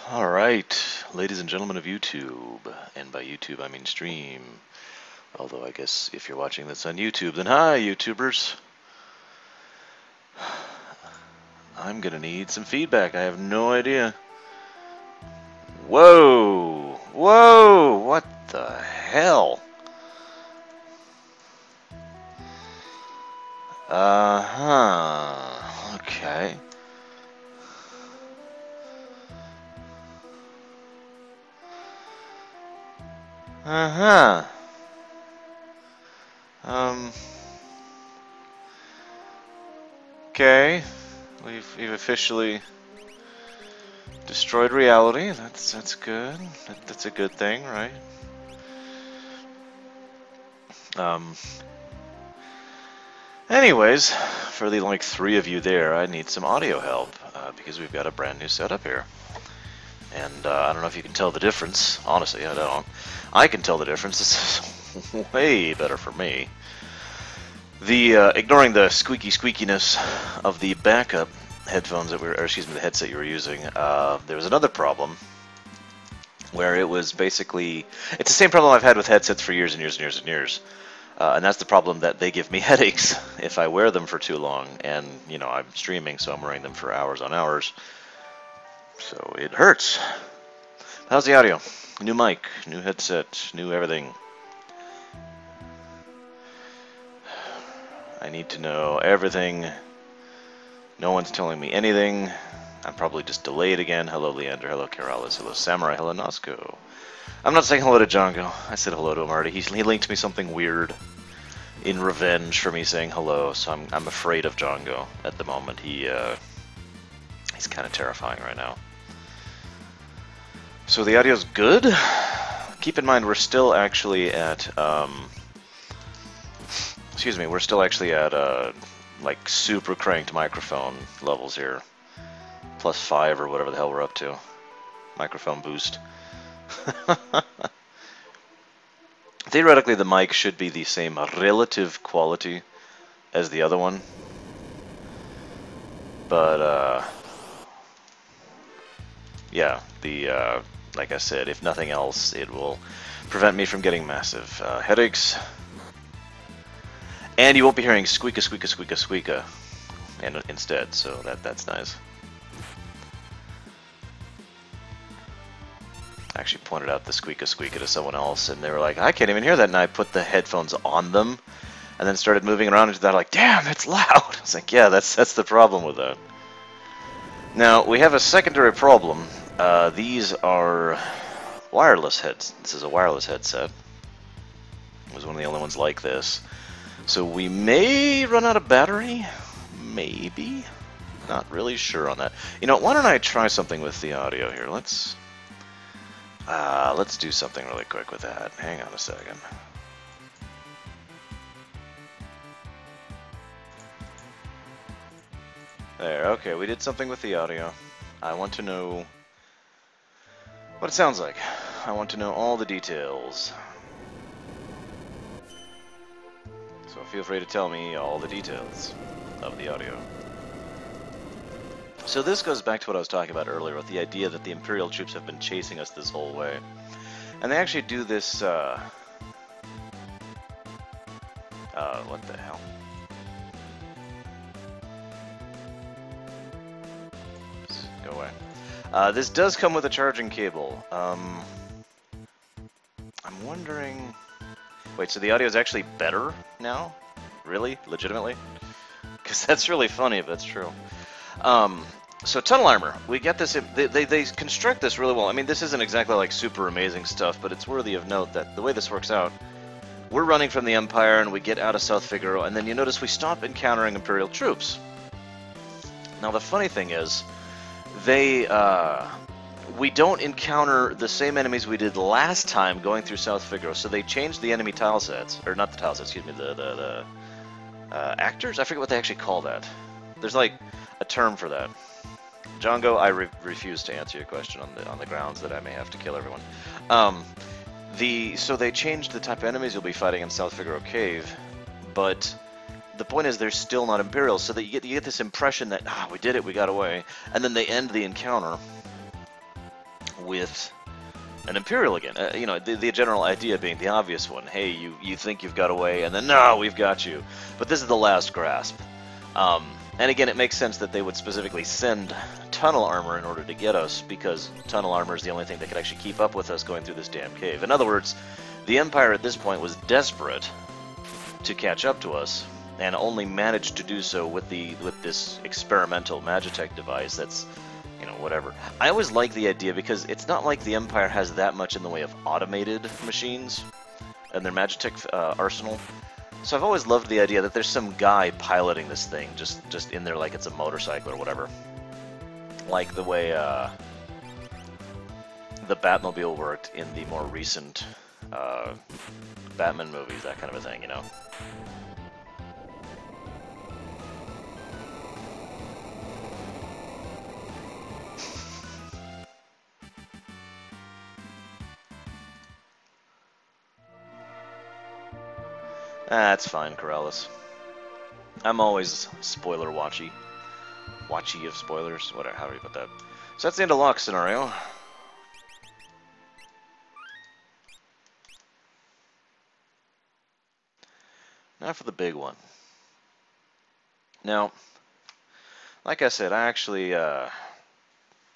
Alright, ladies and gentlemen of YouTube, and by YouTube I mean stream, although I guess if you're watching this on YouTube, then hi YouTubers. I'm gonna need some feedback, I have no idea. Whoa! Whoa! What the hell? Uh-huh, okay. Uh-huh. Okay. We've officially destroyed reality. That's good. That's a good thing, right? Anyways, for the like 3 of you there, I need some audio help because we've got a brand new setup here. And I don't know if you can tell the difference. Honestly, I don't. I can tell the difference. This is way better for me. The ignoring the squeakiness of the backup headphones that the headset you were using, there was another problem where it was basically, it's the same problem I've had with headsets for years and years and years and years. And that's the problem that they give me headaches if I wear them for too long. And, you know, I'm streaming, so I'm wearing them for hours on hours. So it hurts. How's the audio? New mic, new headset, new everything. I need to know everything. No one's telling me anything. I'm probably just delayed again. Hello, Leander. Hello, Keralis. Hello, Samurai. Hello, Nosko. I'm not saying hello to Django. I said hello to him already. He linked me something weird in revenge for me saying hello, so I'm afraid of Django at the moment. He's kind of terrifying right now. So the audio's good. Keep in mind we're still actually at we're still actually at like super cranked microphone levels here. +5 or whatever the hell we're up to. Microphone boost. Theoretically, the mic should be the same relative quality as the other one. But, yeah, like I said, if nothing else, it will prevent me from getting massive headaches. And you won't be hearing squeaka, squeaka, squeaka, squeaka instead, so that's nice. I actually pointed out the squeaka squeaka to someone else, and they were like, I can't even hear that, and I put the headphones on them, and then started moving around into that, like, damn, it's loud! I was like, yeah, that's the problem with that. Now, we have a secondary problem. These are wireless heads. This is a wireless headset. It was one of the only ones like this. So we may run out of battery? Maybe? Not really sure on that. You know, why don't I try something with the audio here? Let's do something really quick with that. Hang on a second. There, okay, we did something with the audio. I want to know what it sounds like. I want to know all the details. So feel free to tell me all the details of the audio. So this goes back to what I was talking about earlier with the idea that the Imperial troops have been chasing us this whole way. And they actually do this, what the hell? Oops, go away. This does come with a charging cable. I'm wondering... Wait, so the audio is actually better now? Really? Legitimately? Because that's really funny if that's true. So tunnel armor, we get this, they construct this really well. I mean, this isn't exactly like super amazing stuff, but it's worthy of note that the way this works out, we're running from the Empire and we get out of South Figaro, and then you notice we stop encountering Imperial troops. Now the funny thing is, we don't encounter the same enemies we did last time going through South Figaro, so they changed the enemy tile sets, or not the tile sets, excuse me, the actors? I forget what they actually call that. There's like a term for that. Django, I refuse to answer your question on the grounds that I may have to kill everyone. So they changed the type of enemies you'll be fighting in South Figaro Cave, but the point is they're still not Imperials, so that you get this impression that we did it, we got away, and then they end the encounter with an Imperial again. You know, the general idea being the obvious one. Hey, you think you've got away, and then, no, we've got you. But this is the last grasp. And again, it makes sense that they would specifically send tunnel armor in order to get us, because tunnel armor is the only thing that could actually keep up with us going through this damn cave. In other words, the Empire at this point was desperate to catch up to us, and only managed to do so with this experimental Magitech device that's, you know, whatever. I always like the idea because it's not like the Empire has that much in the way of automated machines and their Magitech arsenal. So I've always loved the idea that there's some guy piloting this thing, just in there like it's a motorcycle or whatever. Like the way the Batmobile worked in the more recent Batman movies, that kind of a thing, you know? That's fine, Corrales. I'm always spoiler watchy. Watchy of spoilers, whatever, how do you put that? So that's the end of Locke's scenario. Now for the big one. Now, like I said, I actually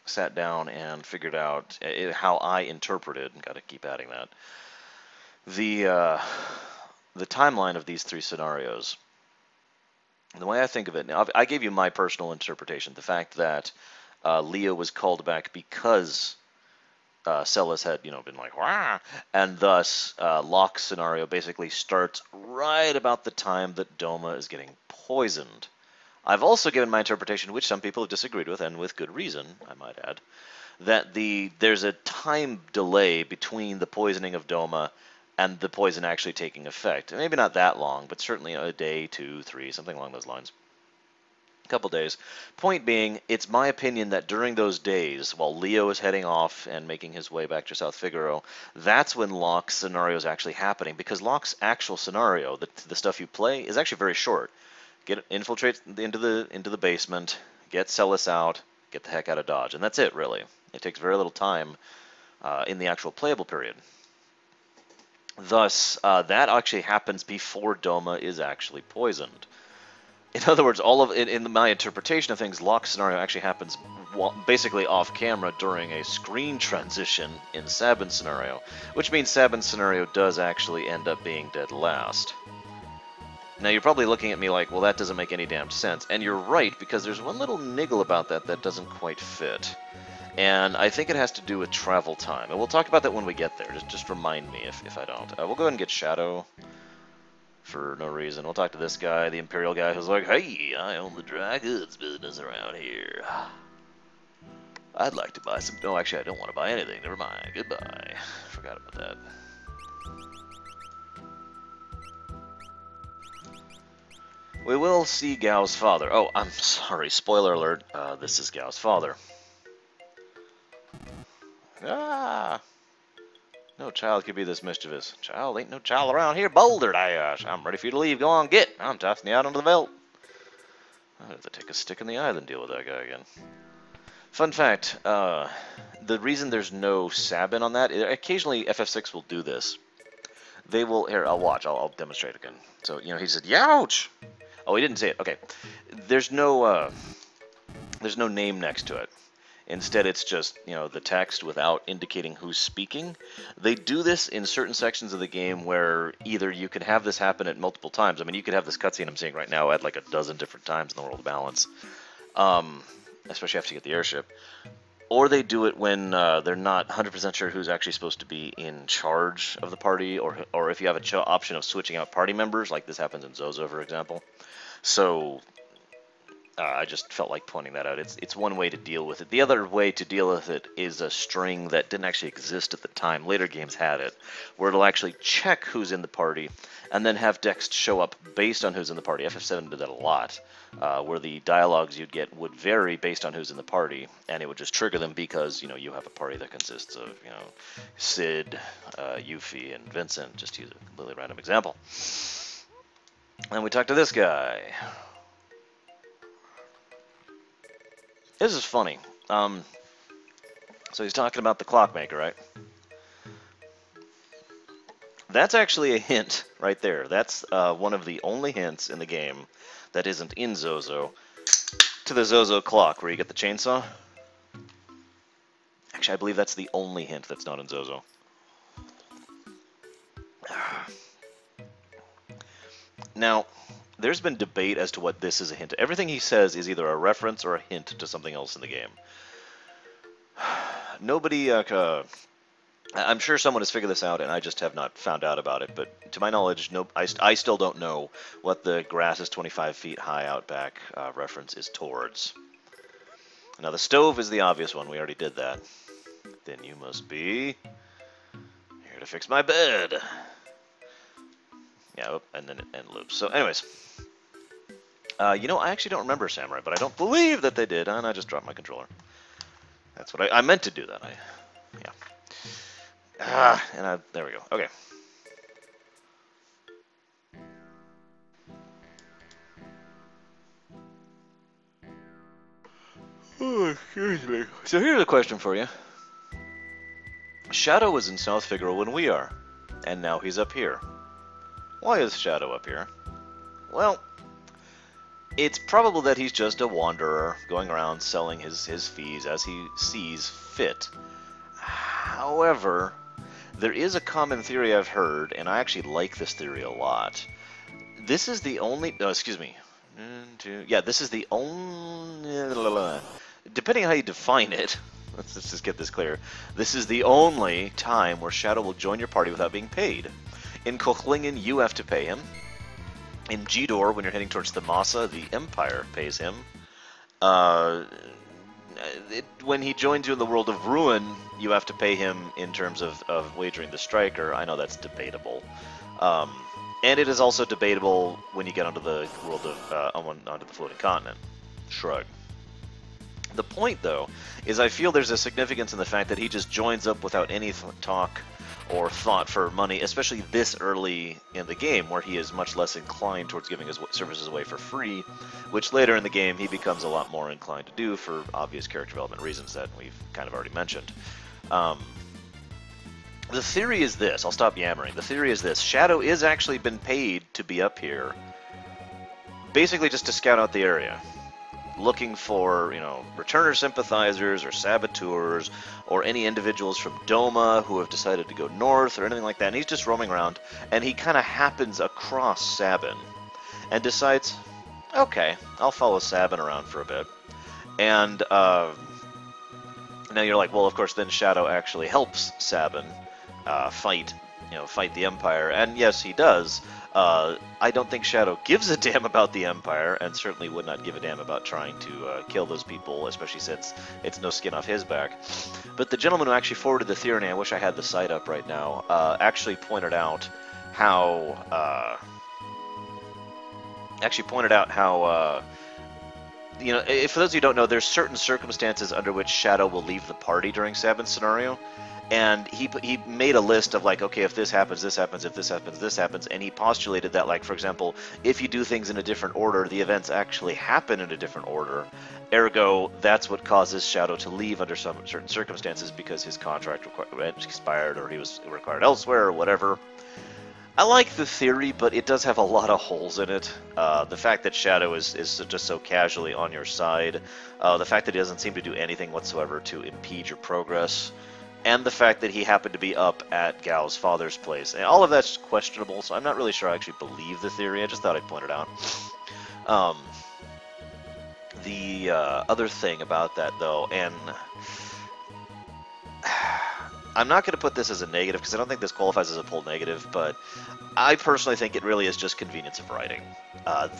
sat down and figured out how I interpreted, got to keep adding that, the timeline of these three scenarios. The way I think of it now, I gave you my personal interpretation. The fact that Leo was called back because Celis had, you know, been like, wah! And thus Locke's scenario basically starts right about the time that Doma is getting poisoned. I've also given my interpretation, which some people have disagreed with, and with good reason, I might add, that there's a time delay between the poisoning of Doma and the poison actually taking effect. Maybe not that long, but certainly a day, 2, 3, something along those lines. A couple days. Point being, it's my opinion that during those days, while Leo is heading off and making his way back to South Figaro, that's when Locke's scenario is actually happening, because Locke's actual scenario, the stuff you play, is actually very short. Infiltrate into the basement, get Celis out, get the heck out of Dodge, and that's it, really. It takes very little time in the actual playable period. Thus, that actually happens before Doma is actually poisoned. In other words, all of it, in my interpretation of things, Locke's scenario actually happens basically off camera during a screen transition in Sabin's scenario, which means Sabin's scenario does actually end up being dead last. Now, you're probably looking at me like, well, that doesn't make any damn sense. And you're right, because there's one little niggle about that doesn't quite fit. And I think it has to do with travel time. And we'll talk about that when we get there. Just remind me if I don't. We'll go ahead and get Shadow for no reason. We'll talk to this guy, the Imperial guy, who's like, hey, I own the dry goods business around here. I'd like to buy some... No, actually, I don't want to buy anything. Never mind. Goodbye. Forgot about that. We will see Gao's father. Oh, I'm sorry. Spoiler alert. This is Gao's father. Ah! No child could be this mischievous. Child ain't no child around here. Boulder Dash. I'm ready for you to leave. Go on, get. I'm tossing you out onto the veldt. I have to take a stick in the eye and deal with that guy again. Fun fact, the reason there's no Sabin on that, occasionally FF6 will do this. They will, here, I'll watch, I'll demonstrate again. So, you know, he said, youch! Oh, he didn't say it, okay. There's no name next to it. Instead, it's just, you know, the text without indicating who's speaking. They do this in certain sections of the game where either you can have this happen at multiple times. I mean, you could have this cutscene I'm seeing right now at like a dozen different times in the World of Balance. Especially after you get the airship. Or they do it when they're not 100% sure who's actually supposed to be in charge of the party, or if you have an option of switching out party members, like this happens in Zozo, for example. So I just felt like pointing that out. It's one way to deal with it. The other way to deal with it is a string that didn't actually exist at the time. Later games had it, where it'll actually check who's in the party, and then have text show up based on who's in the party. FF7 did that a lot, where the dialogues you'd get would vary based on who's in the party, and it would just trigger them because, you know, you have a party that consists of, you know, Sid, Yuffie, and Vincent, just to use a completely random example. And we talked to this guy. This is funny. So he's talking about the clockmaker, right? That's actually a hint right there. That's one of the only hints in the game that isn't in Zozo to the Zozo clock, where you get the chainsaw. Actually, I believe that's the only hint that's not in Zozo. Now, there's been debate as to what this is a hint to. Everything he says is either a reference or a hint to something else in the game. Nobody, I'm sure someone has figured this out, and I just have not found out about it. But to my knowledge, I still don't know what the grass is 25 feet high out back reference is towards. Now, the stove is the obvious one. We already did that. Then you must be here to fix my bed. Yeah, and then it end loops. So, anyways, you know, I actually don't remember Samurai, but I don't believe that they did, and I just dropped my controller. That's what I meant to do that. Yeah. There we go. Okay. Oh, excuse me. So here's a question for you. Shadow was in South Figaro when we are, and now he's up here. Why is Shadow up here? Well, it's probable that he's just a wanderer going around selling his fees as he sees fit. However, there is a common theory I've heard, and I actually like this theory a lot. This is the only... No, excuse me. Yeah, this is the only... Depending on how you define it, let's just get this clear. This is the only time where Shadow will join your party without being paid. In Kochlingen, you have to pay him. In G-Door, when you're heading towards the Masa, the Empire pays him. When he joins you in the world of Ruin, you have to pay him in terms of wagering the Striker. I know that's debatable. And it is also debatable when you get onto the world of onto the Floating Continent. Shrug. The point, though, is I feel there's a significance in the fact that he just joins up without any talk or thought for money, especially this early in the game, where he is much less inclined towards giving his services away for free, which later in the game he becomes a lot more inclined to do for obvious character development reasons that we've kind of already mentioned. The theory is this. I'll stop yammering. The theory is this. Shadow is actually been paid to be up here, basically just to scout out the area, looking for, you know, returner sympathizers or saboteurs or any individuals from Doma who have decided to go north or anything like that. And he's just roaming around, and he kind of happens across Sabin and decides, okay, I'll follow Sabin around for a bit. And now you're like, well, of course, then Shadow actually helps Sabin fight the Empire, and yes, he does. I don't think Shadow gives a damn about the Empire, and certainly would not give a damn about trying to kill those people, especially since it's no skin off his back. But the gentleman who actually forwarded the theory, and I wish I had the site up right now, actually pointed out how you know, for those of you who don't know, there's certain circumstances under which Shadow will leave the party during Sabin's scenario. And he made a list of, like, okay, if this happens, this happens, if this happens, this happens, and he postulated that, like, for example, if you do things in a different order, the events actually happen in a different order. Ergo, that's what causes Shadow to leave under some certain circumstances, because his contract expired or he was required elsewhere or whatever. I like the theory, but it does have a lot of holes in it. The fact that Shadow is just so casually on your side, the fact that he doesn't seem to do anything whatsoever to impede your progress, and the fact that he happened to be up at Gao's father's place. And all of that's questionable, so I'm not really sure I actually believe the theory. I just thought I'd point it out. The other thing about that, though, and I'm not going to put this as a negative, because I don't think this qualifies as a pull negative, but I personally think it really is just convenience of writing.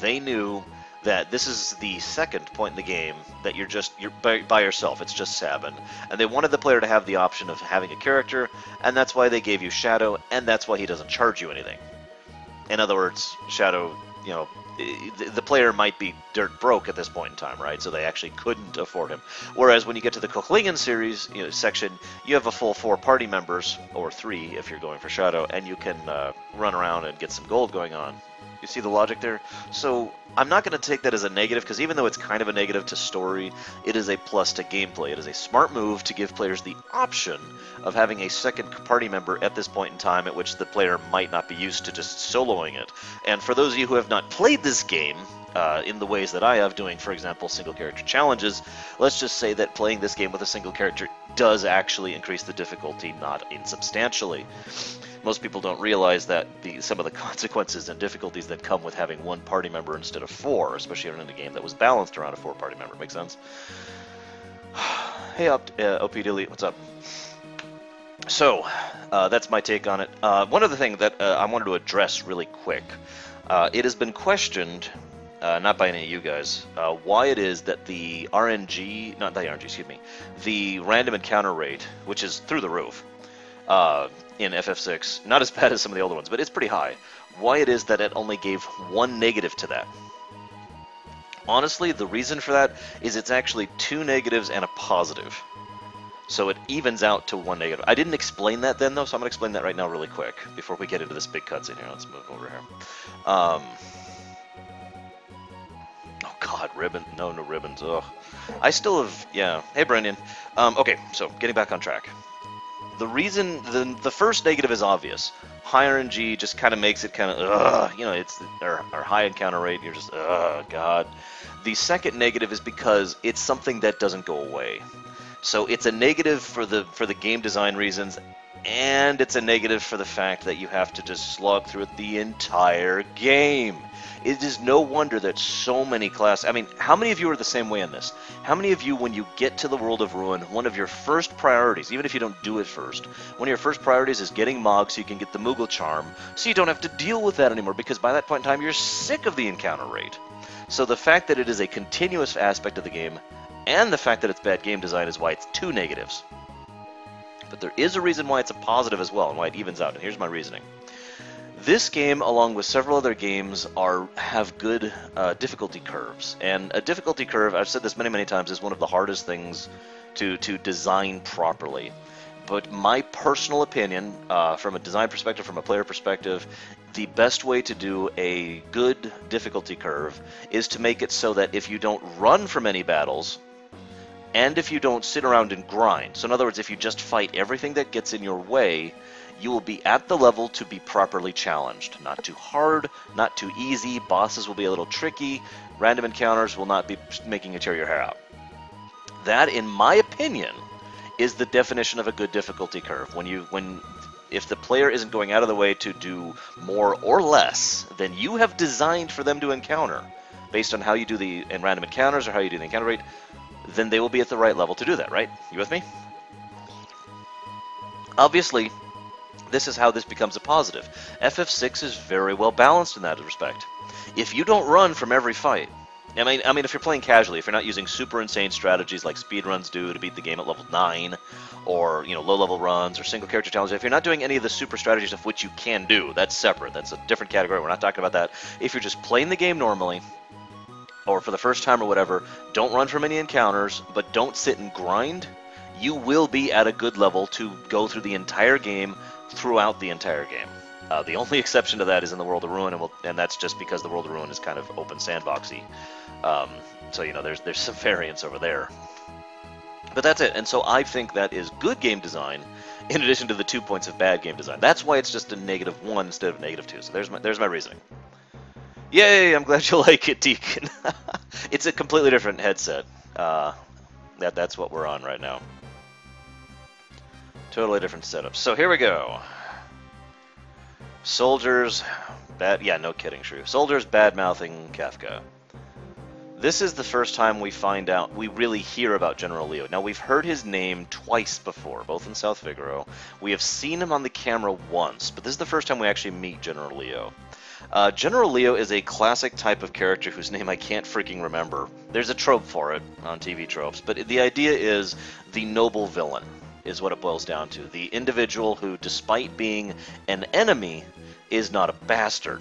They knew that this is the second point in the game that you're by yourself. It's just Sabin, and they wanted the player to have the option of having a character, and that's why they gave you Shadow, and that's why he doesn't charge you anything. In other words, Shadow, you know, the player might be dirt broke at this point in time, right? So they actually couldn't afford him. Whereas when you get to the Kochlingen series section, you have a full 4 party members, or 3 if you're going for Shadow, and you can run around and get some gold going on. You see the logic there? So I'm not going to take that as a negative, because even though it's kind of a negative to story, it is a plus to gameplay. It is a smart move to give players the option of having a second party member at this point in time at which the player might not be used to just soloing it. And for those of you who have not played this game, in the ways that I have, doing, for example, single-character challenges, let's just say that playing this game with a single character does actually increase the difficulty, not insubstantially. Most people don't realize that some of the consequences and difficulties that come with having one party member instead of four, especially in a game that was balanced around a four-party member. Make sense? Hey, OP Delete, what's up? So, that's my take on it. One other thing that I wanted to address really quick. It has been questioned, not by any of you guys, why it is that the RNG, not the RNG, excuse me, the random encounter rate, which is through the roof, in FF6, not as bad as some of the older ones, but it's pretty high, why it is that it only gave one negative to that. Honestly, the reason for that is it's actually two negatives and a positive. So it evens out to one negative. I didn't explain that then, though, so I'm going to explain that right now really quick before we get into this big cutscene here. Let's move over here. Oh, God, ribbon. No ribbons. Ugh. I still have... Yeah. Hey, Brendan. Okay, so getting back on track. The reason... The first negative is obvious. High RNG just kind of makes it kind of... you know, it's our high encounter rate. You're just... God. The second negative is because it's something that doesn't go away. So it's a negative for the game design reasons, and it's a negative for the fact that you have to just slog through it the entire game. It is no wonder that so many classes... I mean, how many of you are the same way in this? How many of you, when you get to the World of Ruin, one of your first priorities, even if you don't do it first, one of your first priorities is getting Mog so you can get the Moogle Charm, so you don't have to deal with that anymore, because by that point in time, you're sick of the encounter rate. So the fact that it is a continuous aspect of the game, and the fact that it's bad game design, is why it's two negatives. But there is a reason why it's a positive as well, and why it evens out, and here's my reasoning. This game, along with several other games, have good difficulty curves. And a difficulty curve, I've said this many, many times, is one of the hardest things to design properly. But my personal opinion, from a design perspective, from a player perspective, the best way to do a good difficulty curve is to make it so that if you don't run from any battles, and if you don't sit around and grind, so in other words, if you just fight everything that gets in your way, you will be at the level to be properly challenged. Not too hard, not too easy, bosses will be a little tricky, random encounters will not be making you tear your hair out. That, in my opinion, is the definition of a good difficulty curve. If the player isn't going out of the way to do more or less than you have designed for them to encounter, based on how you do the random encounters or how you do the encounter rate, then they will be at the right level to do that, right? You with me? Obviously, this is how this becomes a positive. FF6 is very well balanced in that respect. If you don't run from every fight, I mean, if you're playing casually, if you're not using super insane strategies like speedruns do to beat the game at level 9, or low-level runs or single-character challenges, if you're not doing any of the super strategy stuff, which you can do, that's separate. That's a different category. We're not talking about that. If you're just playing the game normally, or for the first time or whatever, don't run from any encounters, but don't sit and grind, you will be at a good level to go through the entire game throughout the entire game. The only exception to that is in the World of Ruin, and that's just because the World of Ruin is kind of open sandboxy. So, there's some variance over there. But that's it, and so I think that is good game design, in addition to the 2 points of bad game design. That's why it's just a -1 instead of -2, so there's my reasoning. Yay, I'm glad you like it, Deacon. It's a completely different headset. That's what we're on right now. Totally different setup. So here we go. Soldiers, no kidding, Shrew. Soldiers bad-mouthing Kafka. This is the first time we really hear about General Leo. Now, we've heard his name twice before, both in South Figaro. We have seen him on the camera once, but this is the first time we actually meet General Leo. General Leo is a classic type of character whose name I can't freaking remember. There's a trope for it on TV tropes, but the idea is the noble villain is what it boils down to. The individual who, despite being an enemy, is not a bastard.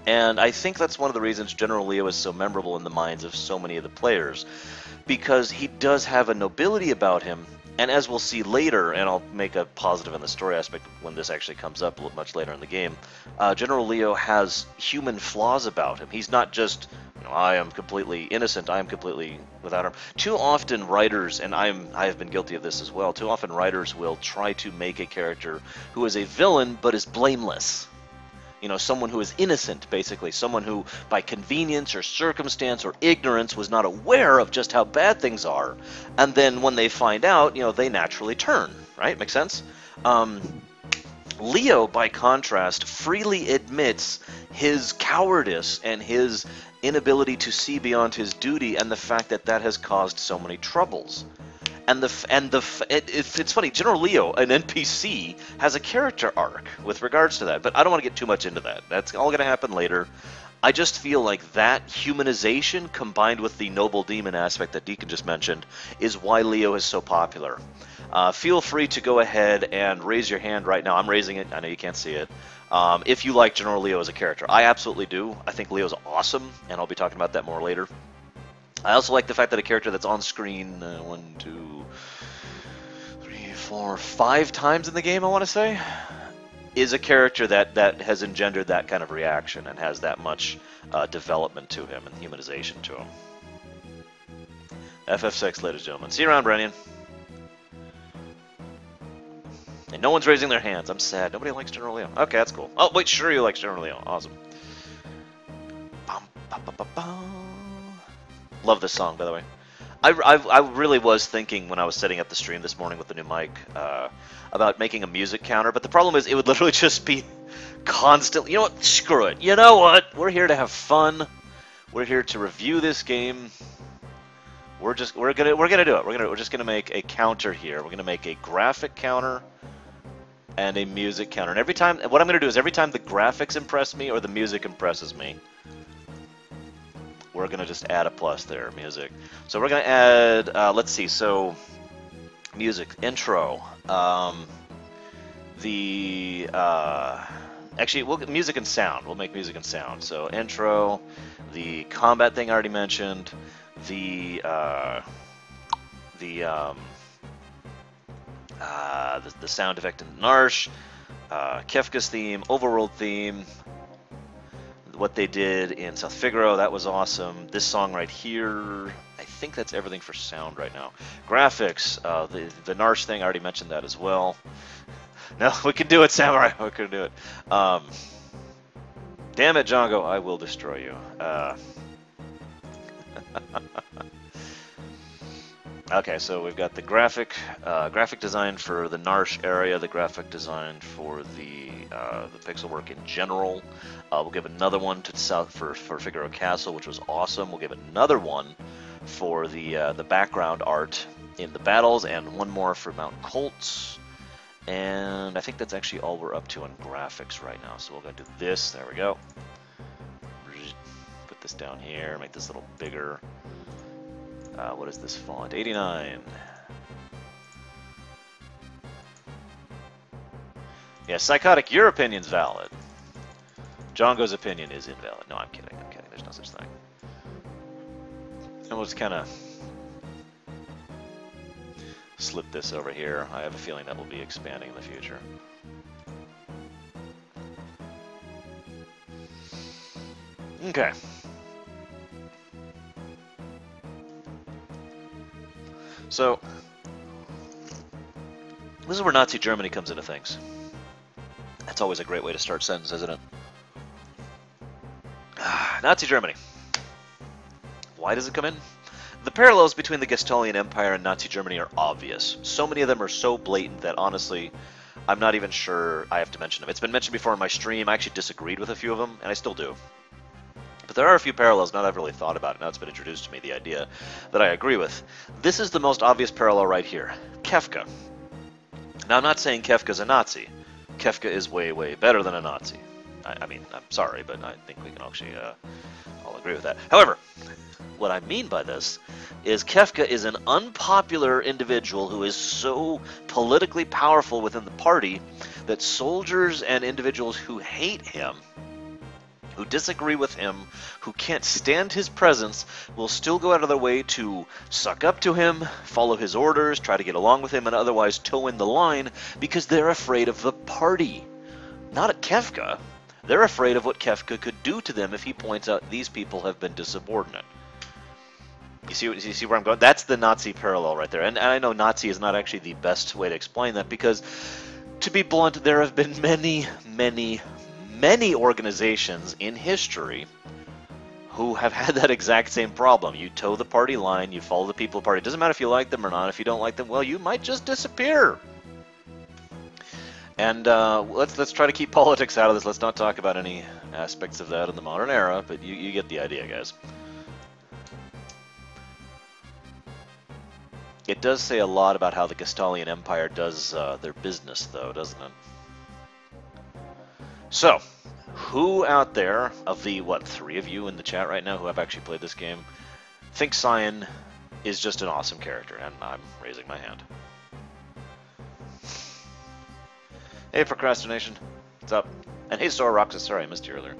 And I think that's one of the reasons General Leo is so memorable in the minds of so many of the players, because he does have a nobility about him, And as we'll see later, and I'll make a positive in the story aspect when this actually comes up much later in the game, General Leo has human flaws about him. He's not just, I am completely innocent, I am completely without harm. Too often writers, and I have been guilty of this as well, too often writers will try to make a character who is a villain but is blameless. Someone who is innocent, basically. Someone who, by convenience or circumstance or ignorance, was not aware of just how bad things are. And then when they find out, they naturally turn, right? Make sense? Leo, by contrast, freely admits his cowardice and his inability to see beyond his duty and the fact that that has caused so many troubles. It's funny, General Leo, an NPC, has a character arc with regards to that, but I don't want to get too much into that. That's all going to happen later. I just feel like that humanization, combined with the noble demon aspect that Deacon just mentioned, is why Leo is so popular. Feel free to go ahead and raise your hand right now. I'm raising it. I know you can't see it. If you like General Leo as a character. I absolutely do. I think Leo's awesome, and I'll be talking about that more later. I also like the fact that a character that's on screen 1, 2, 3, 4, 5 times in the game, I want to say, is a character that has engendered that kind of reaction and has that much development to him and humanization to him. FF6, ladies and gentlemen. See you around, Brennan. And no one's raising their hands. I'm sad. Nobody likes General Leo. Okay, that's cool. Oh, wait, sure you likes General Leo. Awesome. Bum, bum, bum, bum, bum. Love this song, by the way. I really was thinking when I was setting up the stream this morning with the new mic about making a music counter, but the problem is it would literally just be constantly. You know what? Screw it. You know what? We're here to have fun. We're here to review this game. We're gonna do it. We're just gonna make a counter here. We're gonna make a graphic counter and a music counter. And every time, what I'm gonna do is every time the graphics impress me or the music impresses me, we're going to just add a plus there, music. So we're going to add, let's see, so music, intro, actually, music and sound. We'll make music and sound. So intro, the combat thing I already mentioned, the sound effect in Narsh, Kefka's theme, overworld theme, what they did in South Figaro, that was awesome. This song right here, I think that's everything for sound right now. Graphics, the Narsh thing, I already mentioned that as well. No, we can do it, Samurai. We can do it. Damn it, Django, I will destroy you. Okay, so we've got the graphic design for the Narsh area, the graphic design for the pixel work in general. We'll give another one to South for Figaro Castle, which was awesome. We'll give another one for the background art in the battles, and one more for Mount Colts. And I think that's actually all we're up to on graphics right now. So we're going to do this. There we go. Put this down here. Make this a little bigger. What is this font? 89. Yeah, Psychotic, your opinion's valid. Django's opinion is invalid. No, I'm kidding. I'm kidding. There's no such thing. And we'll just kind of slip this over here. I have a feeling that will be expanding in the future. Okay. So, this is where Nazi Germany comes into things. That's always a great way to start a sentence, isn't it? Nazi Germany. Why does it come in? The parallels between the Gestalian Empire and Nazi Germany are obvious. So many of them are so blatant that, honestly, I'm not even sure I have to mention them. It's been mentioned before in my stream. I actually disagreed with a few of them, and I still do. But there are a few parallels now that I've really thought about it. Now it's been introduced to me, the idea that I agree with. This is the most obvious parallel right here. Kefka. Now, I'm not saying Kefka's a Nazi. Kefka is way, way better than a Nazi. I mean, I'm sorry, but I think we can actually all agree with that. However, what I mean by this is Kefka is an unpopular individual who is so politically powerful within the party that soldiers and individuals who hate him who disagree with him, who can't stand his presence, will still go out of their way to suck up to him, follow his orders, try to get along with him, and otherwise toe in the line because they're afraid of the party. Not at Kefka. They're afraid of what Kefka could do to them if he points out these people have been insubordinate. You see where I'm going? That's the Nazi parallel right there. And I know Nazi is not actually the best way to explain that because, to be blunt, there have been many, many, many organizations in history who have had that exact same problem. You toe the party line, you follow the people party. It doesn't matter if you like them or not. If you don't like them, well, you might just disappear. And let's try to keep politics out of this. Let's not talk about any aspects of that in the modern era, but you get the idea, guys. It does say a lot about how the Gestalian Empire does their business, though, doesn't it? So, who out there, of the, what, 3 of you in the chat right now who have actually played this game, thinks Cyan is just an awesome character? And I'm raising my hand. Hey, Procrastination. What's up? And hey, Sora Roxas. Sorry, I missed you earlier.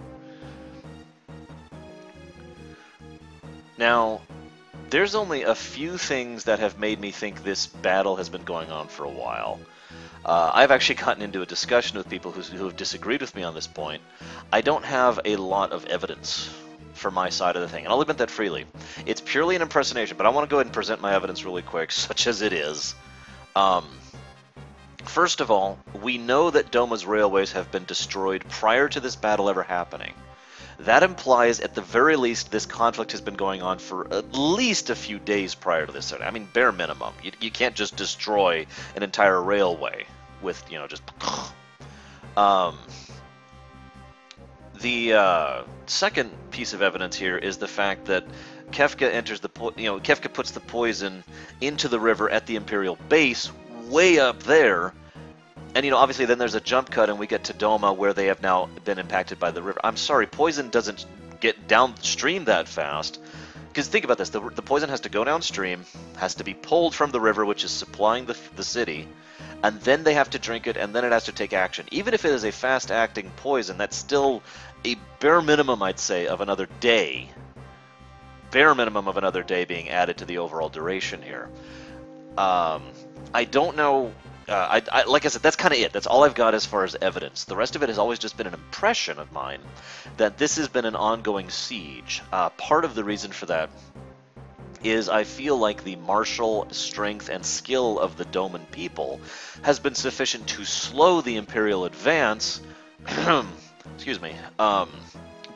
Now, there's only a few things that have made me think this battle has been going on for a while. I've actually gotten into a discussion with people who have disagreed with me on this point. I don't have a lot of evidence for my side of the thing, and I'll admit that freely. It's purely an impersonation, but I want to go ahead and present my evidence really quick, such as it is. First of all, we know that Doma's railways have been destroyed prior to this battle ever happening. That implies, at the very least, this conflict has been going on for at least a few days prior to this. I mean, bare minimum. You can't just destroy an entire railway with, you know, just... The second piece of evidence here is the fact that Kefka enters the... Kefka puts the poison into the river at the Imperial base, way up there. And, you know, obviously then there's a jump cut and we get to Doma where they have now been impacted by the river. I'm sorry, poison doesn't get downstream that fast. Because think about this, the poison has to go downstream, has to be pulled from the river, which is supplying the city, and then they have to drink it, and then it has to take action. Even if it is a fast-acting poison, that's still a bare minimum, I'd say, of another day. Bare minimum of another day being added to the overall duration here. I don't know... like I said, that's kind of it. That's all I've got as far as evidence. The rest of it has always just been an impression of mine that this has been an ongoing siege. Part of the reason for that is I feel like the martial strength and skill of the Doman people has been sufficient to slow the Imperial advance. Excuse me.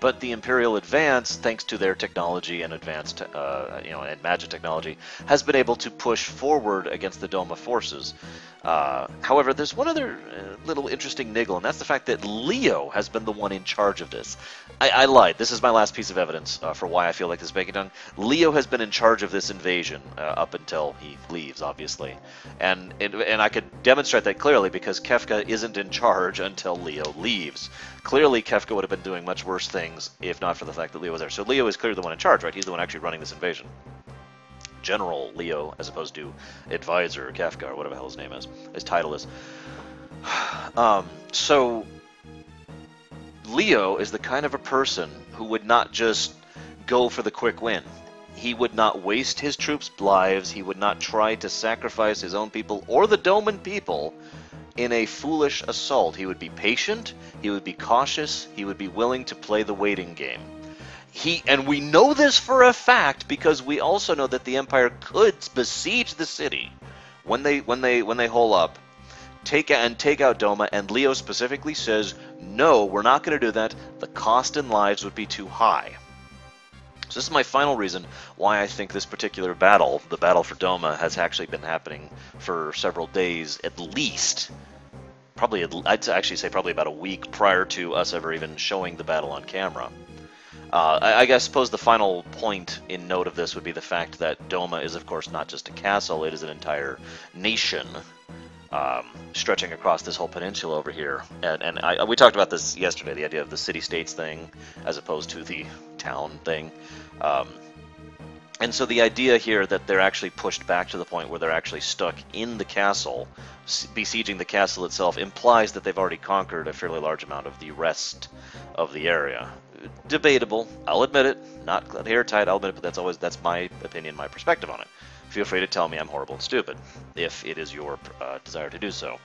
But the Imperial advance, thanks to their technology and advanced, and magic technology, has been able to push forward against the Doma forces. However, there's one other little interesting niggle, and that's the fact that Leo has been the one in charge of this. I lied. This is my last piece of evidence for why I feel like this is being done. Leo has been in charge of this invasion up until he leaves, obviously. And I could demonstrate that clearly because Kefka isn't in charge until Leo leaves. Clearly, Kefka would have been doing much worse things if not for the fact that Leo was there. So Leo is clearly the one in charge, right? He's the one actually running this invasion. General Leo, as opposed to Advisor Kefka, or whatever the hell his name is, his title is. So Leo is the kind of a person who would not just go for the quick win. He would not waste his troops' lives. He would not try to sacrifice his own people or the Doman people in a foolish assault. He would be patient, he would be cautious, he would be willing to play the waiting game. And we know this for a fact because we also know that the Empire could besiege the city when they hole up, take out Doma, and Leo specifically says, no, we're not going to do that. The cost in lives would be too high. So this is my final reason why I think this particular battle, the battle for Doma, has actually been happening for several days at least. Probably, I'd actually say probably about a week prior to us ever even showing the battle on camera. I suppose the final point in note of this would be the fact that Doma is, of course, not just a castle, it is an entire nation stretching across this whole peninsula over here. And we talked about this yesterday, the idea of the city-states thing as opposed to the town thing. And so the idea here that they're actually pushed back to the point where they're actually stuck in the castle, besieging the castle itself, implies that they've already conquered a fairly large amount of the rest of the area. debatable. I'll admit it. Not airtight, I'll admit it, but that's my opinion, my perspective on it. Feel free to tell me I'm horrible and stupid, if it is your desire to do so.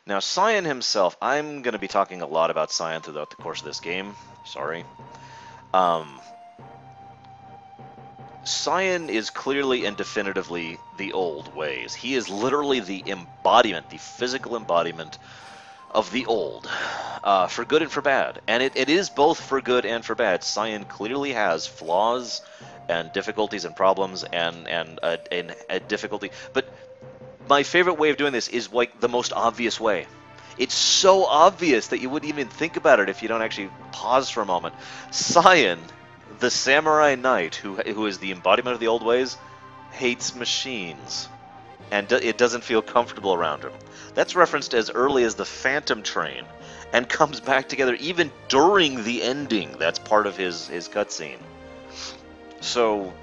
Now, Cyan himself, I'm going to be talking a lot about Cyan throughout the course of this game. Sorry. Cyan is clearly and definitively the old ways. He is literally the embodiment, the physical embodiment of the old, for good and for bad. And it is both for good and for bad. Cyan clearly has flaws and difficulties and problems and a difficulty. But my favorite way of doing this is like the most obvious way. It's so obvious that you wouldn't even think about it if you don't actually pause for a moment. Cyan, the samurai knight who is the embodiment of the old ways, hates machines. And it doesn't feel comfortable around him. That's referenced as early as the Phantom Train, and comes back together even during the ending. That's part of his cutscene. So,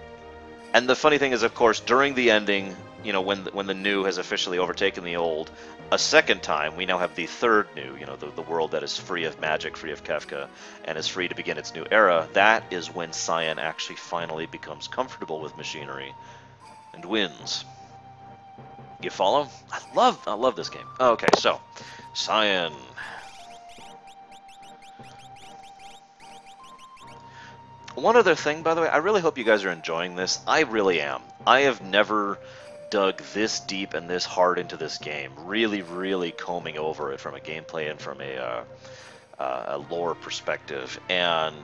and the funny thing is, of course, during the ending, you know, when the new has officially overtaken the old, a second time, we now have the third new, you know, the world that is free of magic, free of Kefka, and is free to begin its new era. That is when Cyan actually finally becomes comfortable with machinery and wins. You follow? I love this game. Okay, so Cyan. One other thing, by the way, I really hope you guys are enjoying this. I really am. I have never dug this deep and this hard into this game. Really, really combing over it from a gameplay and from a lore perspective. And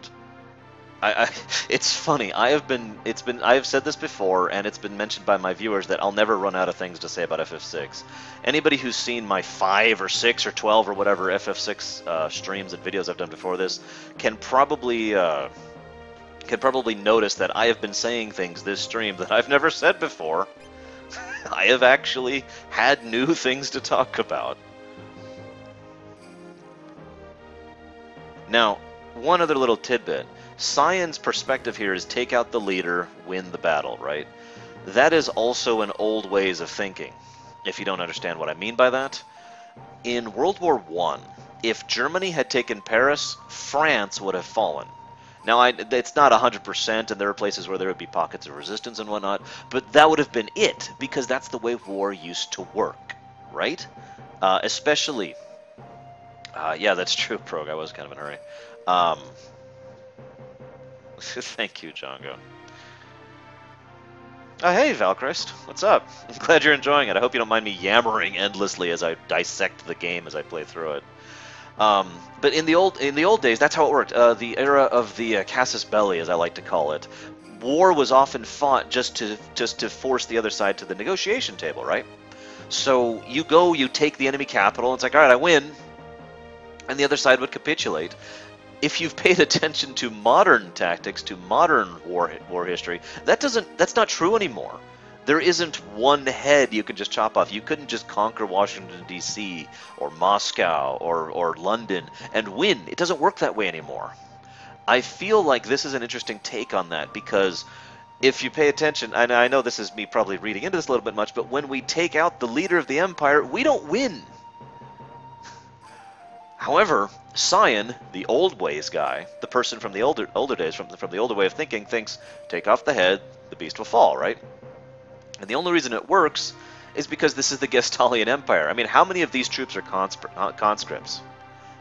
it's funny. I have said this before, and it's been mentioned by my viewers that I'll never run out of things to say about FF6. Anybody who's seen my 5 or 6 or 12 or whatever FF6 streams and videos I've done before this can probably notice that I have been saying things this stream that I've never said before. I have actually had new things to talk about. Now, one other little tidbit. Cyan's perspective here is take out the leader, win the battle, right? That is also an old ways of thinking, if you don't understand what I mean by that. In World War I, if Germany had taken Paris, France would have fallen. Now, it's not 100%, and there are places where there would be pockets of resistance and whatnot, but that would have been it, because that's the way war used to work, right? Especially... yeah, that's true, Prog. I was kind of in a hurry. Thank you, Django. Oh, hey, Valchrist. What's up? I'm glad you're enjoying it. I hope you don't mind me yammering endlessly as I dissect the game as I play through it. But in the old days, that's how it worked. The era of the casus belli, as I like to call it, war was often fought just to force the other side to the negotiation table, right? So you go, you take the enemy capital, and it's like, all right, I win, and the other side would capitulate. If you've paid attention to modern tactics, to modern war history, that's not true anymore. There isn't one head you can just chop off. You couldn't just conquer Washington, D.C., or Moscow, or London, and win. It doesn't work that way anymore. I feel like this is an interesting take on that, because if you pay attention, and I know this is me probably reading into this a little bit much, but when we take out the leader of the empire, we don't win. However, Cyan, the old ways guy, the person from the older days, from the older way of thinking, thinks, take off the head, the beast will fall, right? And the only reason it works is because this is the Gestalian Empire. I mean, how many of these troops are conscripts?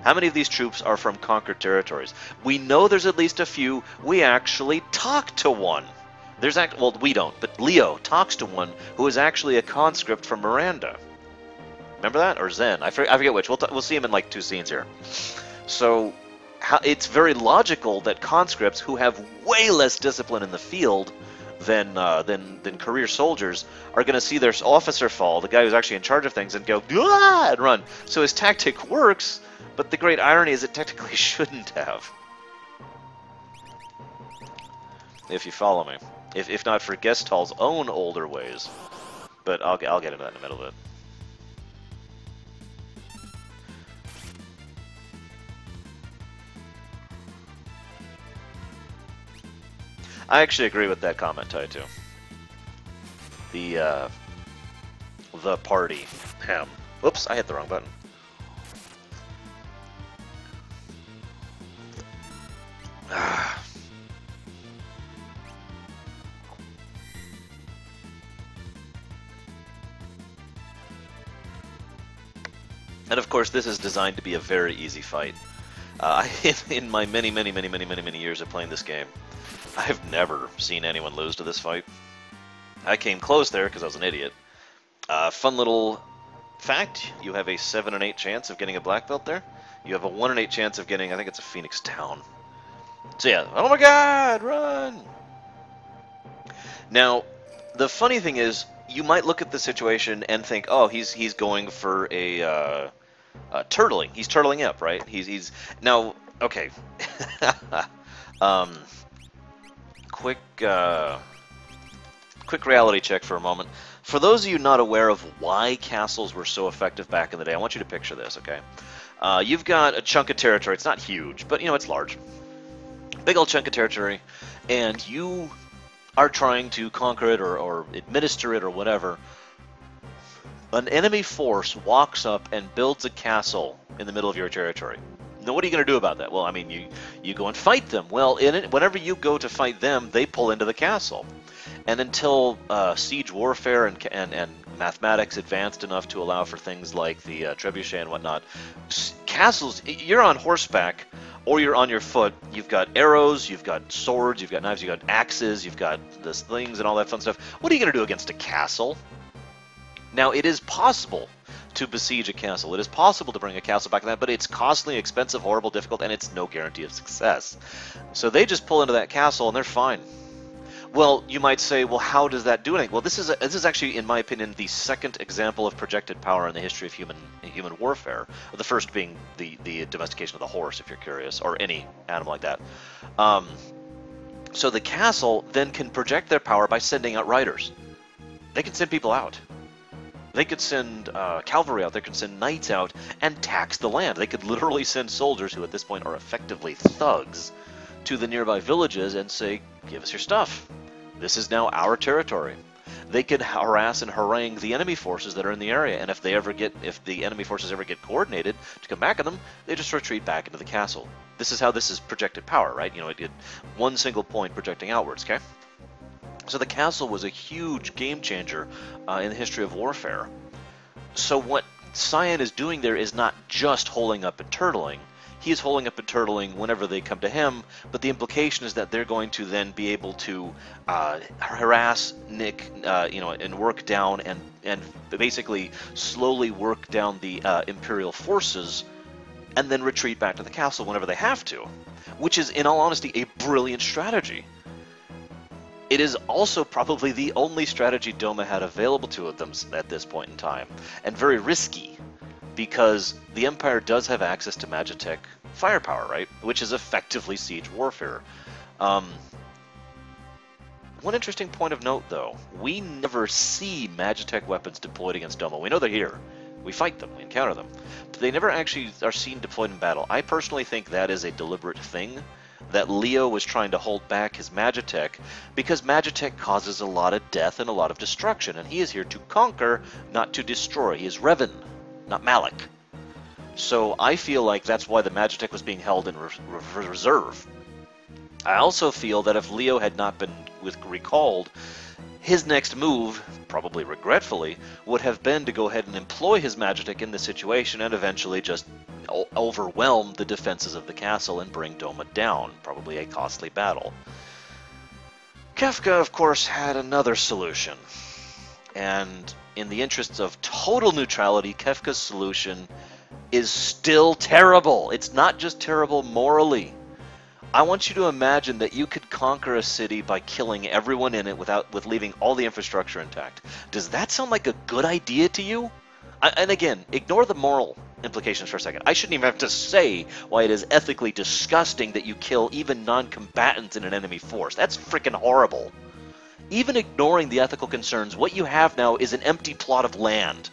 How many of these troops are from conquered territories? We know there's at least a few. We actually talk to one. Well, we don't, but Leo talks to one who is actually a conscript from Miranda. Remember that? Or Zen? I forget which. We'll see him in like 2 scenes here. So it's very logical that conscripts who have way less discipline in the field than career soldiers are going to see their officer fall, the guy who's actually in charge of things, and go, "Ah!" and run. So his tactic works, but the great irony is it technically shouldn't have. If you follow me. If not for Gestal's own older ways. But I'll get into that in the middle of it. I actually agree with that comment, Tai, too. The party. Oops, I hit the wrong button. And of course, this is designed to be a very easy fight. In my many years of playing this game, I've never seen anyone lose to this fight. I came close there because I was an idiot. Fun little fact, you have a 7 and 8 chance of getting a black belt there. You have a 1 in 8 chance of getting, I think it's a Phoenix Town. So yeah, oh my god, run! Now, the funny thing is, you might look at the situation and think, oh, he's going for a turtling. He's turtling up, right? He's now, okay. Quick reality check for a moment. For those of you not aware of why castles were so effective back in the day, I want you to picture this, okay? You've got a chunk of territory. It's not huge, but, you know, it's large. Big old chunk of territory, and you are trying to conquer it or administer it or whatever. An enemy force walks up and builds a castle in the middle of your territory. Now, what are you going to do about that? Well, I mean, you go and fight them. Well, whenever you go to fight them, they pull into the castle. And until siege warfare and mathematics advanced enough to allow for things like the trebuchet and whatnot, castles, you're on horseback or you're on your foot. You've got arrows, you've got swords, you've got knives, you've got axes, you've got the slings and all that fun stuff. What are you going to do against a castle? Now, it is possible to besiege a castle. It is possible to bring a castle back to that, but it's costly, expensive, horrible, difficult, and it's no guarantee of success. So they just pull into that castle and they're fine. Well, you might say, well, how does that do anything? Well, this is actually, in my opinion, the second example of projected power in the history of human warfare. The first being the domestication of the horse, if you're curious, or any animal like that. So the castle then can project their power by sending out riders. They can send people out. They could send cavalry out, they could send knights out, and tax the land. They could literally send soldiers, who at this point are effectively thugs, to the nearby villages and say, give us your stuff. This is now our territory. They could harass and harangue the enemy forces that are in the area, and if the enemy forces ever get coordinated to come back at them, they just retreat back into the castle. This is how this is projected power, right? You know, it did one single point projecting outwards, okay? So the castle was a huge game changer in the history of warfare. So what Cyan is doing there is not just holding up and turtling. He is holding up and turtling whenever they come to him, but the implication is that they're going to then be able to harass, nick, and work down and basically slowly work down the Imperial forces and then retreat back to the castle whenever they have to, which is, in all honesty, a brilliant strategy. It is also probably the only strategy Doma had available to them at this point in time, and very risky, because the Empire does have access to Magitech firepower, right? Which is effectively siege warfare. One interesting point of note, though, we never see Magitech weapons deployed against Doma. We know they're here. We fight them, we encounter them. But they never actually are seen deployed in battle. I personally think that is a deliberate thing, that Leo was trying to hold back his Magitech, because Magitech causes a lot of death and a lot of destruction, and he is here to conquer, not to destroy. He is Revan, not Malik. So I feel like that's why the Magitech was being held in reserve. I also feel that if Leo had not been recalled, his next move, probably regretfully, would have been to go ahead and employ his Magitech in the situation and eventually just overwhelm the defenses of the castle and bring Doma down. Probably a costly battle. Kefka, of course, had another solution. And in the interests of total neutrality, Kefka's solution is still terrible. It's not just terrible morally. I want you to imagine that you could conquer a city by killing everyone in it with leaving all the infrastructure intact. Does that sound like a good idea to you? And again, ignore the moral implications for a second. I shouldn't even have to say why it is ethically disgusting that you kill even non-combatants in an enemy force. That's freaking horrible. Even ignoring the ethical concerns, what you have now is an empty plot of land.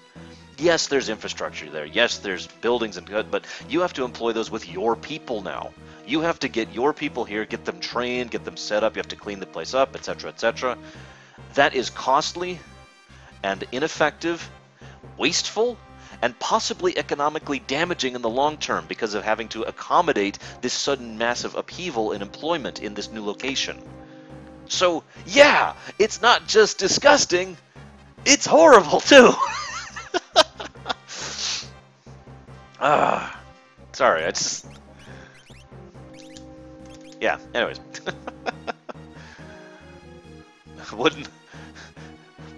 Yes, there's infrastructure there. Yes, there's buildings and good, but you have to employ those with your people now. You have to get your people here, get them trained, get them set up. You have to clean the place up, etc., etc. That is costly and ineffective, wasteful, and possibly economically damaging in the long term because of having to accommodate this sudden massive upheaval in employment in this new location. So, yeah, it's not just disgusting, it's horrible too. Ah, sorry, I just... Yeah, anyways. Wooden...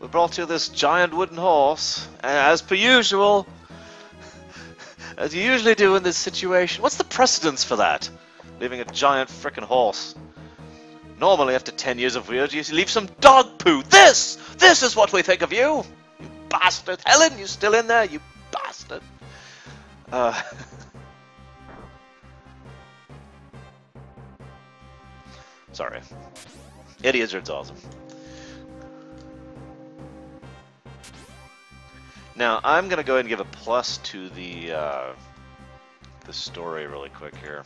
We brought you this giant wooden horse, and as per usual, as you usually do in this situation. What's the precedence for that? Leaving a giant frickin' horse. Normally, after 10 years of weird, you leave some dog poo. This is what we think of you! You bastard! Helen, you still in there, you bastard! Sorry. Idiozard's awesome. Now, I'm gonna go ahead and give a plus to the story really quick here.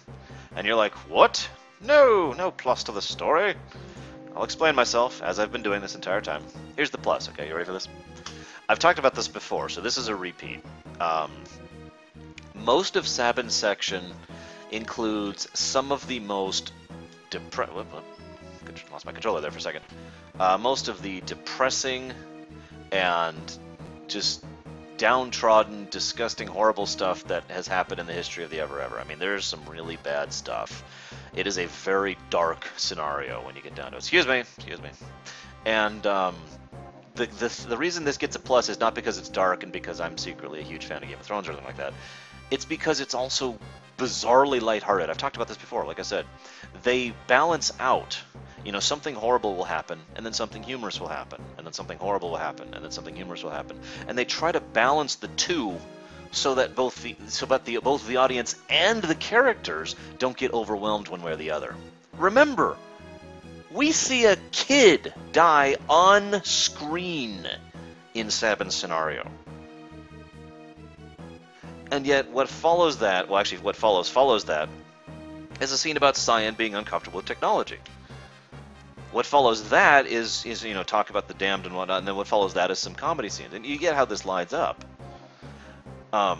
And you're like, what? No, no plus to the story. I'll explain myself, as I've been doing this entire time. Here's the plus, okay? You ready for this? I've talked about this before, so this is a repeat. Most of Sabin's section includes some of the most lost my controller there for a second. Most of the depressing and just downtrodden, disgusting, horrible stuff that has happened in the history of the Ever. I mean, there's some really bad stuff. It is a very dark scenario when you get down to it. Excuse me. And the reason this gets a plus is not because it's dark and because I'm secretly a huge fan of Game of Thrones or anything like that. It's because it's also bizarrely lighthearted. I've talked about this before, like I said. They balance out. You know, something horrible will happen, and then something humorous will happen, and then something horrible will happen, and then something humorous will happen. And they try to balance the two so that both the audience and the characters don't get overwhelmed one way or the other. Remember, we see a kid die on screen in Sabin's scenario. And yet what follows that, well actually what follows that, is a scene about Cyan being uncomfortable with technology. What follows that is you know, talk about the damned and whatnot, and then what follows that is some comedy scenes. And you get how this lines up. And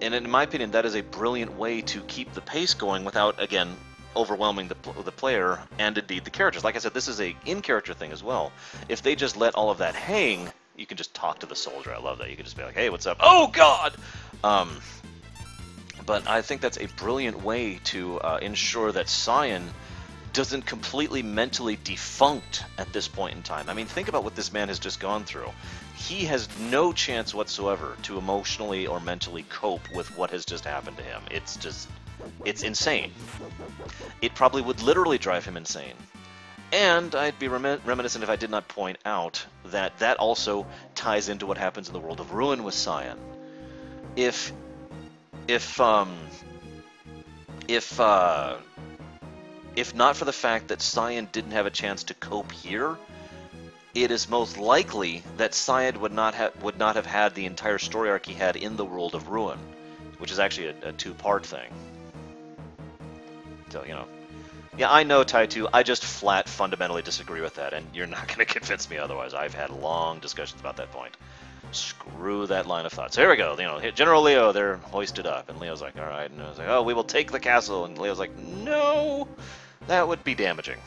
in my opinion, that is a brilliant way to keep the pace going without, again, overwhelming the player and indeed the characters. Like I said, this is a in-character thing as well. If they just let all of that hang, you can just talk to the soldier. I love that. You can just be like, hey, what's up? Oh, God! But I think that's a brilliant way to ensure that Cyan doesn't completely mentally defunct at this point in time. I mean, think about what this man has just gone through. He has no chance whatsoever to emotionally or mentally cope with what has just happened to him. It's insane. It probably would literally drive him insane. And I'd be reminiscent if I did not point out that that also ties into what happens in the world of Ruin with Cyan. If not for the fact that Cyan didn't have a chance to cope here, it is most likely that Cyan would not have had the entire story arc he had in the world of Ruin, which is actually a two-part thing. So, you know. Yeah, I know, Taitu, I just flat fundamentally disagree with that, and you're not going to convince me otherwise. I've had long discussions about that point. Screw that line of thought. So here we go. You know, General Leo, they're hoisted up, and Leo's like, all right. And I was like, oh, we will take the castle. And Leo's like, no, that would be damaging.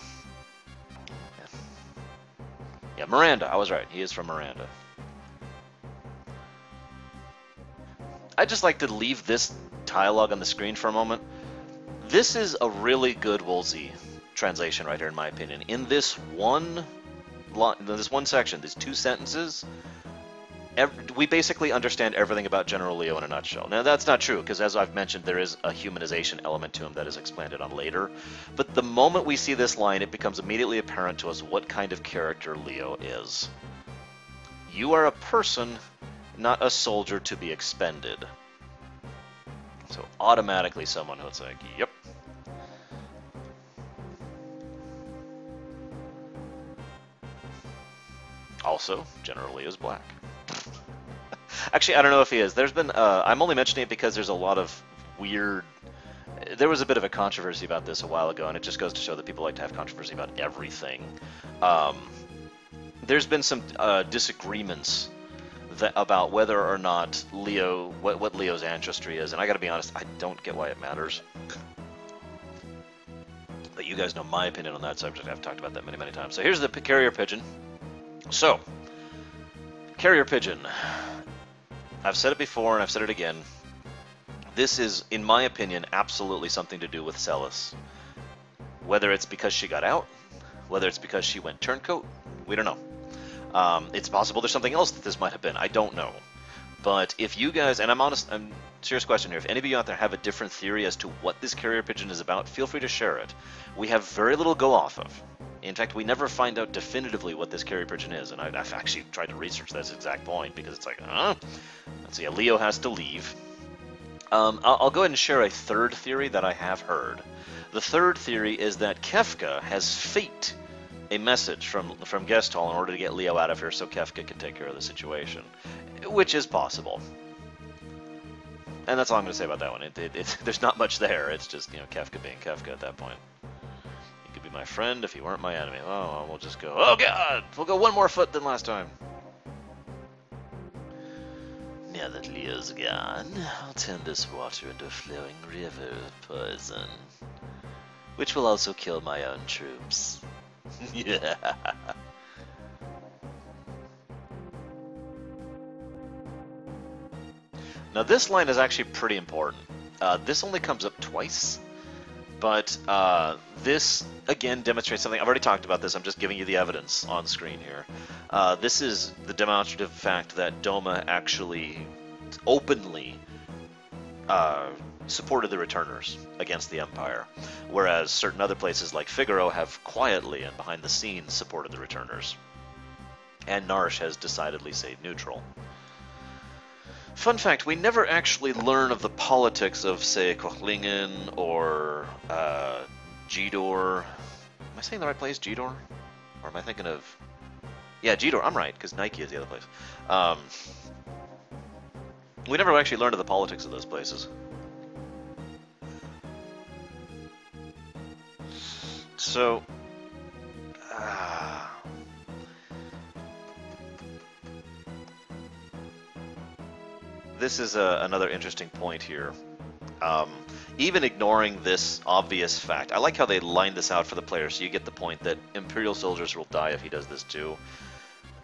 Yeah, Miranda. I was right. He is from Miranda. I'd just like to leave this dialogue on the screen for a moment. This is a really good Woolsey translation right here, in my opinion. In this one section, these two sentences, we basically understand everything about General Leo in a nutshell. Now, that's not true, because as I've mentioned, there is a humanization element to him that is expanded on later. But the moment we see this line, it becomes immediately apparent to us what kind of character Leo is. You are a person, not a soldier to be expended. So automatically someone who's like, yep. Also, General Leo's black. Actually, I don't know if he is. There's been, I'm only mentioning it because there's a lot of weird, there was a bit of a controversy about this a while ago, and it just goes to show that people like to have controversy about everything. There's been some disagreements about whether or not Leo, what Leo's ancestry is, and I gotta be honest, I don't get why it matters. But you guys know my opinion on that subject. I've talked about that many, many times. So here's the carrier pigeon. So, carrier pigeon. I've said it before and I've said it again. This is, in my opinion, absolutely something to do with Celis. Whether it's because she got out, whether it's because she went turncoat, we don't know. It's possible there's something else that this might have been. I don't know. But if you guys, and I'm serious question here, if any of you out there have a different theory as to what this carrier pigeon is about, feel free to share it. We have very little go off of. In fact, we never find out definitively what this carrier pigeon is, and I've actually tried to research this exact point, because it's like, let's see, Leo has to leave. I'll go ahead and share a third theory that I have heard. The third theory is that Kefka has faked a message from Gestalt in order to get Leo out of here so Kefka can take care of the situation, which is possible. And that's all I'm going to say about that one. There's not much there. It's just, Kefka being Kefka at that point. He could be my friend if he weren't my enemy. Oh, we'll just go, oh god! We'll go one more foot than last time. Now that Leo's gone, I'll turn this water into a flowing river of poison, which will also kill my own troops. Yeah. Now this line is actually pretty important. This only comes up twice, but this again demonstrates something. I've already talked about this. I'm just giving you the evidence on screen here. This is the demonstrative fact that Doma actually openly supported the Returners against the Empire, whereas certain other places like Figaro have quietly and behind the scenes supported the Returners. And Narsh has decidedly stayed neutral. Fun fact, we never actually learn of the politics of, say, Kochlingen or Gidor. Am I saying the right place, Gidor? Or am I thinking of... Yeah, Gidor, I'm right, because Nike is the other place. We never actually learned of the politics of those places. So... this is another interesting point here. Even ignoring this obvious fact, I like how they lined this out for the player, so you get the point that Imperial soldiers will die if he does this too.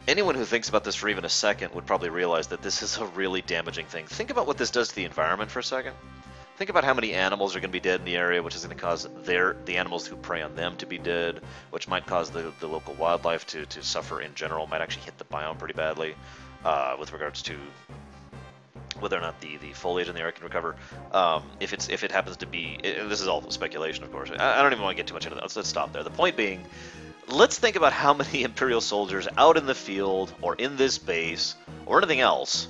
Anyone who thinks about this for even a second would probably realize that this is a really damaging thing. Think about what this does to the environment for a second. Think about how many animals are going to be dead in the area, which is going to cause the animals who prey on them to be dead, which might cause the local wildlife to suffer in general, might actually hit the biome pretty badly with regards to whether or not the foliage in the area can recover. If it happens to be... this is all speculation, of course. I don't even want to get too much into that. Let's stop there. The point being, let's think about how many Imperial soldiers out in the field, or in this base, or anything else,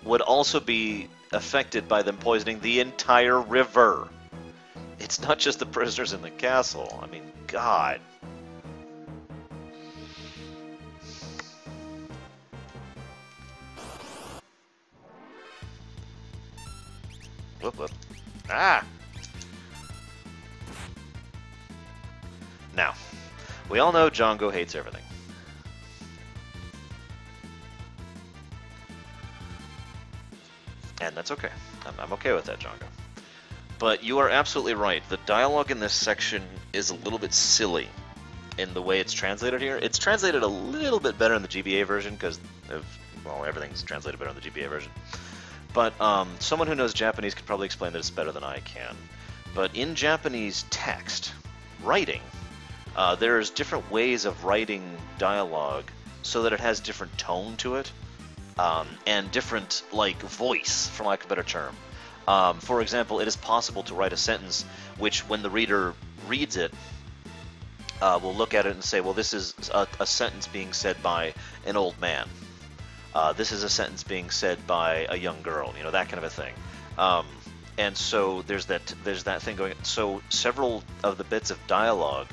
would also be affected by them poisoning the entire river. It's not just the prisoners in the castle. I mean, God. Whoop, whoop. Ah! Now, we all know Django hates everything. And that's okay. I'm okay with that, Django. But you are absolutely right. The dialogue in this section is a little bit silly in the way it's translated here. It's translated a little bit better in the GBA version because, well, everything's translated better in the GBA version. But someone who knows Japanese could probably explain that it's better than I can. But in Japanese text, writing, there's different ways of writing dialogue so that it has different tone to it. And different, like, voice, for lack of a better term. For example, it is possible to write a sentence which, when the reader reads it, will look at it and say, well, this is a sentence being said by an old man. This is a sentence being said by a young girl, that kind of a thing. And so there's that thing going. So several of the bits of dialogue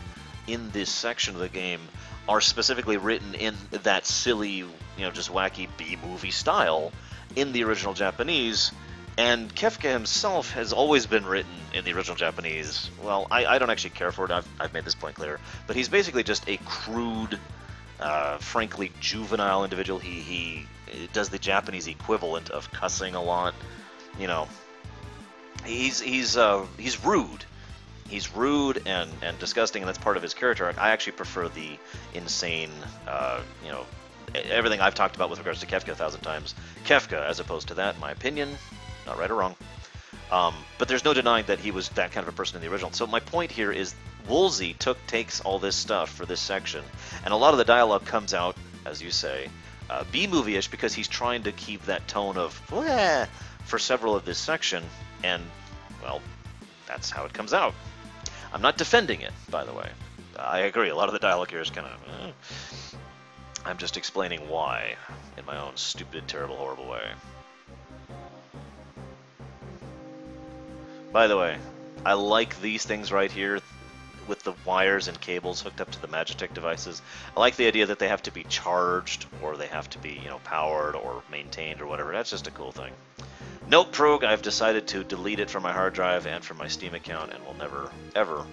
in this section of the game are specifically written in that silly, just wacky B-movie style in the original Japanese, and Kefka himself has always been written in the original Japanese. Well, I don't actually care for it, I've made this point clear, but he's basically just a crude, frankly juvenile individual. He does the Japanese equivalent of cussing a lot, he's rude. He's rude and disgusting, and that's part of his character arc. I actually prefer the insane, everything I've talked about with regards to Kefka 1,000 times. Kefka, as opposed to that, in my opinion, not right or wrong. But there's no denying that he was that kind of a person in the original. So my point here is Woolsey takes all this stuff for this section, and a lot of the dialogue comes out, as you say, B-movie-ish, because he's trying to keep that tone of "Wah," for several of this section, and, well, that's how it comes out. I'm not defending it, by the way. I agree, a lot of the dialogue here is kind of... I'm just explaining why, in my own stupid, terrible, horrible way. By the way, I like these things right here with the wires and cables hooked up to the Magitech devices. I like the idea that they have to be charged, or they have to be, powered or maintained or whatever. That's just a cool thing. Nope, Prog, I've decided to delete it from my hard drive and from my Steam account, and will never, ever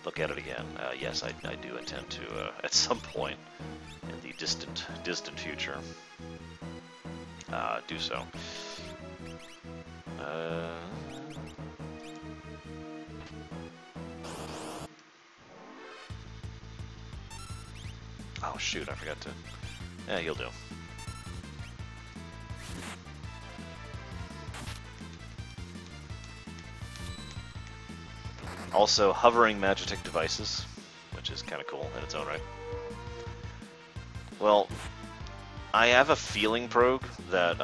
look at it again. Yes, I do intend to, at some point in the distant future, do so. Oh shoot, I forgot to... Yeah, you'll do. Also, hovering Magitech devices, which is kind of cool in its own right. Well, I have a feeling, Prog, that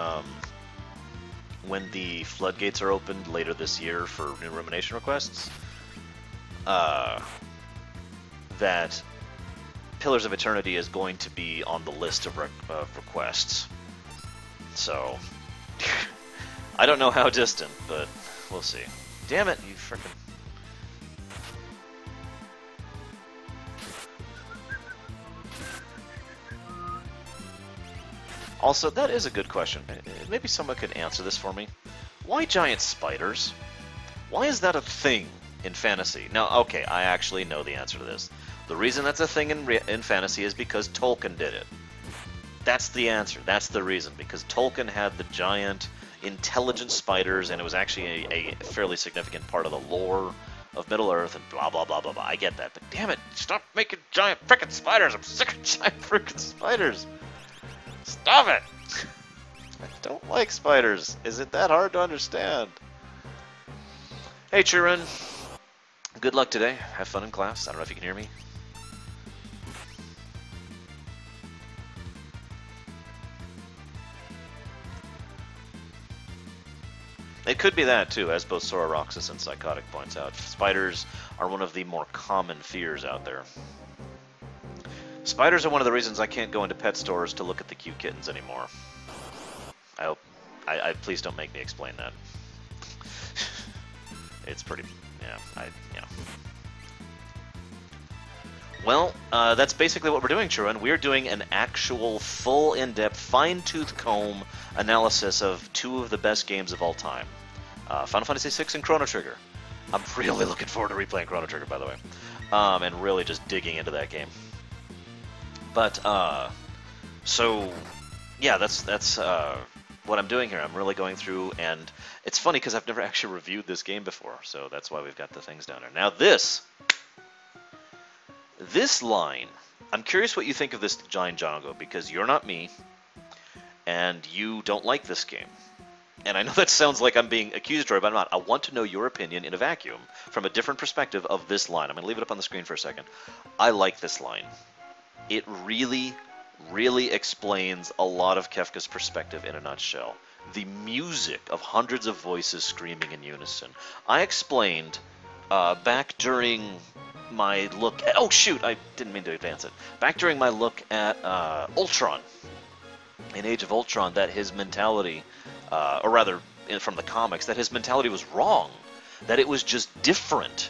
when the floodgates are opened later this year for new rumination requests, that Pillars of Eternity is going to be on the list of requests. So, I don't know how distant, but we'll see. Damn it, you frickin'... Also, that is a good question. Maybe someone could answer this for me. Why giant spiders? Why is that a thing in fantasy? Now, okay, I actually know the answer to this. The reason that's a thing in fantasy is because Tolkien did it. That's the answer. That's the reason. Because Tolkien had the giant, intelligent spiders, and it was actually a fairly significant part of the lore of Middle-earth, and blah, blah, blah, blah, blah. I get that. But damn it, stop making giant frickin' spiders. I'm sick of giant frickin' spiders. Stop it! I don't like spiders. Is it that hard to understand? Hey, Chirin. Good luck today. Have fun in class. I don't know if you can hear me. It could be that, too, as both Sora Roxas and Psychotic points out. Spiders are one of the more common fears out there. Spiders are one of the reasons I can't go into pet stores to look at the cute kittens anymore. I hope... please don't make me explain that. It's pretty... yeah. Well, that's basically what we're doing, Chirin. We're doing an actual full, in-depth, fine-tooth comb analysis of two of the best games of all time. Final Fantasy VI and Chrono Trigger. I'm really looking forward to replaying Chrono Trigger, by the way. And really just digging into that game. But, so, yeah, that's what I'm doing here. I'm really going through, and it's funny because I've never actually reviewed this game before, so that's why we've got the things down there. Now this line, I'm curious what you think of this Giant Django, because you're not me, and you don't like this game. And I know that sounds like I'm being accusatory, but I'm not. I want to know your opinion in a vacuum, from a different perspective of this line. I'm going to leave it up on the screen for a second. I like this line. It really, really explains a lot of Kefka's perspective in a nutshell. The music of hundreds of voices screaming in unison. I explained back during my look at... Oh, shoot! I didn't mean to advance it. Back during my look at Ultron, in Age of Ultron, that his mentality, or rather, from the comics, that his mentality was wrong. That it was just different.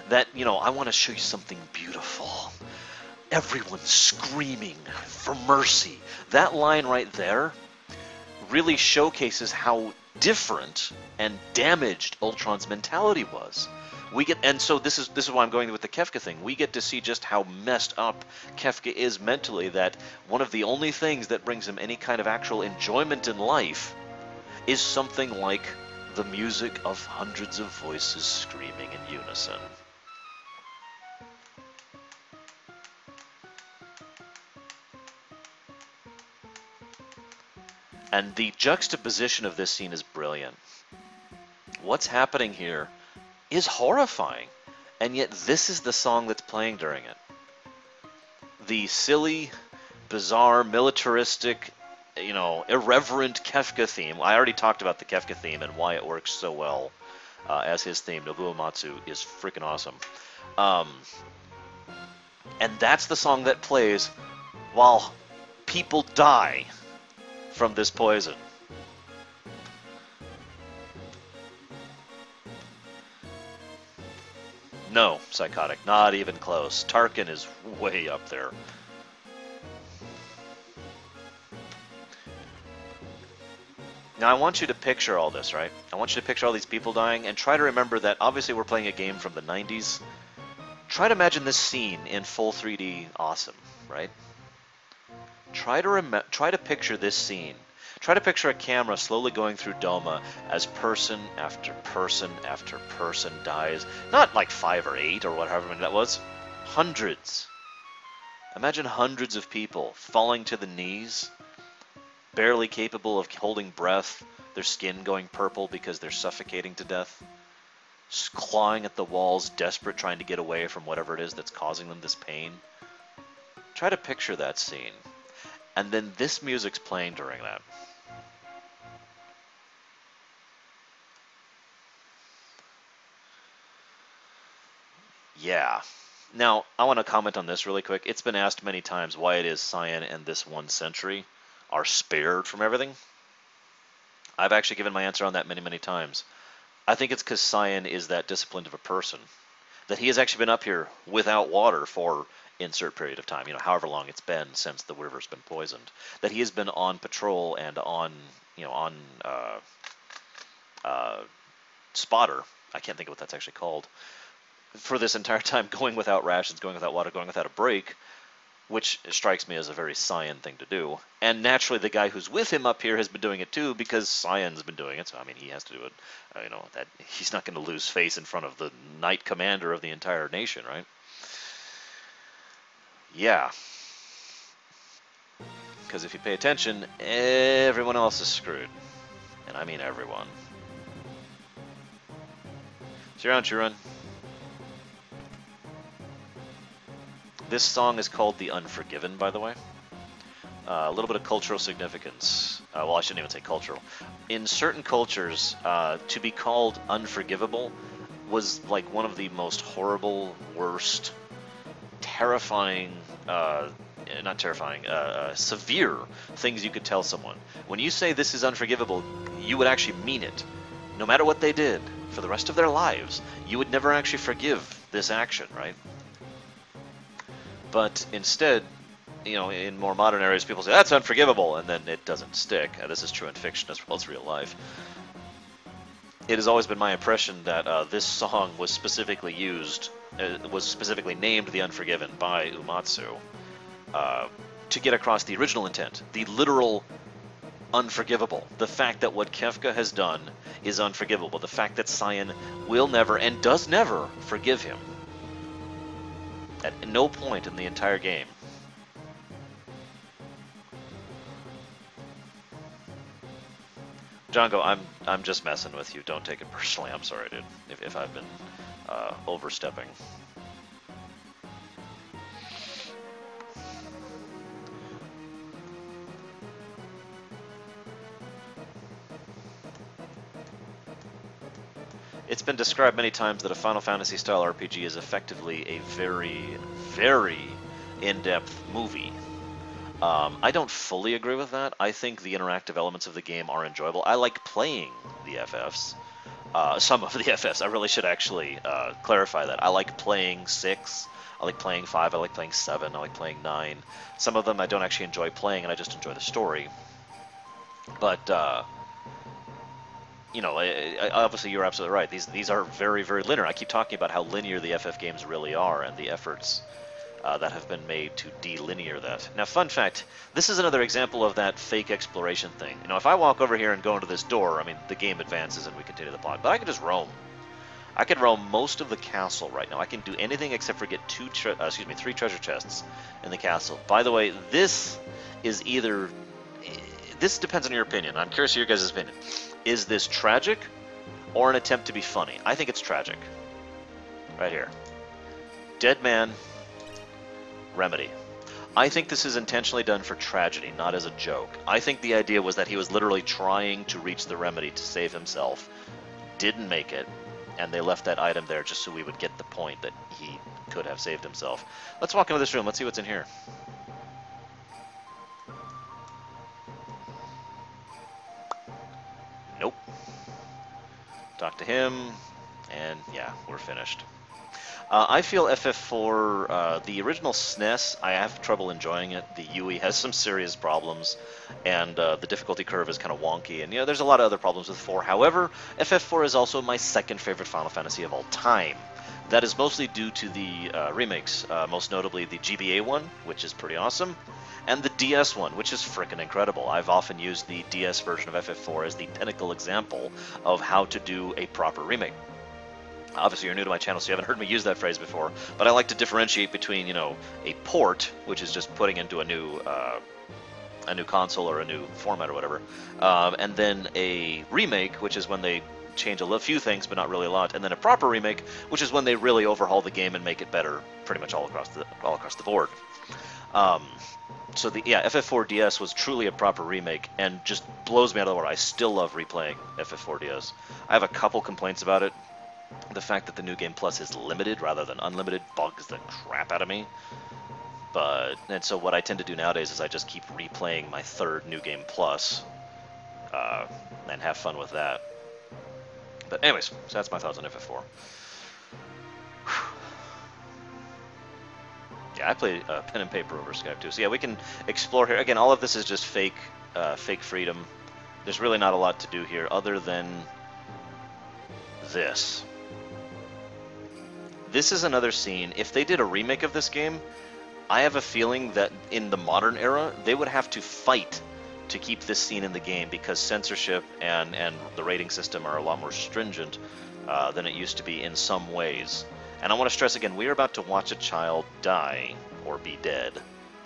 That, I want to show you something beautiful. Everyone screaming for mercy. That line right there really showcases how different and damaged Ultron's mentality was. And so this is why I'm going with the Kefka thing. We get to see just how messed up Kefka is mentally, that one of the only things that brings him any kind of actual enjoyment in life is something like the music of hundreds of voices screaming in unison. And the juxtaposition of this scene is brilliant. what's happening here is horrifying. And yet this is the song that's playing during it. The silly, bizarre, militaristic, irreverent Kefka theme. I already talked about the Kefka theme and why it works so well as his theme. Nobuo Uematsu is freaking awesome. And that's the song that plays while people die from this poison. No, Psychotic, not even close. Tarkin is way up there. Now, I want you to picture all this, right? I want you to picture all these people dying, and try to remember that obviously we're playing a game from the 90s. Try to imagine this scene in full 3D awesome, right? Try to picture this scene. Try to picture a camera slowly going through Doma as person after person after person dies. Not like 5 or 8 or whatever many that was. Hundreds. Imagine hundreds of people falling to the knees, barely capable of holding breath, their skin going purple because they're suffocating to death, clawing at the walls, desperate, trying to get away from whatever it is that's causing them this pain. Try to picture that scene. And then this music's playing during that. Yeah. Now, I want to comment on this really quick. It's been asked many times why it is Cyan and this 1 Century are spared from everything. I've actually given my answer on that many, many times. I think it's because Cyan is that disciplined of a person, that he has actually been up here without water for insert period of time, however long it's been since the river's been poisoned, that he has been on patrol and on spotter, I can't think of what that's actually called, for this entire time, going without rations, going without water, going without a break, which strikes me as a very Cyan thing to do. And naturally, the guy who's with him up here has been doing it too, because Cyan's been doing it, so I mean, he has to do it. That he's not going to lose face in front of the Knight Commander of the entire nation, right? Yeah. Because if you pay attention, everyone else is screwed. And I mean everyone. So you're on, Chirun. This song is called The Unforgiven, by the way. A little bit of cultural significance. Well, I shouldn't even say cultural. In certain cultures, to be called unforgivable was like one of the most horrible, worst, terrifying, not terrifying, severe things you could tell someone. When you say this is unforgivable, you would actually mean it. No matter what they did for the rest of their lives, you would never actually forgive this action, right? But instead, in more modern areas, people say, that's unforgivable, and then it doesn't stick. This is true in fiction as well as real life. It has always been my impression that this song was specifically named The Unforgiven by Uematsu to get across the original intent, the literal unforgivable. The fact that what Kefka has done is unforgivable. The fact that Cyan will never and does never forgive him. At no point in the entire game. Django, I'm just messing with you. Don't take it personally. I'm sorry, dude, if I've been overstepping. It's been described many times that a Final Fantasy style RPG is effectively a very, very in-depth movie. I don't fully agree with that. I think the interactive elements of the game are enjoyable. I like playing the FFs. Some of the FFs. I really should actually clarify that. I like playing 6. I like playing 5. I like playing 7. I like playing 9. Some of them I don't actually enjoy playing, and I just enjoy the story. But obviously you're absolutely right. These are very, very linear. I keep talking about how linear the FF games really are and the efforts that have been made to delinear that. Now, fun fact, this is another example of that fake exploration thing. If I walk over here and go into this door, I mean, the game advances and we continue the plot, but I can just roam. I can roam most of the castle right now. I can do anything except for get 3 treasure chests in the castle. By the way, this is this depends on your opinion. I'm curious of your guys' opinion. Is this tragic or an attempt to be funny. I think it's tragic. Right here. Dead man, remedy. I think this is intentionally done for tragedy, not as a joke. I think the idea was that he was literally trying to reach the remedy to save himself, didn't make it, and they left that item there just so we would get the point that he could have saved himself. Let's walk into this room. Let's see what's in here. Nope. Talk to him, and yeah, we're finished. I feel FF4, the original SNES, I have trouble enjoying it. The UE has some serious problems, and the difficulty curve is kind of wonky, and there's a lot of other problems with 4. However, FF4 is also my second favorite Final Fantasy of all time. That is mostly due to the remakes, most notably the GBA one, which is pretty awesome, and the DS one, which is frickin' incredible. I've often used the DS version of FF4 as the pinnacle example of how to do a proper remake. Obviously, you're new to my channel, so you haven't heard me use that phrase before, but I like to differentiate between, a port, which is just putting into a new console or a new format or whatever, and then a remake, which is when they change a few things, but not really a lot, and then a proper remake, which is when they really overhaul the game and make it better, pretty much all across the board. So FF4 DS was truly a proper remake, and just blows me out of the water. I still love replaying FF4 DS. I have a couple complaints about it. The fact that the New Game Plus is limited rather than unlimited bugs the crap out of me. And so what I tend to do nowadays is I just keep replaying my third New Game Plus and have fun with that. But anyways, so that's my thoughts on FF4. Yeah, I play pen and paper over Skype too. So yeah, we can explore here. Again, all of this is just fake freedom. There's really not a lot to do here other than this. This is another scene. If they did a remake of this game, I have a feeling that in the modern era, they would have to fight to keep this scene in the game because censorship and the rating system are a lot more stringent than it used to be in some ways. And I want to stress again, we are about to watch a child die or be dead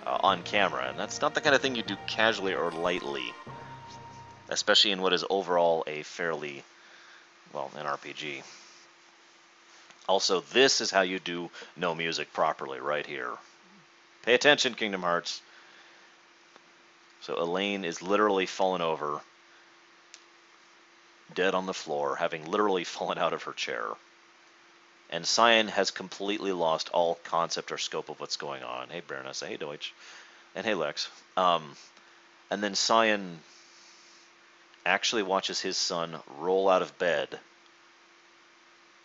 on camera, and that's not the kind of thing you do casually or lightly, especially in what is overall a fairly, an RPG. Also, this is how you do no music properly, right here. Pay attention, Kingdom Hearts. So Elaine is literally fallen over, dead on the floor, having literally fallen out of her chair. And Cyan has completely lost all concept or scope of what's going on. Hey, Baroness. Hey, Deutsch. And hey, Lex. And then Cyan actually watches his son roll out of bed,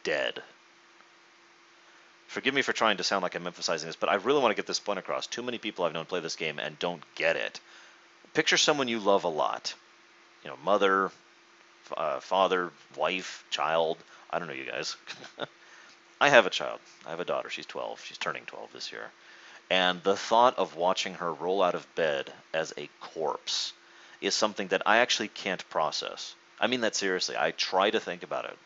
dead. Forgive me for trying to sound like I'm emphasizing this, but I really want to get this point across. Too many people I've known play this game and don't get it. Picture someone you love a lot. Mother, father, wife, child. I don't know you guys. I have a child. I have a daughter. She's 12. She's turning 12 this year. And the thought of watching her roll out of bed as a corpse is something that I actually can't process. I mean that seriously. I try to think about it.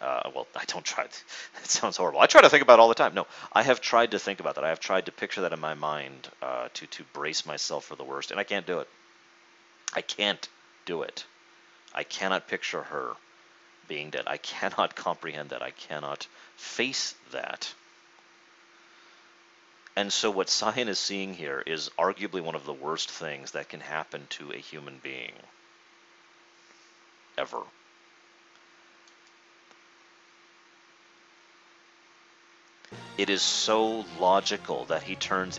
I don't try. It sounds horrible. I try to think about it all the time. No, I have tried to think about that. I have tried to picture that in my mind to brace myself for the worst, and I can't do it. I can't do it. I cannot picture her being dead. I cannot comprehend that. I cannot face that. And so what Cyan is seeing here is arguably one of the worst things that can happen to a human being. Ever. It is so logical that he turns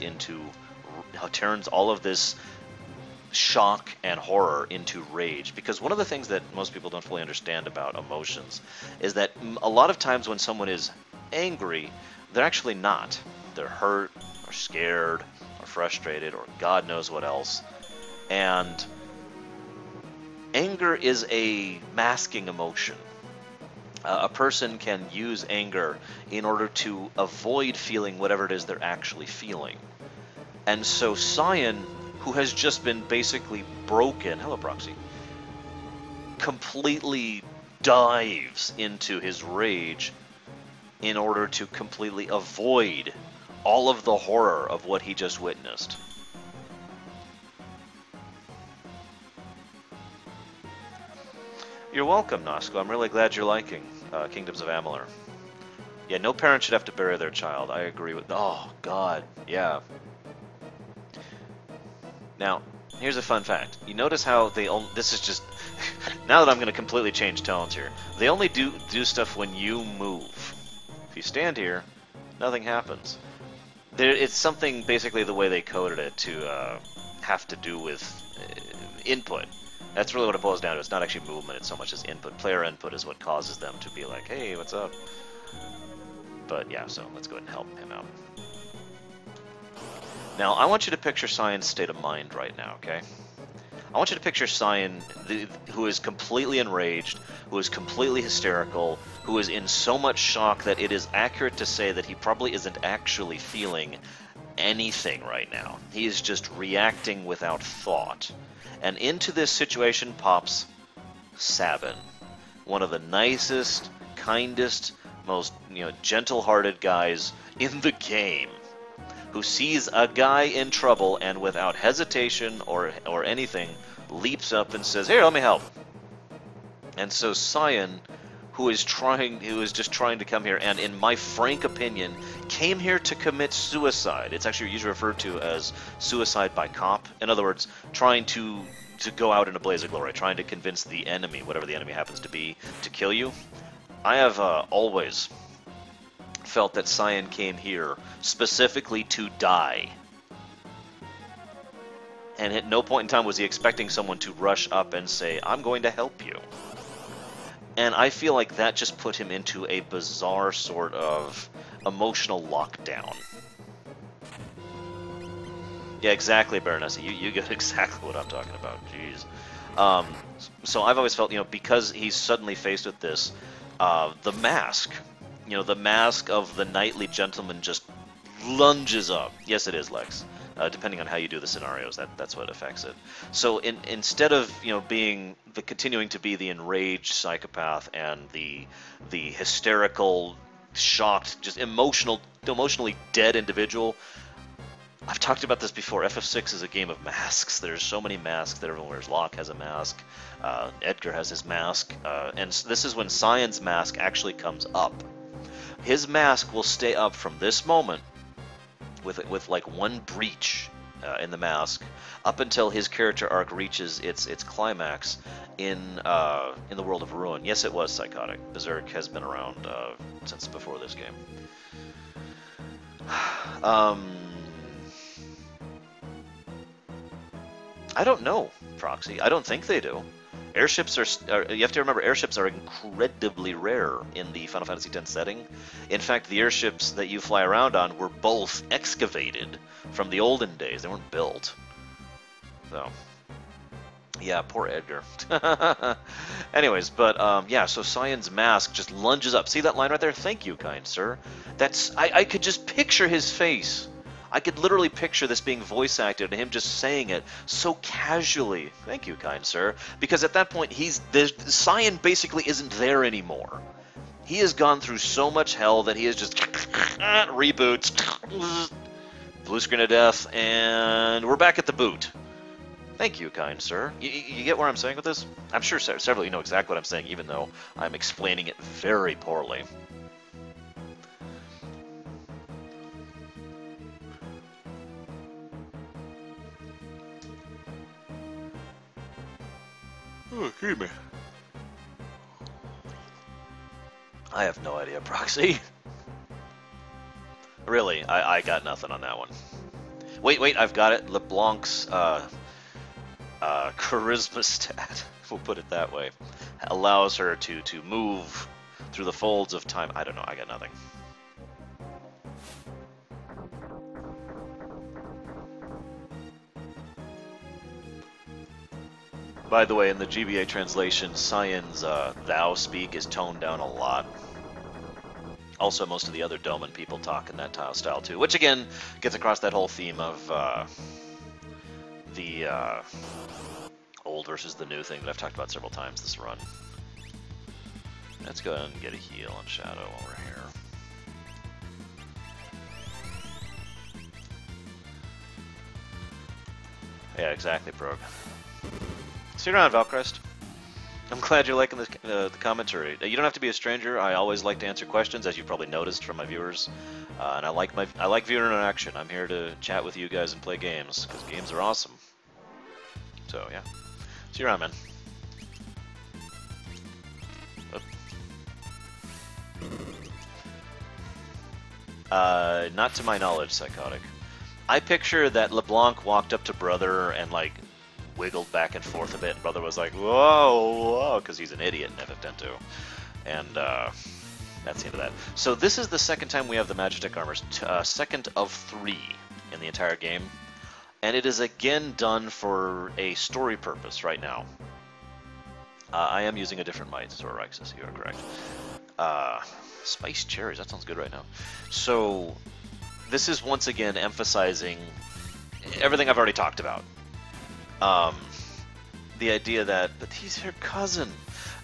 all of this shock and horror into rage, because one of the things that most people don't fully understand about emotions is that a lot of times when someone is angry, they're actually not. They're hurt or scared or frustrated or God knows what else. And anger is a masking emotion. A person can use anger in order to avoid feeling whatever it is they're actually feeling. And so Cyan, who has just been basically broken, hello Proxy, completely dives into his rage in order to completely avoid all of the horror of what he just witnessed. You're welcome, Nosko. I'm really glad you're liking Kingdoms of Amalur. Yeah, no parent should have to bury their child. I agree with... Oh, God. Yeah. Now, here's a fun fact. You notice how they only... This is just... Now that I'm going to completely change tones here. They only do stuff when you move. If you stand here, nothing happens. It's something, basically, the way they coded it to have to do with input. That's really what it boils down to. It's not actually movement, it's so much as input. Player input is what causes them to be like, hey, what's up? But yeah, so let's go ahead and help him out. Now, I want you to picture Cyan's state of mind right now, okay? I want you to picture Cyan, who is completely enraged, who is completely hysterical, who is in so much shock that it is accurate to say that he probably isn't actually feeling anything right now. He is just reacting without thought. And into this situation pops Sabin, one of the nicest, kindest, most gentle-hearted guys in the game, who sees a guy in trouble and without hesitation or anything leaps up and says, "Here, let me help." And so Cyan, who is just trying to come here, and in my frank opinion, came here to commit suicide. It's actually usually referred to as suicide by cop. In other words, trying to go out in a blaze of glory, trying to convince the enemy, whatever the enemy happens to be, to kill you. I have always felt that Cyan came here specifically to die. And at no point in time was he expecting someone to rush up and say, "I'm going to help you." And I feel like that just put him into a bizarre sort of emotional lockdown. Yeah, exactly, Baronessa. You get exactly what I'm talking about. Jeez. So I've always felt, because he's suddenly faced with this, the mask, the mask of the knightly gentleman just lunges up. Yes, it is, Lex. Depending on how you do the scenarios, that's what affects it. So instead of continuing to be the enraged psychopath and the hysterical, shocked, just emotionally dead individual, I've talked about this before. FF6 is a game of masks. There's so many masks that everyone wears. Locke has a mask. Edgar has his mask. And this is when Cyan's mask actually comes up. His mask will stay up from this moment with like one breach in the mask up until his character arc reaches its climax in the world of Ruin. Yes, it was psychotic. Berserk has been around since before this game. I don't know, Proxy. I don't think they do. Airships are you have to remember, airships are incredibly rare in the Final Fantasy X setting. In fact, the airships that you fly around on were both excavated from the olden days. They weren't built. So, yeah, poor Edgar. Anyways, but yeah, so Cyan's mask just lunges up. See that line right there? Thank you, kind sir. I could just picture his face. I could literally picture this being voice acted and him just saying it so casually. Thank you, kind sir. Because at that point, Cyan basically isn't there anymore. He has gone through so much hell that he is just reboots, blue screen of death, and we're back at the boot. Thank you, kind sir. You get where I'm saying with this? I'm sure several of you know exactly what I'm saying, even though I'm explaining it very poorly. Oh, excuse me. I have no idea, Proxy. Really, I got nothing on that one. Wait, I've got it. LeBlanc's charisma stat, we'll put it that way, allows her to move through the folds of time. I don't know, I got nothing. By the way, in the GBA translation, Cyan's thou speak is toned down a lot. Also, most of the other Doman people talk in that style too, which again gets across that whole theme of the old versus the new thing that I've talked about several times this run. Let's go ahead and get a heal on Shadow while we're here. Yeah, exactly, Prog. See you around, Valcrest. I'm glad you're liking the commentary. You don't have to be a stranger. I always like to answer questions, as you've probably noticed from my viewers. And I like viewer interaction. I'm here to chat with you guys and play games, because games are awesome. So, yeah. See you around, man. Not to my knowledge, Psychotic. I picture that LeBlanc walked up to Brother and, like, wiggled back and forth a bit, and Brother was like, whoa, whoa, because he's an idiot in FF10 And, that's the end of that. So this is the second time we have the Magitech armors, second of 3 in the entire game. And it is again done for a story purpose right now. I am using a different might, Zororexis, you are correct. Spiced cherries, that sounds good right now. So, this is once again emphasizing everything I've already talked about. The idea that, but he's her cousin.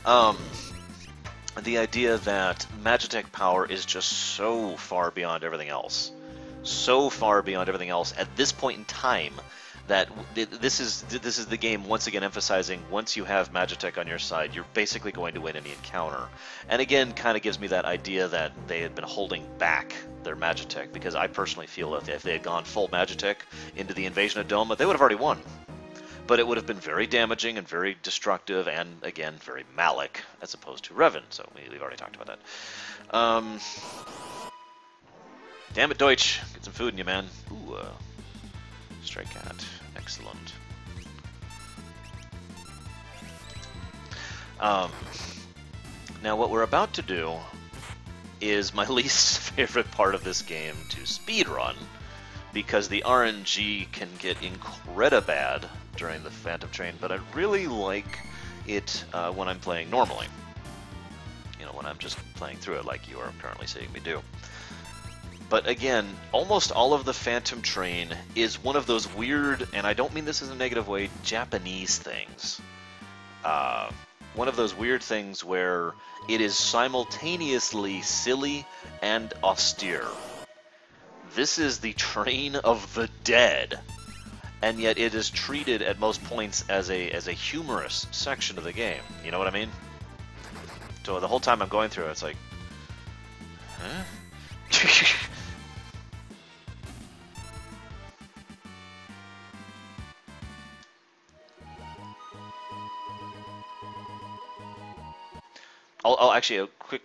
The idea that Magitech power is just so far beyond everything else. So far beyond everything else at this point in time that this is the game once again emphasizing once you have Magitech on your side, you're basically going to win any encounter. And again, kind of gives me that idea that they had been holding back their Magitech, because I personally feel that if they had gone full Magitech into the invasion of Doma, they would have already won. But it would have been very damaging and very destructive and, again, very Malik, as opposed to Revan. So we've already talked about that. Damn it, Deutsch. Get some food in you, man. Ooh, Stray Cat. Excellent. Now, what we're about to do is my least favorite part of this game to speedrun, because the RNG can get incredible bad during the Phantom Train, but I really like it when I'm playing normally. You know, when I'm just playing through it like you are currently seeing me do. But again, almost all of the Phantom Train is one of those weird, and I don't mean this in a negative way, Japanese things. One of those weird things where it is simultaneously silly and austere. This is the Train of the Dead, and yet it is treated at most points as a humorous section of the game. You know what I mean? So the whole time I'm going through it, it's like, huh? I'll actually, a quick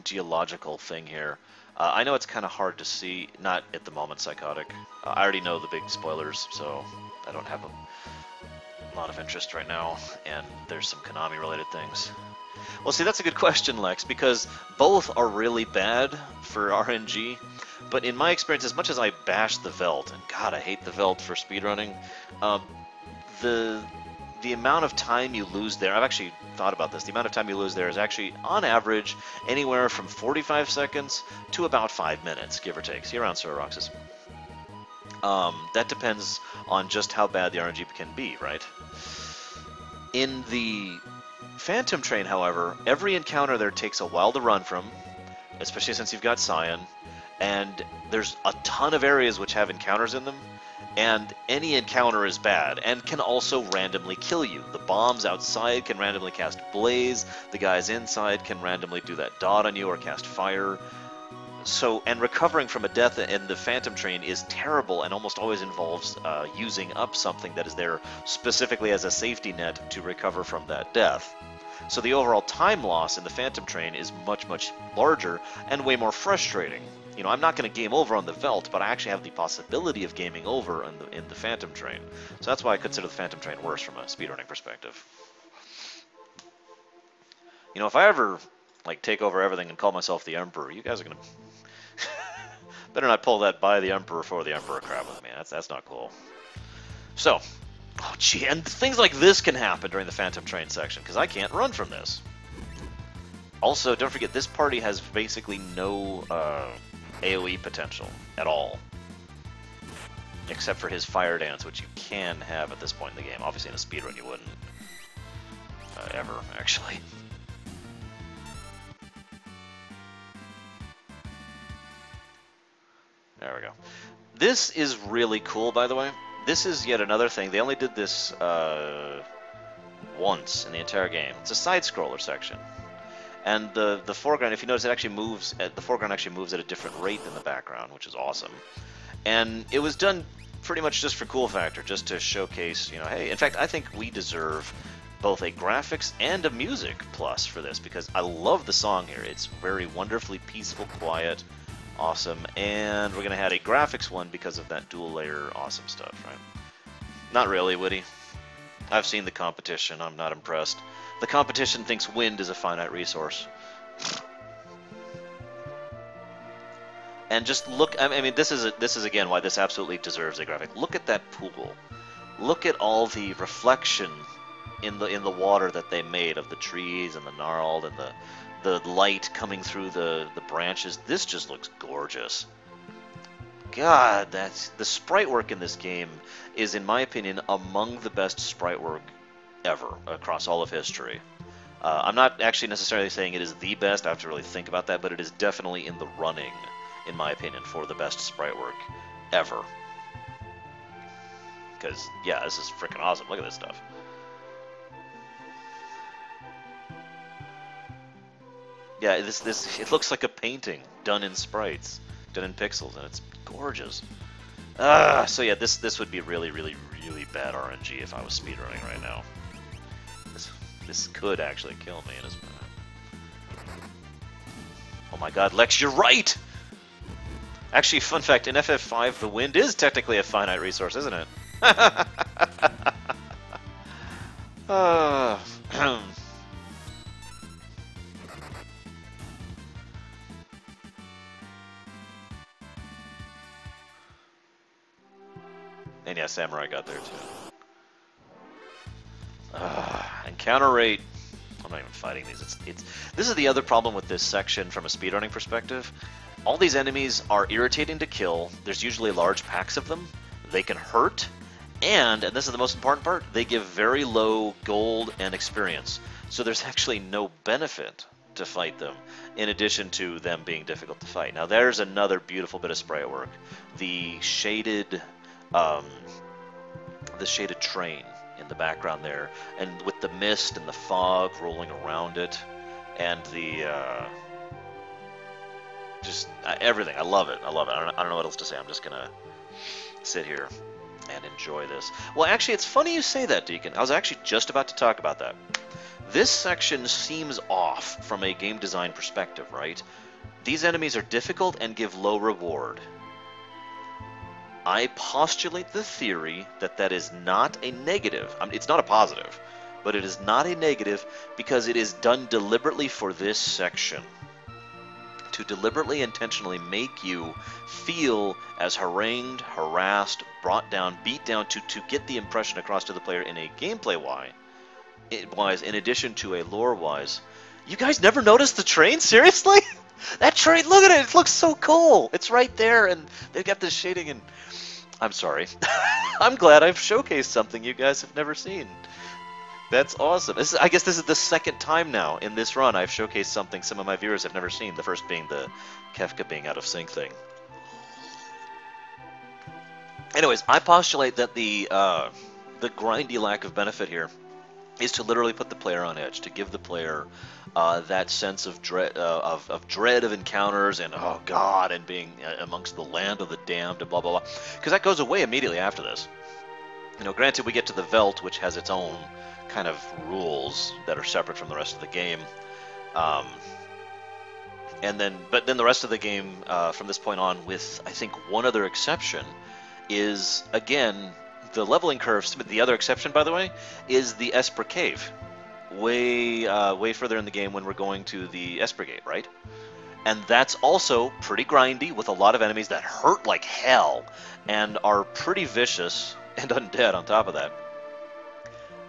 geological thing here. I know it's kind of hard to see, not at the moment, Psychotic. I already know the big spoilers, so I don't have a lot of interest right now, and there's some Konami-related things. Well, see, that's a good question, Lex, because both are really bad for RNG, but in my experience, as much as I bash the Veld, and God, I hate the Veld for speedrunning, the amount of time you lose there, I've actually thought about this, the amount of time you lose there is actually, on average, anywhere from 45 seconds to about 5 minutes, give or take. See you around, Sir Roxas. That depends on just how bad the RNG can be, right? In the Phantom Train, however, every encounter there takes a while to run from, especially since you've got Cyan, and there's a ton of areas which have encounters in them, and any encounter is bad, and can also randomly kill you. The bombs outside can randomly cast Blaze, the guys inside can randomly do that dot on you or cast fire. So, and recovering from a death in the Phantom Train is terrible and almost always involves using up something that is there specifically as a safety net to recover from that death. So the overall time loss in the Phantom Train is much, much larger and way more frustrating. You know, I'm not going to game over on the Veld, but I actually have the possibility of gaming over in the Phantom Train. So that's why I consider the Phantom Train worse from a speedrunning perspective. You know, if I ever, like, take over everything and call myself the Emperor, you guys are going to... better not pull that by the Emperor for the Emperor crap with me. That's not cool. So, oh gee, and things like this can happen during the Phantom Train section, because I can't run from this. Also, don't forget, this party has basically no AoE potential at all. Except for his fire dance, which you can have at this point in the game. Obviously in a speedrun you wouldn't. Ever, actually. There we go. This is really cool, by the way. This is yet another thing. They only did this once in the entire game. It's a side-scroller section. And the foreground, if you notice, it actually moves. The foreground actually moves at a different rate than the background, which is awesome. And it was done pretty much just for cool factor, just to showcase, you know, hey. In fact, I think we deserve both a graphics and a music plus for this, because I love the song here. It's very wonderfully peaceful, quiet, awesome. And we're gonna add a graphics one because of that dual layer awesome stuff, right? Not really, Woody. I've seen the competition. I'm not impressed. The competition thinks wind is a finite resource. And just look, I mean, this is again why this absolutely deserves a graphic. Look at that pool. Look at all the reflection in the water that they made of the trees and the gnarled and the light coming through the branches. This just looks gorgeous. God, the sprite work in this game is, in my opinion, among the best sprite work ever across all of history. I'm not actually necessarily saying it is the best. I have to really think about that, but it is definitely in the running, in my opinion, for the best sprite work ever. Because, yeah, this is freaking awesome. Look at this stuff. Yeah, it looks like a painting done in sprites, done in pixels, and it's gorgeous. So yeah, this would be really, really, really bad RNG if I was speedrunning right now. This could actually kill me in Oh my god, Lex, you're right! Actually, fun fact, in FF5, the wind is technically a finite resource, isn't it? And yeah, Samurai got there too. Encounter rate. I'm not even fighting these. This is the other problem with this section from a speedrunning perspective. All these enemies are irritating to kill. There's usually large packs of them. They can hurt. And this is the most important part, they give very low gold and experience. So there's actually no benefit to fight them, in addition to them being difficult to fight. Now there's another beautiful bit of sprite work. The shaded train in the background there, and with the mist and the fog rolling around it, and the just everything. I love it. I love it. I don't know what else to say. I'm just gonna sit here and enjoy this. Well, actually, it's funny you say that, Deacon. I was actually just about to talk about that. This section seems off from a game design perspective, right? These enemies are difficult and give low reward. I postulate the theory that that is not a negative. I mean, it's not a positive, but it is not a negative because it is done deliberately for this section. To deliberately, intentionally make you feel as harangued, harassed, brought down, beat down, to get the impression across to the player in a gameplay-wise, in addition to a lore-wise. You guys never noticed the train? Seriously? That train, look at it! It looks so cool! It's right there, and they've got this shading, and I'm sorry. I'm glad I've showcased something you guys have never seen. That's awesome. I guess this is the second time now in this run I've showcased something some of my viewers have never seen. The first being the Kefka being out of sync thing. Anyways, I postulate that the grindy lack of benefit here is to literally put the player on edge, to give the player that sense of dread of encounters and oh god, and being amongst the land of the damned and blah blah blah. Because that goes away immediately after this. You know, granted, we get to the Veld, which has its own kind of rules that are separate from the rest of the game, but then the rest of the game from this point on, with I think one other exception, is again the leveling curves. The other exception, by the way, is the Esper Cave, way further in the game when we're going to the Esper Gate, right? And that's also pretty grindy with a lot of enemies that hurt like hell and are pretty vicious and undead on top of that,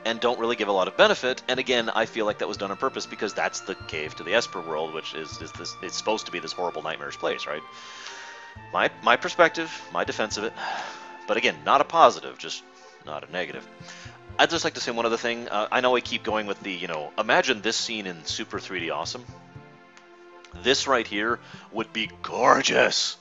and don't really give a lot of benefit. And again, I feel like that was done on purpose because that's the cave to the Esper world, which is this. It's supposed to be this horrible, nightmarish place, right? My perspective, my defense of it. But again, not a positive, just not a negative. I'd just like to say one other thing. I know I keep going with the, you know, imagine this scene in Super 3D Awesome. This right here would be gorgeous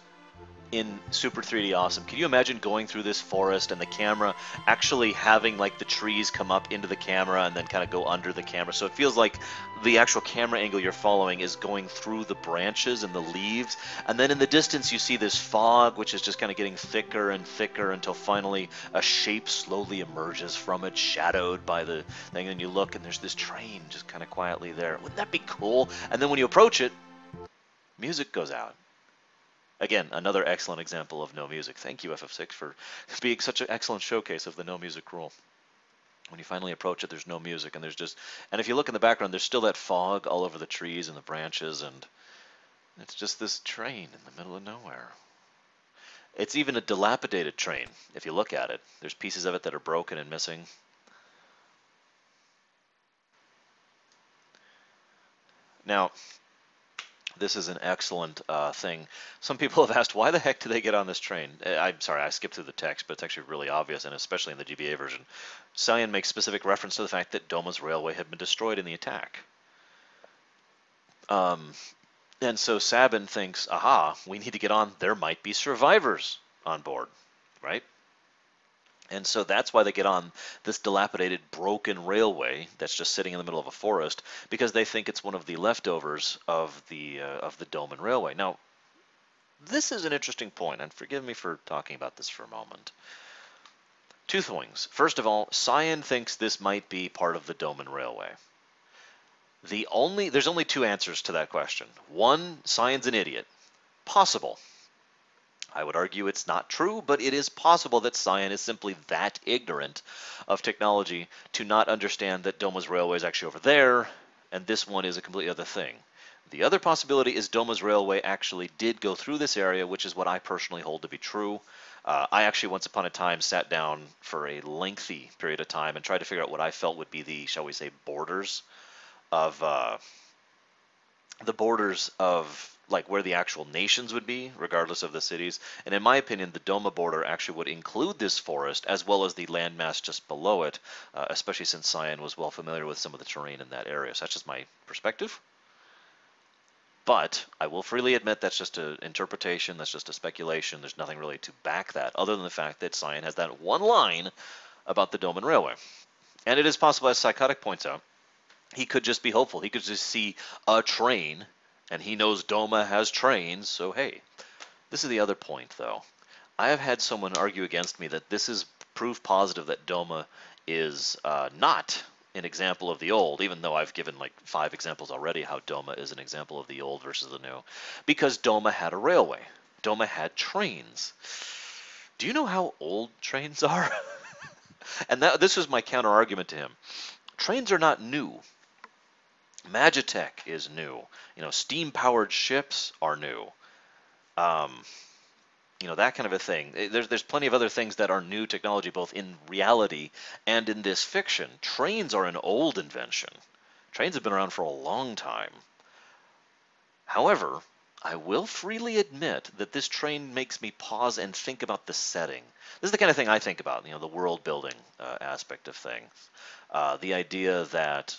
in Super 3D Awesome. Can you imagine going through this forest and the camera actually having like the trees come up into the camera and then kind of go under the camera? So it feels like the actual camera angle you're following is going through the branches and the leaves. And then in the distance you see this fog, which is just kind of getting thicker and thicker until finally a shape slowly emerges from it, shadowed by the thing. And you look and there's this train just kind of quietly there. Wouldn't that be cool? And then when you approach it, music goes out. Again, another excellent example of no music. Thank you, FF6, for being such an excellent showcase of the no music rule. When you finally approach it, there's no music, and there's just... And if you look in the background, there's still that fog all over the trees and the branches, and it's just this train in the middle of nowhere. It's even a dilapidated train, if you look at it. There's pieces of it that are broken and missing. Now, this is an excellent thing. Some people have asked, why the heck did they get on this train? I'm sorry, I skipped through the text, but it's actually really obvious, and especially in the GBA version. Cyan makes specific reference to the fact that Doma's railway had been destroyed in the attack. And so Sabin thinks, aha, we need to get on. There might be survivors on board, right? And so that's why they get on this dilapidated, broken railway that's just sitting in the middle of a forest, because they think it's one of the leftovers of the Doman Railway. Now, this is an interesting point, and forgive me for talking about this for a moment. Two things. First of all, Cyan thinks this might be part of the Doman Railway. There's only two answers to that question. One, Cyan's an idiot. Possible. I would argue it's not true, but it is possible that Cyan is simply that ignorant of technology to not understand that Doma's railway is actually over there, and this one is a completely other thing. The other possibility is Doma's railway actually did go through this area, which is what I personally hold to be true. I actually once upon a time sat down for a lengthy period of time and tried to figure out what I felt would be the, shall we say, borders of like where the actual nations would be, regardless of the cities. And in my opinion, the Doma border actually would include this forest as well as the landmass just below it, especially since Cyan was well familiar with some of the terrain in that area. So that's just my perspective. But I will freely admit that's just an interpretation, that's just a speculation. There's nothing really to back that, other than the fact that Cyan has that one line about the Doman Railway. And it is possible, as Psychotic points out, he could just be hopeful. He could just see a train, and he knows Doma has trains, so hey. This is the other point, though. I have had someone argue against me that this is proof positive that Doma is not an example of the old, even though I've given like 5 examples already how Doma is an example of the old versus the new. Because Doma had a railway. Doma had trains. Do you know how old trains are? And this was my counter-argument to him. Trains are not new. Magitech is new. Steam-powered ships are new. That kind of a thing. There's plenty of other things that are new technology, both in reality and in this fiction. Trains are an old invention. Trains have been around for a long time. However, I will freely admit that this train makes me pause and think about the setting. This is the kind of thing I think about, the world-building aspect of things. The idea that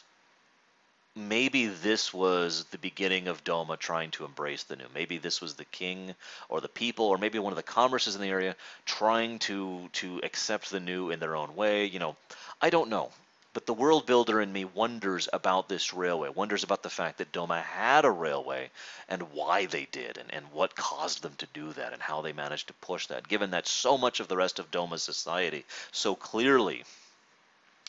maybe this was the beginning of Doma trying to embrace the new. Maybe this was the king or the people or maybe one of the commerces in the area trying to accept the new in their own way. I don't know. But the world builder in me wonders about this railway, wonders about the fact that Doma had a railway and why they did and what caused them to do that and how they managed to push that, given that so much of the rest of Doma's society so clearly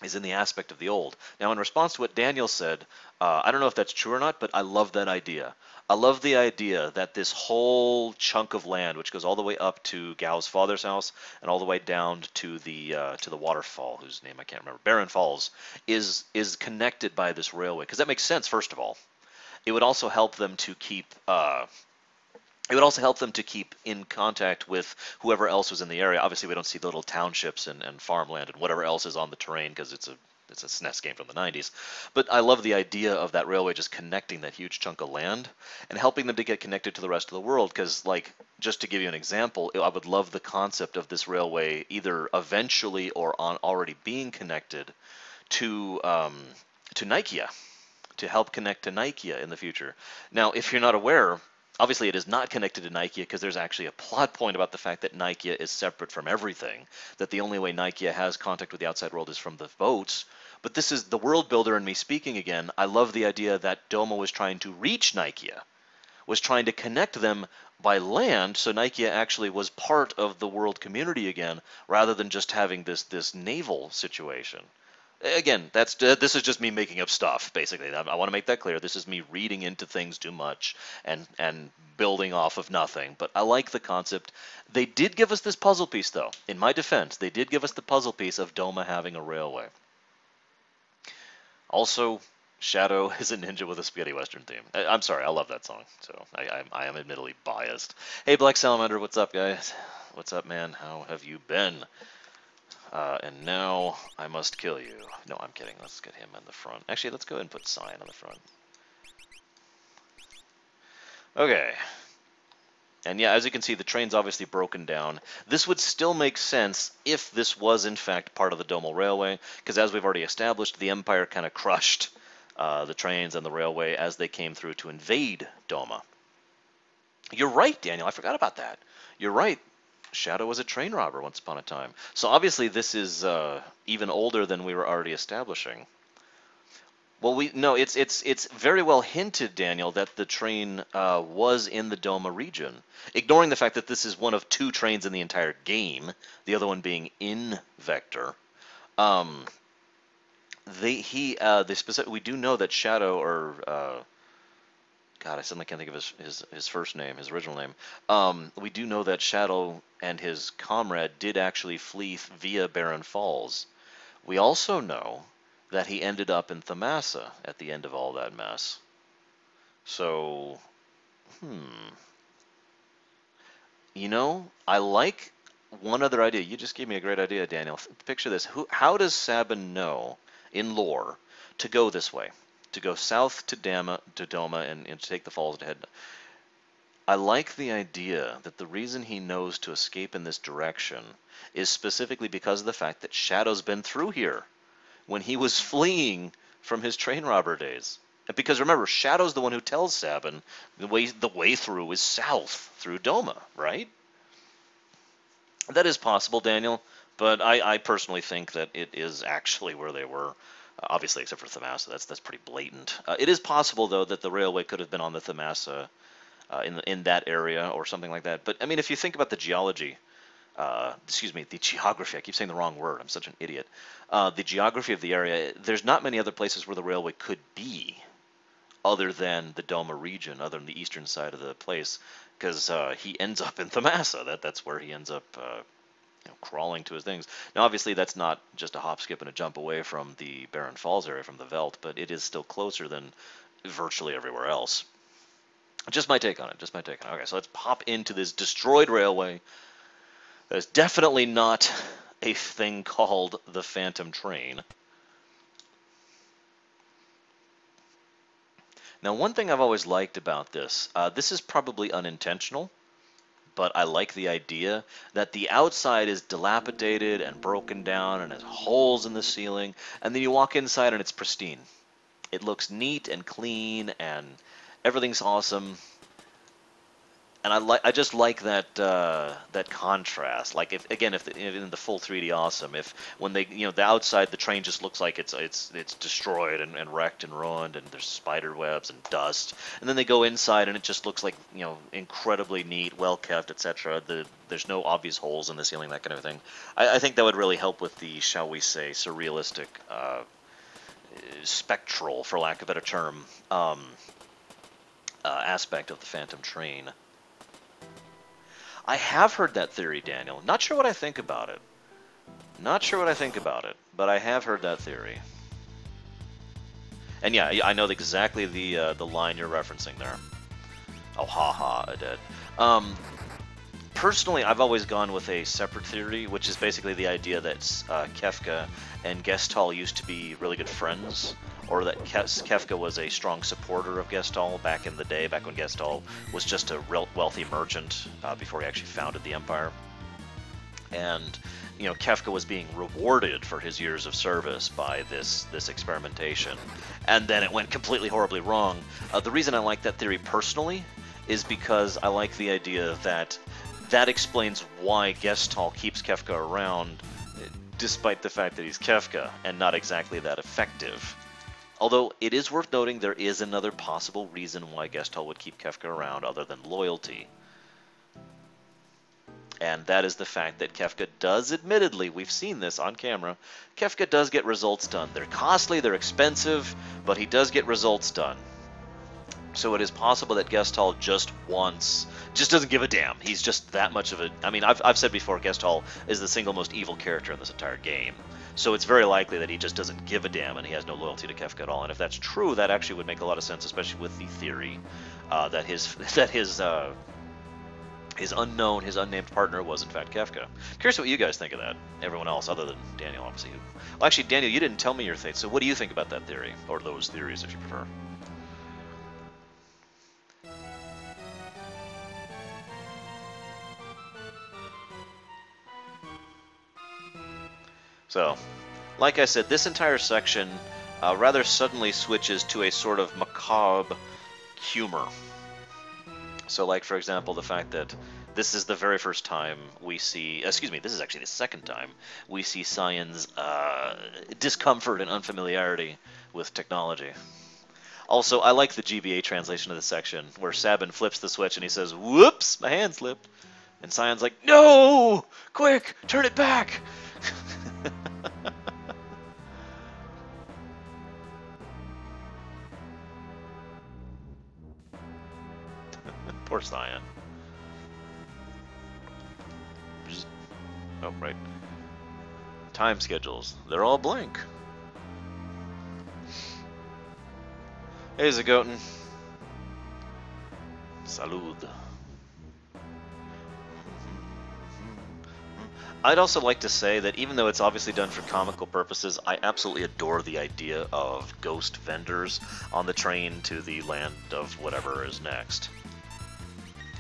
is in the aspect of the old. Now, in response to what Daniel said, I don't know if that's true or not, but I love that idea. I love the idea that this whole chunk of land, which goes all the way up to Gao's father's house and all the way down to the waterfall, whose name I can't remember, Barren Falls, is connected by this railway. Because that makes sense, first of all. It would also help them to keep in contact with whoever else was in the area. Obviously, we don't see the little townships and farmland and whatever else is on the terrain because it's a SNES game from the 90s. But I love the idea of that railway just connecting that huge chunk of land and helping them to get connected to the rest of the world. Because, just to give you an example, I would love the concept of this railway either eventually or already being connected to Nikia, to help connect to Nikia in the future. Now, if you're not aware, Obviously, it is not connected to Nikeah because there's actually a plot point about the fact that Nikeah is separate from everything, that the only way Nikeah has contact with the outside world is from the boats. But this is the world builder in me speaking again. I love the idea that Doma was trying to reach Nikeah, was trying to connect them by land, so Nikeah actually was part of the world community again, rather than just having this naval situation. Again, this is just me making up stuff, basically. I want to make that clear. This is me reading into things too much and building off of nothing. But I like the concept. They did give us this puzzle piece, though. In my defense, they did give us the puzzle piece of Doma having a railway. Also, Shadow is a ninja with a spaghetti western theme. I'm sorry, I love that song, so I am admittedly biased. Hey, Black Salamander, what's up, guys? What's up, man? How have you been? And now I must kill you. No, I'm kidding. Let's get him in the front. Actually, let's go ahead and put Cyan on the front. Okay. And yeah, as you can see, the train's obviously broken down. This would still make sense if this was, in fact, part of the Domal Railway, because as we've already established, the Empire kind of crushed the trains and the railway as they came through to invade Doma. You're right, Daniel. I forgot about that. You're right. Shadow was a train robber once upon a time. So obviously this is even older than we were already establishing. Well, it's very well hinted, Daniel, that the train was in the Doma region, ignoring the fact that this is one of 2 trains in the entire game, the other one being in Vector. We do know that Shadow, or God, I suddenly can't think of his first name, his original name. We do know that Shadow and his comrade did actually flee via Barren Falls. We also know that he ended up in Thamasa at the end of all that mess. So, you know, I like one other idea. You just gave me a great idea, Daniel. Picture this. How does Sabin know, in lore, to go this way? To go south to Doma and to take the falls to head. I like the idea that the reason he knows to escape in this direction is specifically because of the fact that Shadow's been through here when he was fleeing from his train robber days. Because remember, Shadow's the one who tells Sabin the way through is south through Doma, right? That is possible, Daniel, but I personally think that it is actually where they were. Obviously, except for Thamasa, that's pretty blatant. It is possible, though, that the railway could have been on the Thamasa in that area or something like that. But I mean, if you think about the geology, the geography. I keep saying the wrong word. I'm such an idiot. The geography of the area. There's not many other places where the railway could be, other than the Doma region, other than the eastern side of the place, because he ends up in Thamasa. That's where he ends up. Crawling to his things. Now, obviously, that's not just a hop, skip, and a jump away from the Barren Falls area, from the Veldt, but it is still closer than virtually everywhere else. Just my take on it. Okay, so let's pop into this destroyed railway. There's definitely not a thing called the Phantom Train. Now, one thing I've always liked about this, this is probably unintentional, but I like the idea that the outside is dilapidated and broken down and has holes in the ceiling, and then you walk inside and it's pristine. It looks neat and clean and everything's awesome. And I just like that that contrast. Like if in the full 3D awesome, when they the outside the train just looks like it's destroyed and wrecked and ruined, and there's spider webs and dust, and then they go inside and it just looks like incredibly neat, well kept, etc. There's no obvious holes in the ceiling, that kind of thing. I think that would really help with the, shall we say, surrealistic, spectral, for lack of a better term, aspect of the Phantom Train. I have heard that theory, Daniel. Not sure what I think about it. But I have heard that theory. And yeah, I know exactly the line you're referencing there. Oh, haha, Adet. Personally, I've always gone with a separate theory, which is basically the idea that Kefka and Gestahl used to be really good friends, or that Kefka was a strong supporter of Gestahl back in the day, back when Gestahl was just a wealthy merchant before he actually founded the Empire. And Kefka was being rewarded for his years of service by this experimentation, and then it went completely horribly wrong. The reason I like that theory personally is because I like the idea that that explains why Gestalt keeps Kefka around, despite the fact that he's Kefka, and not exactly that effective. Although, it is worth noting there is another possible reason why Gestalt would keep Kefka around other than loyalty. And that is the fact that Kefka does, admittedly, we've seen this on camera, Kefka does get results done. They're costly, they're expensive, but he does get results done. So it is possible that Gestalt just doesn't give a damn. He's just that much of a... I mean, I've said before, Gestalt is the single most evil character in this entire game. So it's very likely that he just doesn't give a damn and he has no loyalty to Kefka at all. And if that's true, that actually would make a lot of sense, especially with the theory that his unknown, his unnamed partner was in fact Kefka. Curious what you guys think of that. Everyone else, other than Daniel, obviously. Well, actually, Daniel, you didn't tell me your thing. So what do you think about that theory, or those theories, if you prefer? So, like I said, this entire section rather suddenly switches to a sort of macabre humor. So, like, for example, the fact that this is the very first time we see... Excuse me, this is actually the second time we see Cyan's discomfort and unfamiliarity with technology. Also, I like the GBA translation of this section, where Sabin flips the switch and he says, "Whoops, my hand slipped." And Cyan's like, "No! Quick, turn it back!" Poor Cyan. Oh, right. Time schedules. They're all blank. Hey, Zagoten. Salud. I'd also like to say that even though it's obviously done for comical purposes, I absolutely adore the idea of ghost vendors on the train to the land of whatever is next.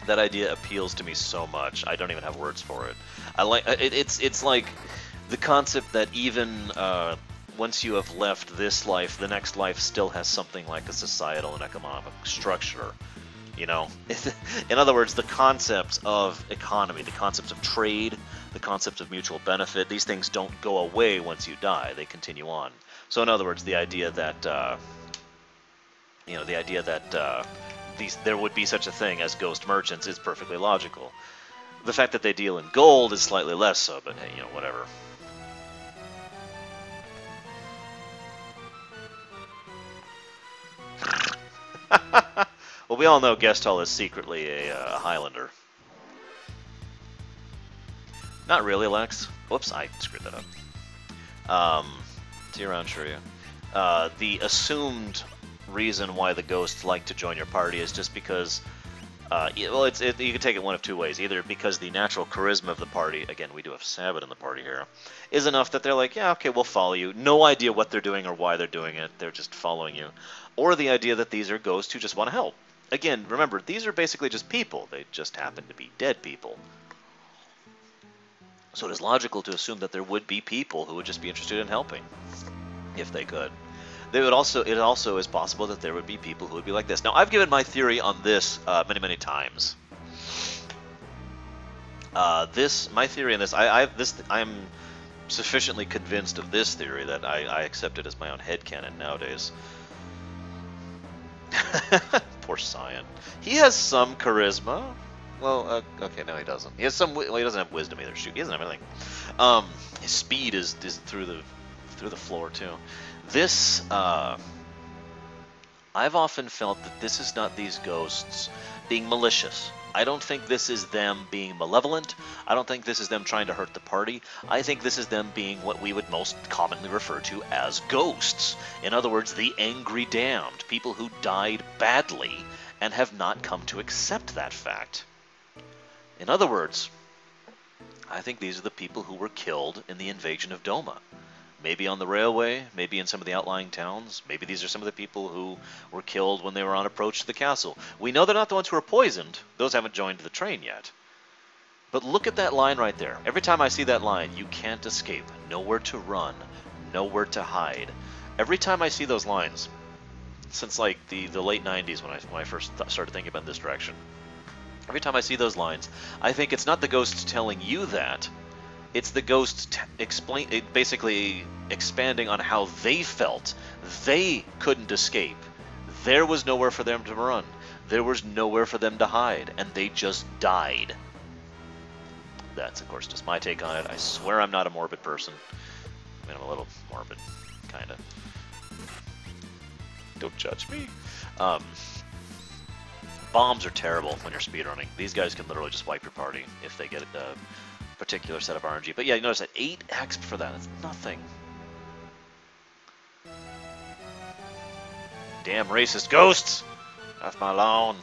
That idea appeals to me so much. I don't even have words for it. I like it's like the concept that even once you have left this life, the next life still has something like a societal and economic structure. You know, in other words, the concepts of economy, the concepts of trade, the concepts of mutual benefit, these things don't go away once you die; they continue on. So, in other words, the idea that there would be such a thing as ghost merchants is perfectly logical. The fact that they deal in gold is slightly less so, but hey, you know, whatever. Well, we all know Gestalt is secretly a Highlander. Not really, Lex. Whoops, I screwed that up. See you around, sure you. The assumed reason why the ghosts like to join your party is just because, well, you can take it one of two ways. Either because the natural charisma of the party, again, we do have Sabbath in the party here, is enough that they're like, yeah, okay, we'll follow you. No idea what they're doing or why they're doing it. They're just following you. Or the idea that these are ghosts who just want to help. Again, remember, these are basically just people. They just happen to be dead people. So it is logical to assume that there would be people who would just be interested in helping, if they could. It also is possible that there would be people who would be like this. Now, I've given my theory on this many, many times. My theory on this, I'm sufficiently convinced of this theory that I accept it as my own headcanon nowadays. Poor Cyan. He has some charisma. Well, okay, no, he doesn't. He has some. Well, he doesn't have wisdom either. Shoot, he doesn't have anything. His speed is through the floor too. This, I've often felt that this is not these ghosts being malicious. I don't think this is them being malevolent. I don't think this is them trying to hurt the party. I think this is them being what we would most commonly refer to as ghosts. In other words, the angry damned, people who died badly and have not come to accept that fact. In other words, I think these are the people who were killed in the invasion of Doma. Maybe on the railway, maybe in some of the outlying towns. Maybe these are some of the people who were killed when they were on approach to the castle. We know they're not the ones who are poisoned. Those haven't joined the train yet. But look at that line right there. Every time I see that line, you can't escape. Nowhere to run. Nowhere to hide. Every time I see those lines, since like the late 90s when I first started thinking about this direction. Every time I see those lines, I think it's not the ghost telling you that. It's the ghost basically expanding on how they felt. They couldn't escape. There was nowhere for them to run. There was nowhere for them to hide, and they just died. That's, of course, just my take on it. I swear I'm not a morbid person. I mean, I'm a little morbid, kind of. Don't judge me. Bombs are terrible when you're speedrunning. These guys can literally just wipe your party if they get a particular set of RNG. But yeah, you notice that 8 exp for that. That's nothing. Damn racist ghosts! Off my lawn.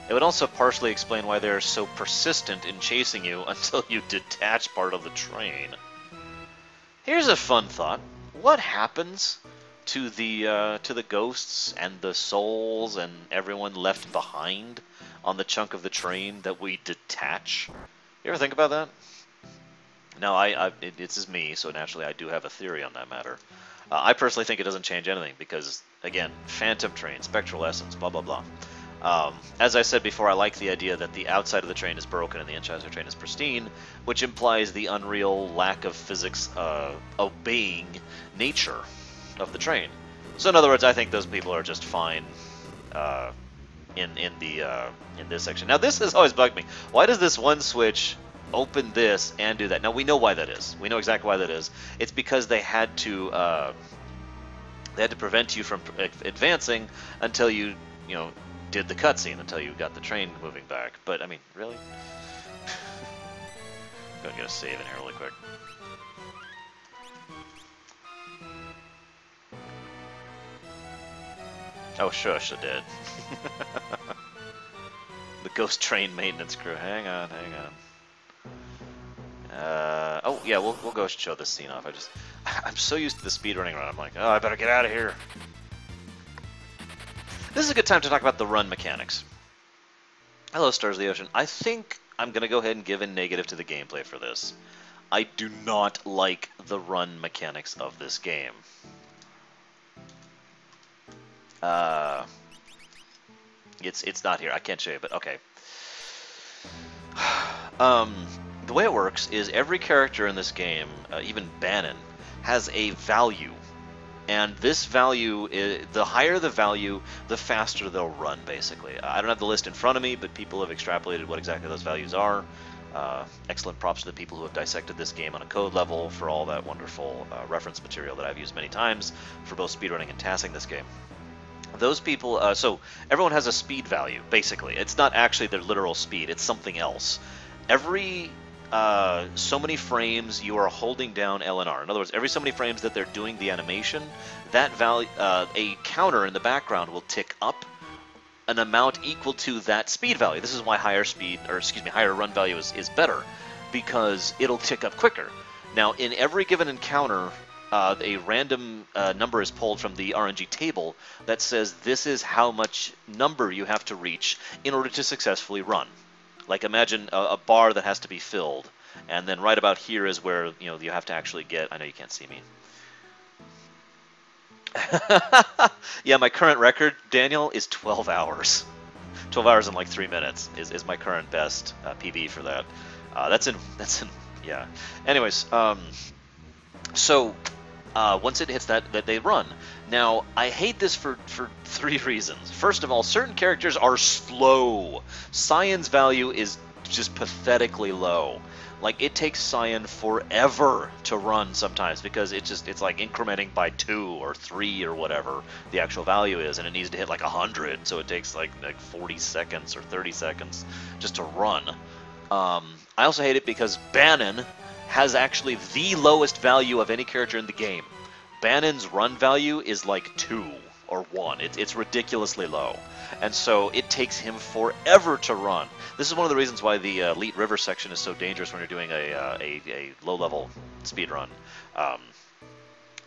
It would also partially explain why they're so persistent in chasing you until you detach part of the train. Here's a fun thought. What happens to the ghosts and the souls and everyone left behind on the chunk of the train that we detach? You ever think about that? Now, this is me, so naturally I do have a theory on that matter. I personally think it doesn't change anything because, again, phantom train, spectral essence, blah, blah, blah. As I said before, I like the idea that the outside of the train is broken and the inside of the train is pristine, which implies the unreal lack of physics obeying nature of the train. So in other words, I think those people are just fine in this section. Now this has always bugged me. Why does this one switch open this and do that? Now we know why that is. We know exactly why that is. It's because they had to prevent you from advancing until you did the cutscene, until you got the train moving back. But I mean, really? Gonna get a save in here really quick. Oh, shush, I did. The ghost train maintenance crew. Hang on, hang on. Oh, yeah, we'll go show this scene off. I'm so used to the speedrunning run. I'm like, oh, I better get out of here. This is a good time to talk about the run mechanics. Hello, Stars of the Ocean. I think I'm going to go ahead and give a negative to the gameplay for this. I do not like the run mechanics of this game. It's not here. I can't show you, but okay. The way it works is every character in this game, even Bannon, has a value. And this value, the higher the value, the faster they'll run, basically. I don't have the list in front of me, but people have extrapolated what exactly those values are. Excellent props to the people who have dissected this game on a code level for all that wonderful reference material that I've used many times for both speedrunning and tassing this game. Those people, so everyone has a speed value, basically. It's not actually their literal speed, it's something else. Every so many frames you are holding down LNR. In other words, every so many frames that they're doing the animation, that value, a counter in the background will tick up an amount equal to that speed value. This is why higher run value is better, because it'll tick up quicker. Now, in every given encounter, a random number is pulled from the RNG table that says this is how much number you have to reach in order to successfully run. Like imagine a bar that has to be filled, and then right about here is where you have to actually get. I know you can't see me. Yeah, my current record, Daniel, is 12 hours. 12 hours and like 3 minutes is my current best PB for that. That's in yeah. Anyways, so once it hits that they run. Now, I hate this for 3 reasons. First of all, certain characters are slow. Cyan's value is just pathetically low. Like, it takes Cyan forever to run sometimes because it's like incrementing by 2 or 3 or whatever the actual value is, and it needs to hit like 100, so it takes like 40 seconds or 30 seconds just to run. I also hate it because Bannon has actually the lowest value of any character in the game. Bannon's run value is like 2 or 1. It's ridiculously low. And so it takes him forever to run. This is one of the reasons why the Elite River section is so dangerous when you're doing a low-level speed run.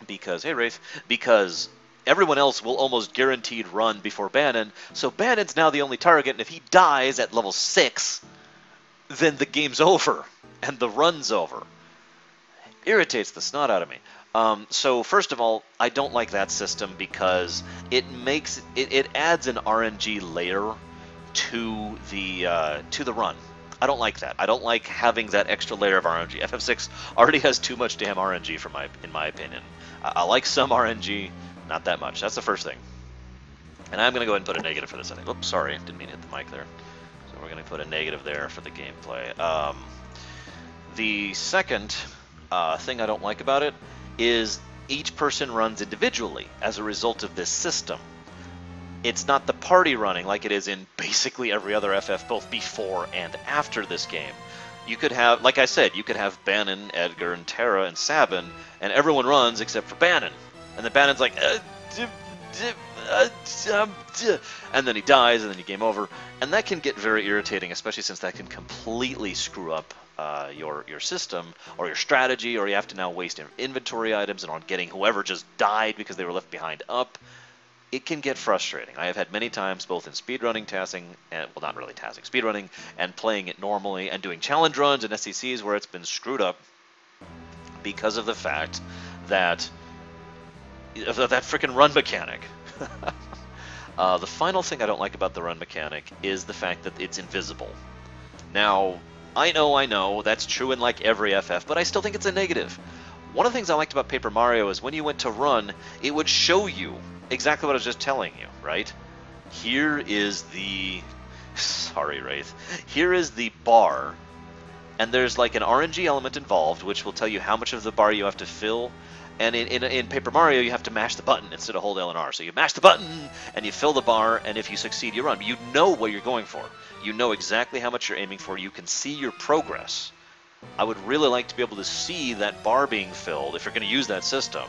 Because, hey Rafe, because everyone else will almost guaranteed run before Bannon, so Bannon's now the only target, and if he dies at level 6, then the game's over, and the run's over. irritates the snot out of me. So first of all, I don't like that system because it makes it adds an RNG layer to the run. I don't like that. I don't like having that extra layer of RNG. FF6 already has too much damn RNG in my opinion. I like some RNG, not that much. That's the first thing. And I'm going to go ahead and put a negative for this, I think. Oops, sorry, didn't mean to hit the mic there. So we're going to put a negative there for the gameplay. The second thing I don't like about it is each person runs individually as a result of this system. It's not the party running like it is in basically every other FF, both before and after this game. You could have, like I said, you could have Bannon, Edgar, and Terra, and Sabin, and everyone runs except for Bannon. And then Bannon's like, and then he dies, and then you game over. And that can get very irritating, especially since that can completely screw up your system, or your strategy, or you have to now waste inventory items and on getting whoever just died because they were left behind up. It can get frustrating. I have had many times, both in speedrunning, tasking, and, well, not really tasking, speedrunning, and playing it normally, and doing challenge runs and SCCs where it's been screwed up because of the fact that that freaking run mechanic. The final thing I don't like about the run mechanic is the fact that it's invisible. Now, I know, that's true in like every FF, but I still think it's a negative. One of the things I liked about Paper Mario is when you went to run, it would show you exactly what I was just telling you, right? Here is the... Sorry, Wraith. Here is the bar, and there's like an RNG element involved, which will tell you how much of the bar you have to fill. And in Paper Mario, you have to mash the button instead of hold L and R. So you mash the button, and you fill the bar, and if you succeed, you run. You know what you're going for. You know exactly how much you're aiming for. You can see your progress. I would really like to be able to see that bar being filled if you're going to use that system,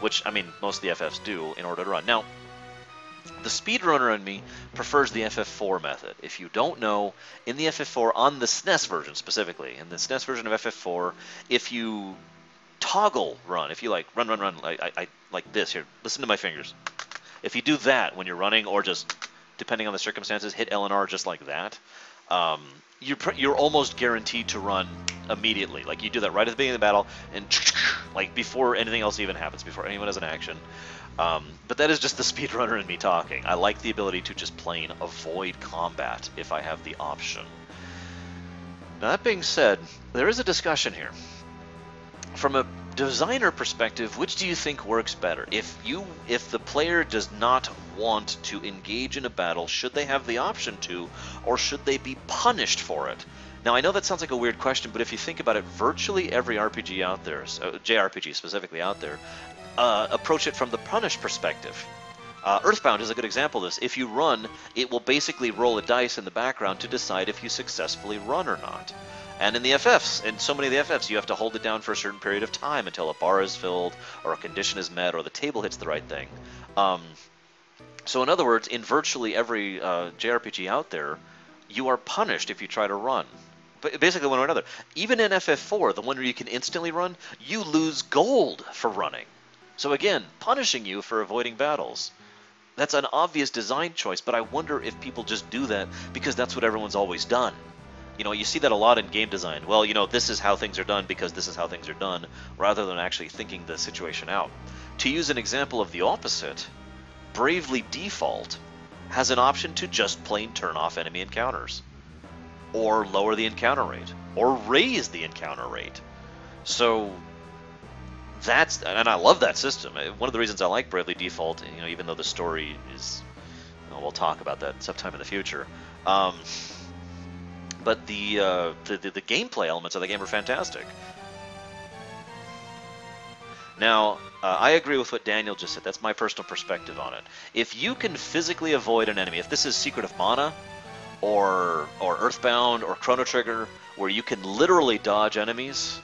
which, I mean, most of the FFs do in order to run. Now, the speedrunner in me prefers the FF4 method. If you don't know, in the FF4, on the SNES version specifically, in the SNES version of FF4, if you toggle run, if you like run, I like this here, listen to my fingers. If you do that when you're running, or just, depending on the circumstances, hit L and R just like that, you're almost guaranteed to run immediately. Like, you do that right at the beginning of the battle, and like before anything else even happens, before anyone has an action. But that is just the speedrunner in me talking. I like the ability to just plain avoid combat if I have the option. Now, that being said, there is a discussion here. From a designer perspective, which do you think works better? If the player does not want to engage in a battle, should they have the option to, or should they be punished for it? Now, I know that sounds like a weird question, but if you think about it, virtually every RPG out there, JRPG specifically out there, approach it from the punish perspective. Earthbound is a good example of this. If you run, it will basically roll a dice in the background to decide if you successfully run or not. And in the FFs, in so many of the FFs, you have to hold it down for a certain period of time until a bar is filled, or a condition is met, or the table hits the right thing. So in other words, in virtually every JRPG out there, you are punished if you try to run. But basically one or another. Even in FF4, the one where you can instantly run, you lose gold for running. So again, punishing you for avoiding battles. That's an obvious design choice, but I wonder if people just do that because that's what everyone's always done. You know, you see that a lot in game design. Well, you know, this is how things are done because this is how things are done, rather than actually thinking the situation out. To use an example of the opposite, Bravely Default has an option to just plain turn off enemy encounters, or lower the encounter rate, or raise the encounter rate. So that's, and I love that system. One of the reasons I like Bravely Default, you know, even though the story is, well, we'll talk about that sometime in the future. But the gameplay elements of the game are fantastic. Now, I agree with what Daniel just said. That's my personal perspective on it. If you can physically avoid an enemy, if this is Secret of Mana, or Earthbound, or Chrono Trigger, where you can literally dodge enemies,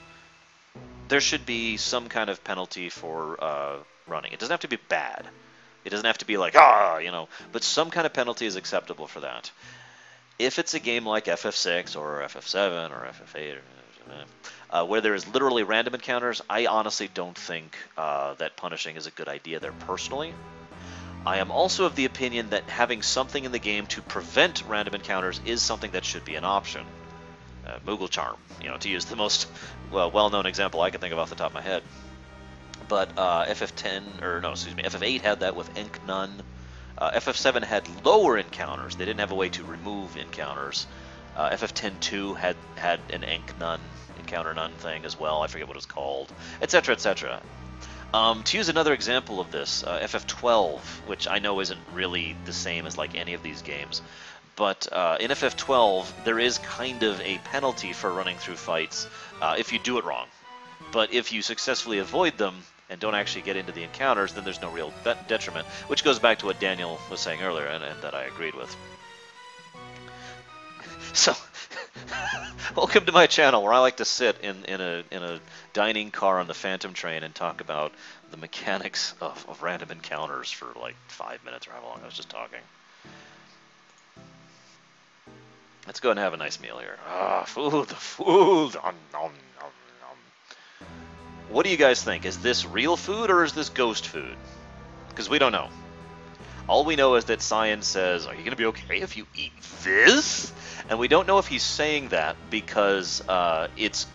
there should be some kind of penalty for running. It doesn't have to be bad. It doesn't have to be like, you know, but some kind of penalty is acceptable for that. If it's a game like FF6 or FF7 or FF8, where there is literally random encounters, I honestly don't think that punishing is a good idea there personally. I am also of the opinion that having something in the game to prevent random encounters is something that should be an option. Moogle Charm, to use the most well-known example I can think of off the top of my head. But FF10, or no, excuse me, FF8 had that with Ink None. FF7 had lower encounters. They didn't have a way to remove encounters. FF10-2 had an Ink None, Encounter None thing as well. I forget what it's called, etc., etc. To use another example of this, FF12, which I know isn't really the same as like any of these games, but in FF12 there is kind of a penalty for running through fights if you do it wrong. But if you successfully avoid them and don't actually get into the encounters, then there's no real detriment, which goes back to what Daniel was saying earlier, and that I agreed with. So, welcome to my channel, where I like to sit in a dining car on the Phantom train and talk about the mechanics of random encounters for like 5 minutes, or how long I was just talking. Let's go ahead and have a nice meal here. Ah, food, food. Nom, nom, nom, nom. What do you guys think? Is this real food or is this ghost food? Because we don't know. All we know is that Cyan says, "Are you going to be okay if you eat this?" And we don't know if he's saying that because it's,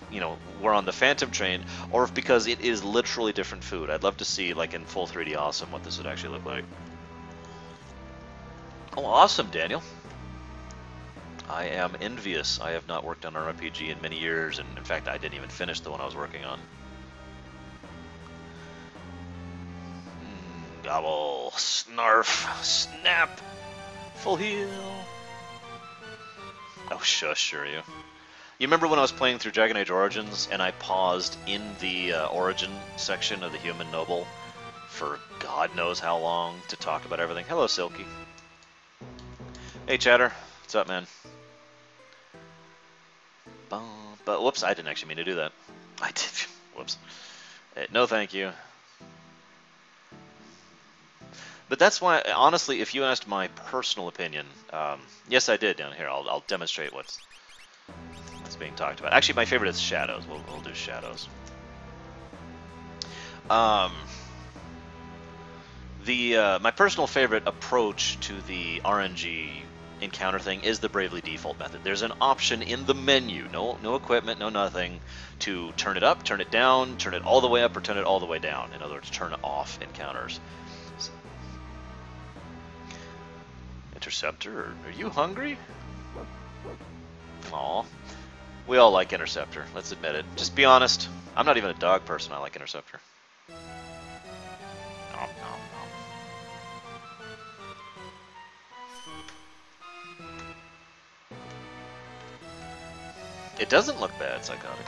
we're on the Phantom train, or if because it is literally different food. I'd love to see, like in full 3D Awesome, what this would actually look like. Oh, awesome, Daniel. I am envious. I have not worked on an RPG in many years, and in fact, I didn't even finish the one I was working on. Gobble, snarf, snap, full heal. Oh, shush, sure you. You remember when I was playing through Dragon Age Origins, and I paused in the Origin section of the Human Noble for God knows how long to talk about everything? Hello, Silky. Hey, Chatter. What's up, man? But whoops, I didn't actually mean to do that. I did. Whoops. No, thank you. But that's why, honestly, if you asked my personal opinion, yes, I did down here. I'll demonstrate what's being talked about. Actually, my favorite is Shadows. We'll do Shadows. My personal favorite approach to the RNG encounter thing is the Bravely Default method. There's an option in the menu, no equipment, no nothing, to turn it up, turn it down, turn it all the way up, or turn it all the way down. In other words, turn off encounters. So, Interceptor, are you hungry? Aw. We all like Interceptor, let's admit it. Just be honest, I'm not even a dog person, I like Interceptor. Nom, nom, nom. It doesn't look bad, Psychotic.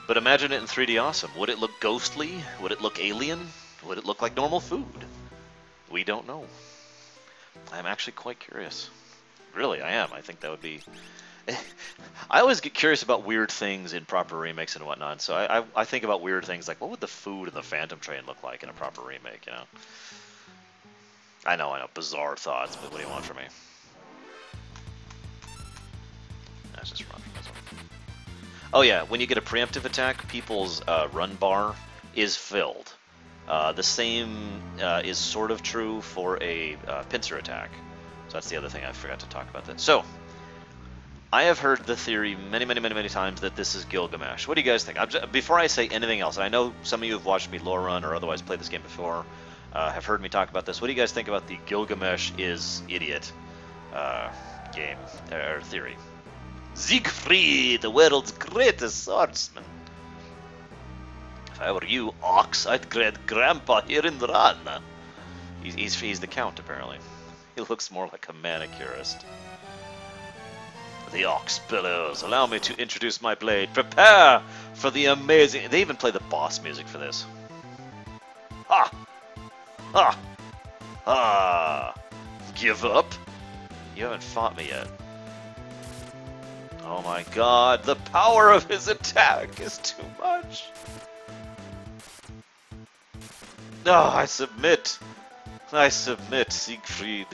But imagine it in 3D Awesome. Would it look ghostly? Would it look alien? Would it look like normal food? We don't know. I'm actually quite curious. Really, I am. I think that would be... I always get curious about weird things in proper remakes and whatnot, so I think about weird things like, what would the food in the Phantom Train look like in a proper remake, I know, bizarre thoughts, but what do you want from me? Let's just run from this one. Oh yeah, when you get a preemptive attack, people's run bar is filled. The same is sort of true for a pincer attack. So that's the other thing I forgot to talk about. That. So, I have heard the theory many times that this is Gilgamesh. What do you guys think? Before I say anything else, and I know some of you have watched me Lorerunner or otherwise played this game before, have heard me talk about this. What do you guys think about the Gilgamesh is idiot game, or theory? Siegfried, the world's greatest swordsman. If I were you, Ox, I'd grab Grandpa here and run. He's the Count, apparently. He looks more like a manicurist. The Ox billows. Allow me to introduce my blade. Prepare for the amazing... They even play the boss music for this. Ha! Ha! Ha! Give up? You haven't fought me yet. Oh my god, the power of his attack is too much. No, I submit. I submit, Siegfried.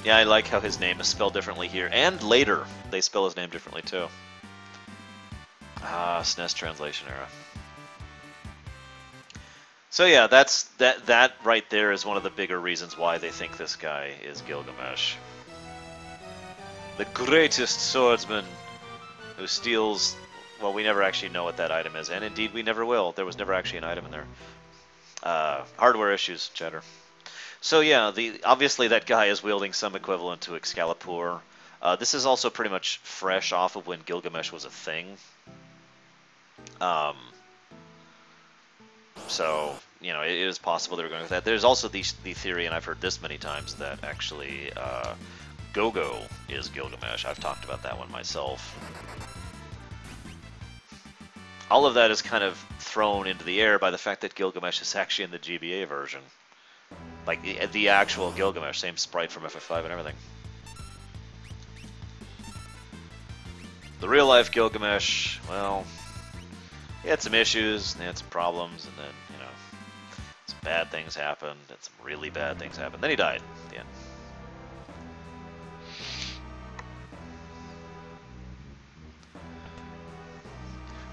Yeah, I like how his name is spelled differently here. And later, they spell his name differently too. Ah, SNES translation era. So yeah, that right there is one of the bigger reasons why they think this guy is Gilgamesh. The greatest swordsman who steals... Well, we never actually know what that item is, and indeed we never will. There was never actually an item in there. Hardware issues, Cheddar. So yeah, obviously that guy is wielding some equivalent to Excalibur. This is also pretty much fresh off of when Gilgamesh was a thing. So, you know, it is possible they were going with that. There's also the theory, and I've heard this many times, that actually Gogo is Gilgamesh. I've talked about that one myself. All of that is kind of thrown into the air by the fact that Gilgamesh is actually in the GBA version. Like, the actual Gilgamesh, same sprite from FF5 and everything. The real-life Gilgamesh, well, he had some issues, and he had some problems, and then, you know, some bad things happened, and some really bad things happened. Then he died at the end.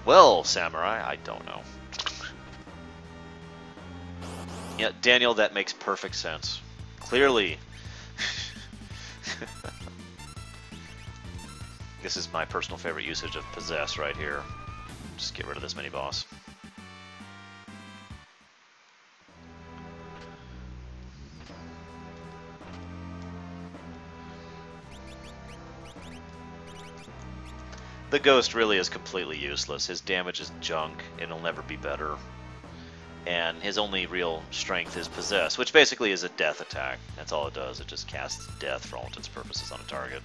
Well, Samurai, I don't know. Yeah, Daniel, that makes perfect sense. Clearly. This is my personal favorite usage of Possess right here. Just get rid of this mini-boss. The Ghost really is completely useless. His damage is junk. It'll never be better. And his only real strength is Possess, which basically is a death attack. That's all it does. It just casts death for all intents and purposes on a target.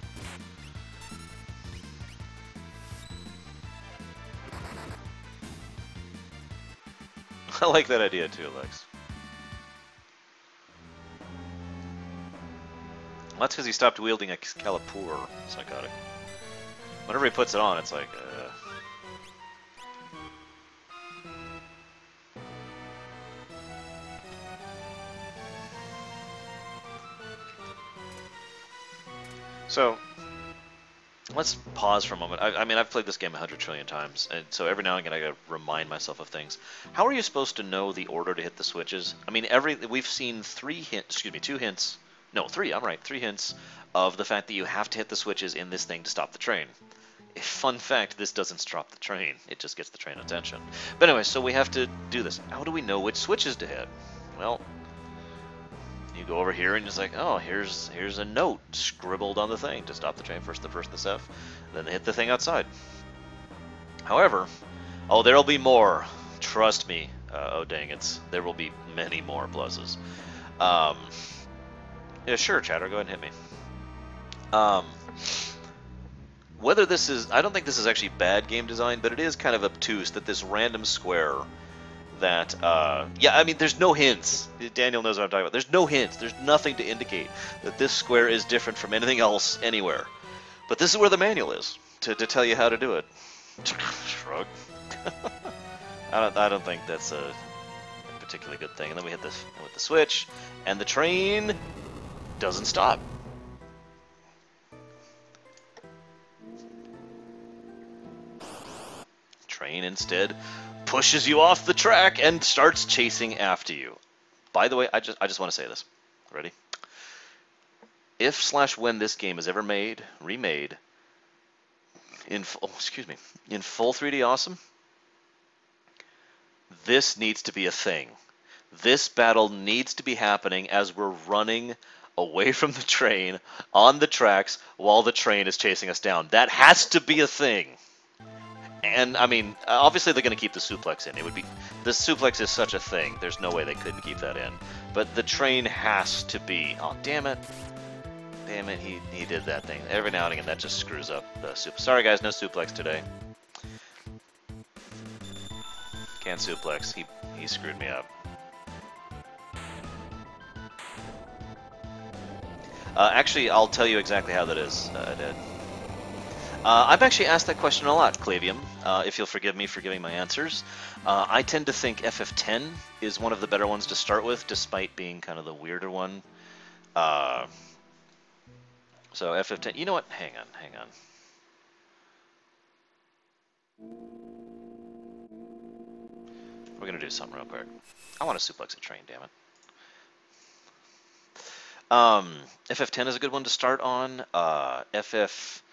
I like that idea too, Lex. Well, that's because he stopped wielding Excalibur. Psychotic. Whenever he puts it on, it's like, So, let's pause for a moment. I mean, I've played this game 100 trillion times, and so every now and again I gotta remind myself of things. How are you supposed to know the order to hit the switches? I mean, we've seen 2 hints. No, 3, I'm right, 3 hints of the fact that you have to hit the switches in this thing to stop the train. Fun fact, this doesn't stop the train. It just gets the train attention. But anyway, so we have to do this. How do we know which switches to hit? Well, you go over here and it's like, oh, here's a note scribbled on the thing to stop the train. First the stuff, then they hit the thing outside. However, oh, there'll be more. Trust me. Oh, dang, there will be many more pluses. Yeah, sure, Chatter, go ahead and hit me. Whether this is, I don't think this is actually bad game design, but it is kind of obtuse that this random square that, yeah, I mean, there's no hints. Daniel knows what I'm talking about. There's no hints. There's nothing to indicate that this square is different from anything else anywhere. But this is where the manual is, to tell you how to do it. Shrug. I don't think that's a particularly good thing. And then we hit this with the switch, and the train doesn't stop. Train instead pushes you off the track and starts chasing after you. By the way, I just want to say this. Ready? If/when this game is ever remade in full 3D Awesome, this needs to be a thing. This battle needs to be happening as we're running away from the train on the tracks while the train is chasing us down. That has to be a thing. And, I mean, obviously they're going to keep the suplex in. The suplex is such a thing. There's no way they couldn't keep that in. But the train has to be. Oh, damn it. Damn it, he did that thing. Every now and again, that just screws up the suplex. Sorry, guys, no suplex today. Can't suplex. He screwed me up. Actually, I'll tell you exactly how that is, Dad. I've actually asked that question a lot, Clavium, if you'll forgive me for giving my answers. I tend to think FF10 is one of the better ones to start with, despite being kind of the weirder one. So FF10, you know what? Hang on. We're gonna do something real quick. I want to suplex a train, damn it. FF10 is a good one to start on. FF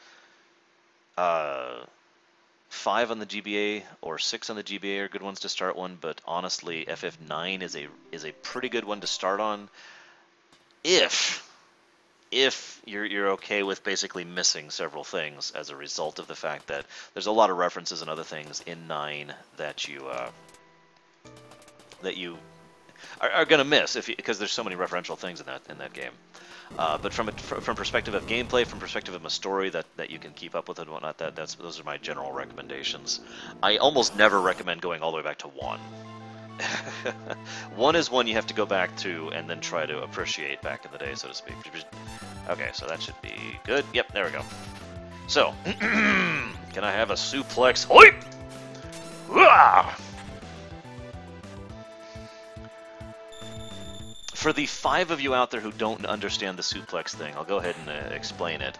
5 on the GBA or 6 on the GBA are good ones to start one, but honestly, FF9 is a pretty good one to start on if you're okay with basically missing several things as a result of the fact that there's a lot of references and other things in 9 that you are going to miss because there's so many referential things in that game. But from perspective of gameplay, from perspective of a story that you can keep up with and whatnot, those are my general recommendations. I almost never recommend going all the way back to 1. 1 is one you have to go back to and then try to appreciate back in the day, so to speak. Okay, so that should be good. Yep, there we go. So, can I have a suplex? Hoi! For the 5 of you out there who don't understand the suplex thing, I'll go ahead and explain it.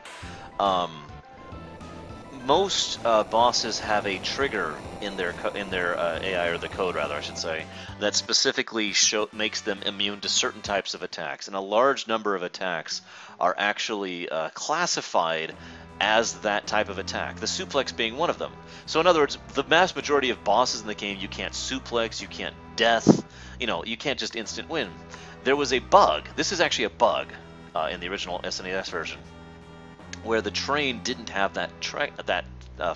Most bosses have a trigger in their AI, or the code rather, I should say, that specifically makes them immune to certain types of attacks, and a large number of attacks are actually classified as that type of attack, the suplex being one of them. So in other words, the vast majority of bosses in the game you can't suplex, you can't death, you can't just instant win. There was a bug, this is actually a bug in the original SNES version, where the train didn't have that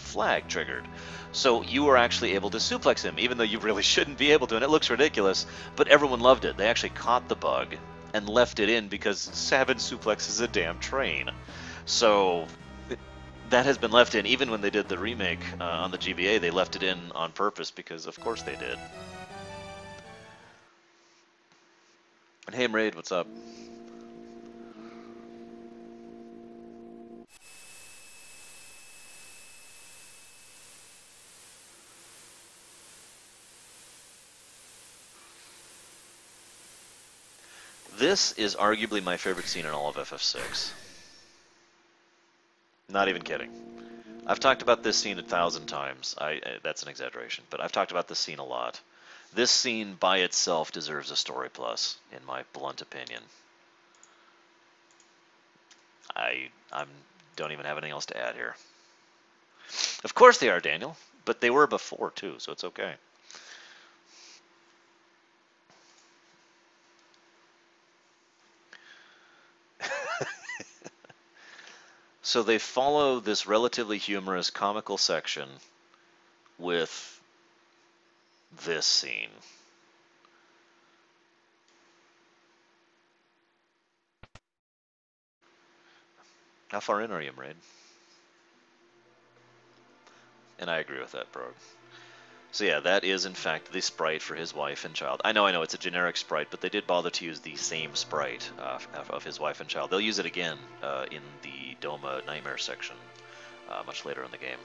flag triggered. So you were actually able to suplex him, even though you really shouldn't be able to, and it looks ridiculous, but everyone loved it. They actually caught the bug and left it in because 7 suplexes a damn train. So that has been left in. Even when they did the remake on the GBA, they left it in on purpose because of course they did. And hey Raid, what's up? This is arguably my favorite scene in all of FF6. Not even kidding. I've talked about this scene 1,000 times. That's an exaggeration, but I've talked about this scene a lot. This scene by itself deserves a story plus, in my blunt opinion. I don't even have anything else to add here. Of course they are, Daniel, but they were before too, so it's okay. So they follow this relatively humorous comical section with this scene. How far in are you, Mraid? And I agree with that, Brogue. So yeah, that is in fact the sprite for his wife and child. I know, it's a generic sprite, but they did bother to use the same sprite of his wife and child. They'll use it again in the Doma Nightmare section much later in the game.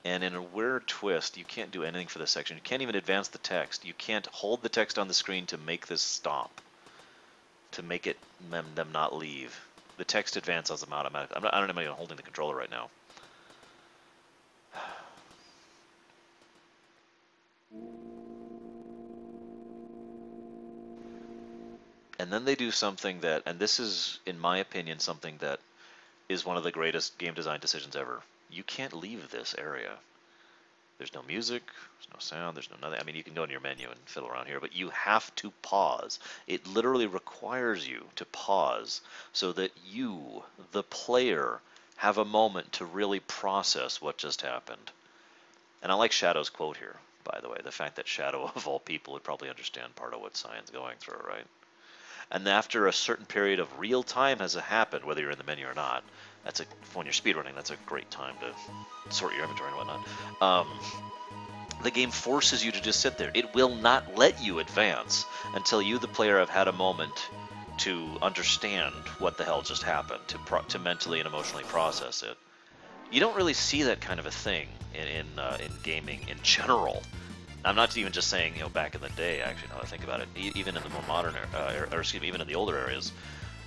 And in a weird twist, you can't do anything for this section. You can't even advance the text. You can't hold the text on the screen to make this stop, to make it them not leave. The text advances them automatically. I don't know if I'm holding the controller right now. And then they do something that, and this is, in my opinion, something that is one of the greatest game design decisions ever. You can't leave this area. There's no music, there's no sound, there's no nothing. I mean, you can go in your menu and fiddle around here, but you have to pause. It literally requires you to pause so that you, the player, have a moment to really process what just happened. And I like Shadow's quote here, by the way. The fact that Shadow, of all people, would probably understand part of what Cyan's going through, right? And after a certain period of real time has happened, whether you're in the menu or not, when you're speedrunning, that's a great time to sort your inventory and whatnot. The game forces you to just sit there. It will not let you advance until you, the player, have had a moment to understand what the hell just happened, to mentally and emotionally process it. You don't really see that kind of a thing in gaming in general. I'm not even just saying, back in the day, actually, now that I think about it, even in the more modern, or excuse me, even in the older areas,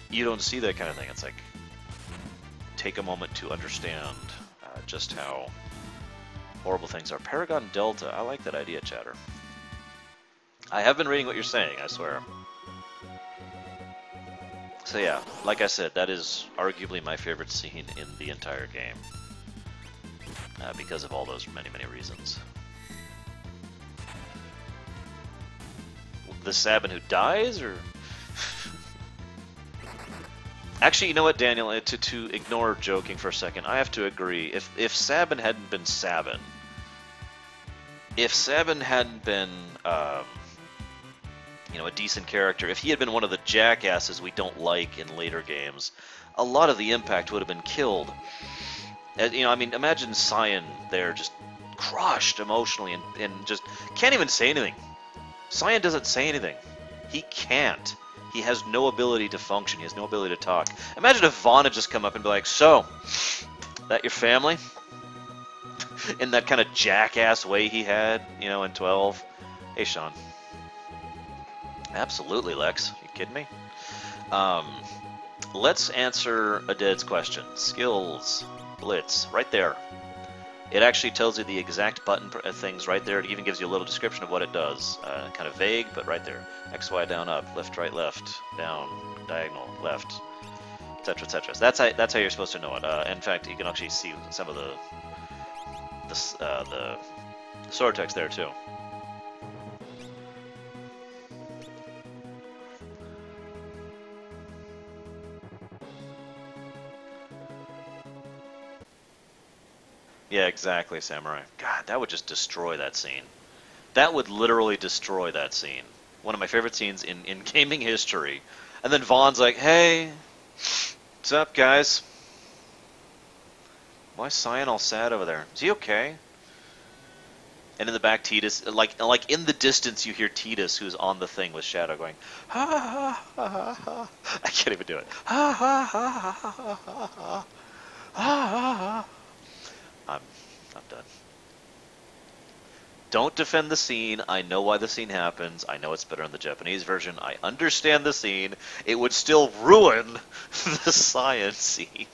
you don't see that kind of thing. It's like, take a moment to understand just how horrible things are. Paragon Delta, I like that idea, Chatter. I have been reading what you're saying, I swear. So yeah, like I said, that is arguably my favorite scene in the entire game. Because of all those many, many reasons. The Sabin who dies, or... Actually, you know what, Daniel, to ignore joking for a second, I have to agree. If Sabin hadn't been Sabin, if Sabin hadn't been, a decent character, if he had been one of the jackasses we don't like in later games, a lot of the impact would have been killed. I mean, imagine Cyan there just crushed emotionally and just can't even say anything. Cyan doesn't say anything. He can't. He has no ability to function. He has no ability to talk. Imagine if Vaughn had just come up and be like, "So, that your family?" In that kind of jackass way he had, in 12. Hey, Sean. Absolutely, Lex. You kidding me? Let's answer Aded's question. Skills. Blitz. Right there. It actually tells you the exact button things right there. It even gives you a little description of what it does. Kind of vague, but right there. X, Y, down, up, left, right, left, down, diagonal, left, etc., etc. So that's how you're supposed to know it. In fact, you can actually see some of the sword text there too. Yeah, exactly, Samurai. God, that would just destroy that scene. That would literally destroy that scene. One of my favorite scenes in gaming history. And then Vaughn's like, "Hey, what's up, guys? Why is Cyan all sad over there? Is he okay?" And in the back, Tidus, like in the distance, you hear Tidus, who's on the thing with Shadow, going, "Ha ha ha ha ha." I can't even do it. Ha ha ha ha ha ha ha ha ha ha. I'm done. Don't defend the scene. I know why the scene happens. I know it's better in the Japanese version. I understand the scene. It would still ruin the science scene.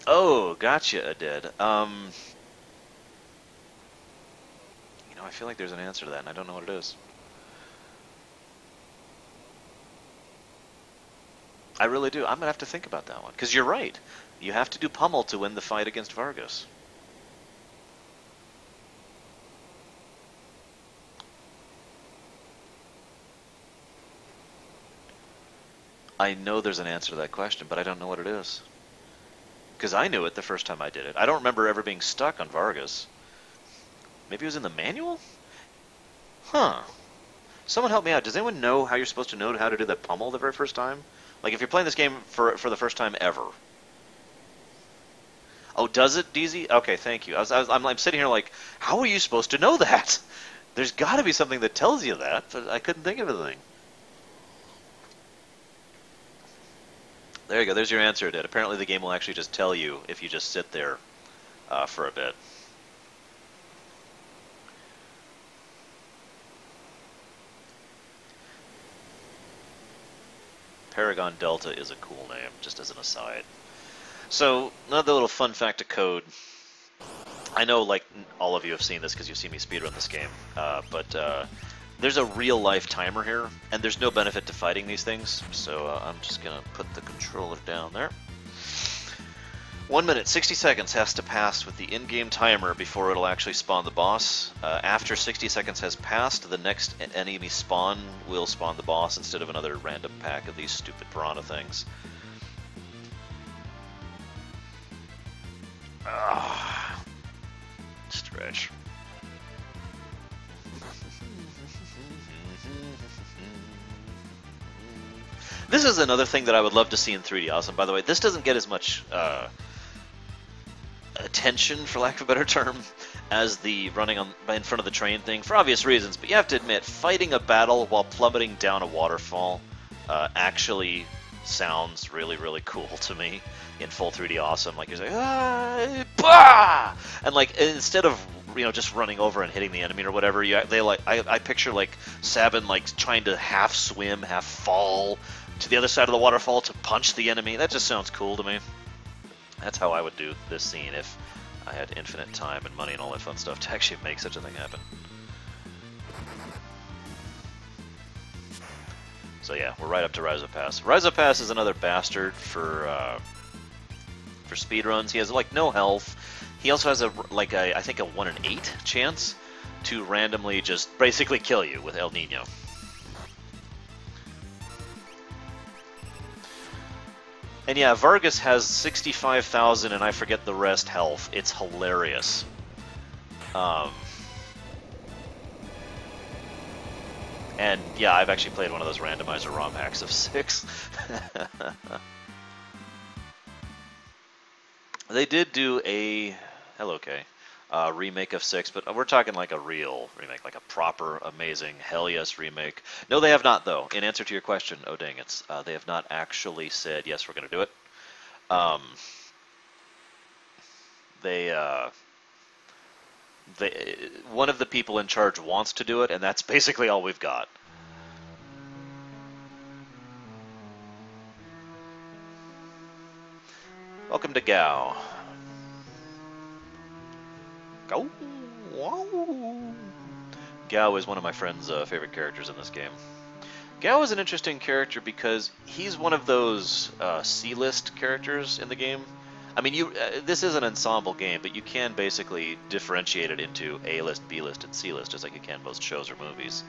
Oh, gotcha, Aded. I feel like there's an answer to that, and I don't know what it is. I really do. I'm going to have to think about that one. Because you're right. You have to do pummel to win the fight against Vargas. I know there's an answer to that question, but I don't know what it is. Because I knew it the first time I did it. I don't remember ever being stuck on Vargas. Maybe it was in the manual? Huh. Someone help me out. Does anyone know how you're supposed to know how to do that pummel the very first time? Like, if you're playing this game for the first time ever. Oh, does it, DZ? Okay, thank you. I'm sitting here like, how are you supposed to know that? There's got to be something that tells you that, but I couldn't think of anything. There you go. There's your answer, Dad. Apparently the game will actually just tell you if you just sit there for a bit. Paragon Delta is a cool name, just as an aside. So, another little fun fact of code. I know, like, all of you have seen this because you've seen me speedrun this game, but there's a real-life timer here, and there's no benefit to fighting these things, so I'm just going to put the controller down there. 1 minute, 60 seconds has to pass with the in-game timer before it'll actually spawn the boss. After 60 seconds has passed, the next enemy spawn will spawn the boss instead of another random pack of these stupid piranha things. Stretch. This is another thing that I would love to see in 3D Awesome. By the way, this doesn't get as much attention, for lack of a better term, as the running in front of the train thing, for obvious reasons, but you have to admit, fighting a battle while plummeting down a waterfall actually sounds really, really cool to me in full 3D Awesome. Like, you're like, ah, bah! And like, instead of just running over and hitting the enemy or whatever. I picture like Sabin like trying to half swim, half fall to the other side of the waterfall to punch the enemy. That just sounds cool to me. That's how I would do this scene if I had infinite time and money and all that fun stuff to actually make such a thing happen. So yeah, we're right up to Rise of Pass. Rise of Pass is another bastard for speedruns. He has like no health. He also has I think a 1 in 8 chance to randomly just basically kill you with El Nino. And yeah, Vargas has 65,000 and I forget the rest health. It's hilarious. And yeah, I've actually played one of those randomizer ROM hacks of 6. They did do a remake of 6, but we're talking like a real remake, like a proper, amazing, hell yes remake. No, they have not, though. In answer to your question, oh dang it, they have not actually said, yes, we're going to do it. One of the people in charge wants to do it, and that's basically all we've got. Welcome to Gao. Go! Wow. Gao is one of my friend's favorite characters in this game. Gao is an interesting character because he's one of those C-list characters in the game. I mean, this is an ensemble game, but you can basically differentiate it into A-list, B-list, and C-list, just like you can most shows or movies.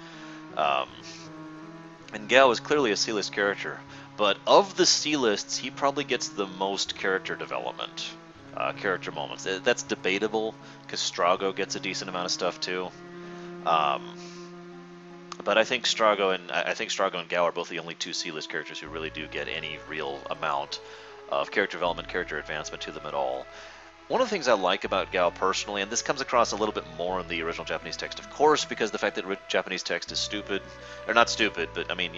And Gao is clearly a C-list character, but of the C-lists, he probably gets the most character development, character moments. That's debatable, because Strago gets a decent amount of stuff too. But I think Strago and Gao are both the only 2 C-list characters who really do get any real amount of character development, character advancement to them at all. One of the things I like about Gao personally, and this comes across a little bit more in the original Japanese text, of course, because the fact that Japanese text is stupid, or not stupid, but I mean,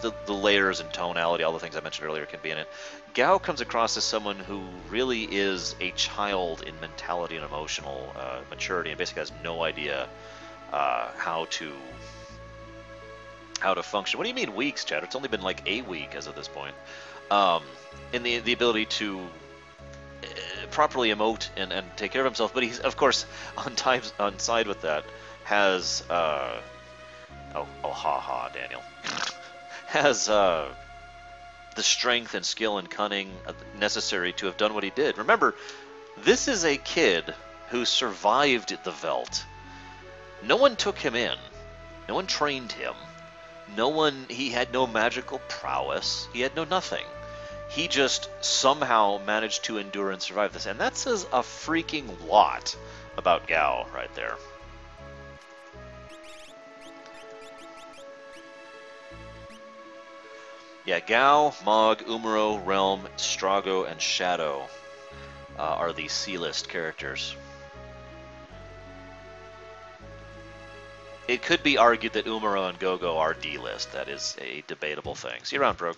the layers and tonality, all the things I mentioned earlier can be in it. Gao comes across as someone who really is a child in mentality and emotional maturity, and basically has no idea how to function. What do you mean weeks, Chad? It's only been like a week as of this point. In the ability to properly emote and take care of himself, but he's of course on side with that has Daniel has the strength and skill and cunning necessary to have done what he did. Remember, this is a kid who survived the Veld. No one took him in. No one trained him. He had no magical prowess. He had no nothing. He just somehow managed to endure and survive this. And that says a freaking lot about Gao right there. Yeah, Gao, Mog, Umaro, Realm, Strago, and Shadow are the C-list characters. It could be argued that Umaro and Gogo are D-list. That is a debatable thing. See you around, Prog.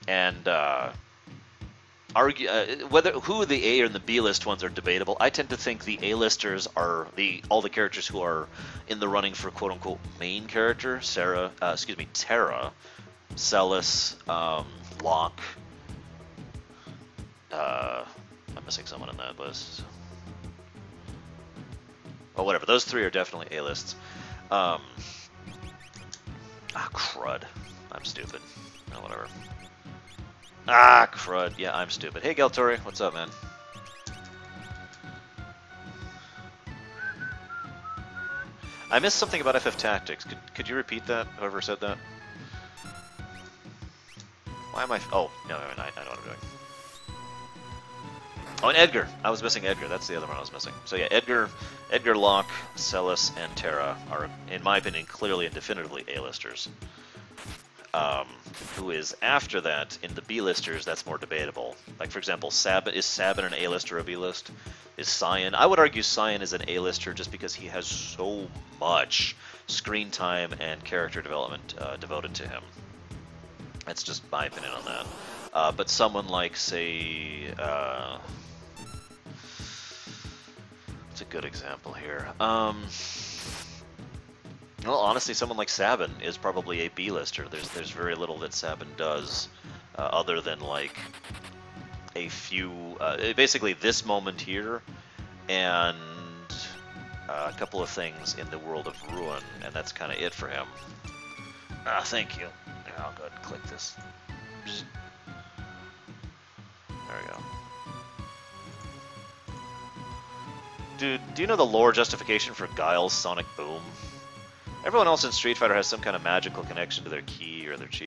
And who the A and the B-list ones are debatable. I tend to think the A-listers are all the characters who are in the running for quote-unquote main character. Terra, Celis, Locke. I'm missing someone in that list. Oh, whatever. Those 3 are definitely A-lists. Crud. I'm stupid. Oh, whatever. Crud. Yeah, I'm stupid. Hey, Galtori. What's up, man? I missed something about FF Tactics. Could you repeat that? Whoever said that? Why am I... Oh, no, I know what I'm doing. Oh, and Edgar. I was missing Edgar. That's the other one I was missing. So yeah, Edgar, Locke, Celis, and Terra are, in my opinion, clearly and definitively A-listers. Who is after that in the B-listers? That's more debatable. Like, for example, is Sabin an A-lister or a B-list? Is Cyan? I would argue Cyan is an A-lister just because he has so much screen time and character development devoted to him. That's just my opinion on that. But someone like, say, It's a good example here. Well, honestly, someone like Sabin is probably a B-lister. There's very little that Sabin does other than like a few, basically this moment here, and a couple of things in the world of Ruin, and that's kind of it for him. Thank you. Here, I'll go ahead and click this. There we go. Dude, do you know the lore justification for Guile's Sonic Boom? Everyone else in Street Fighter has some kind of magical connection to their key or their chi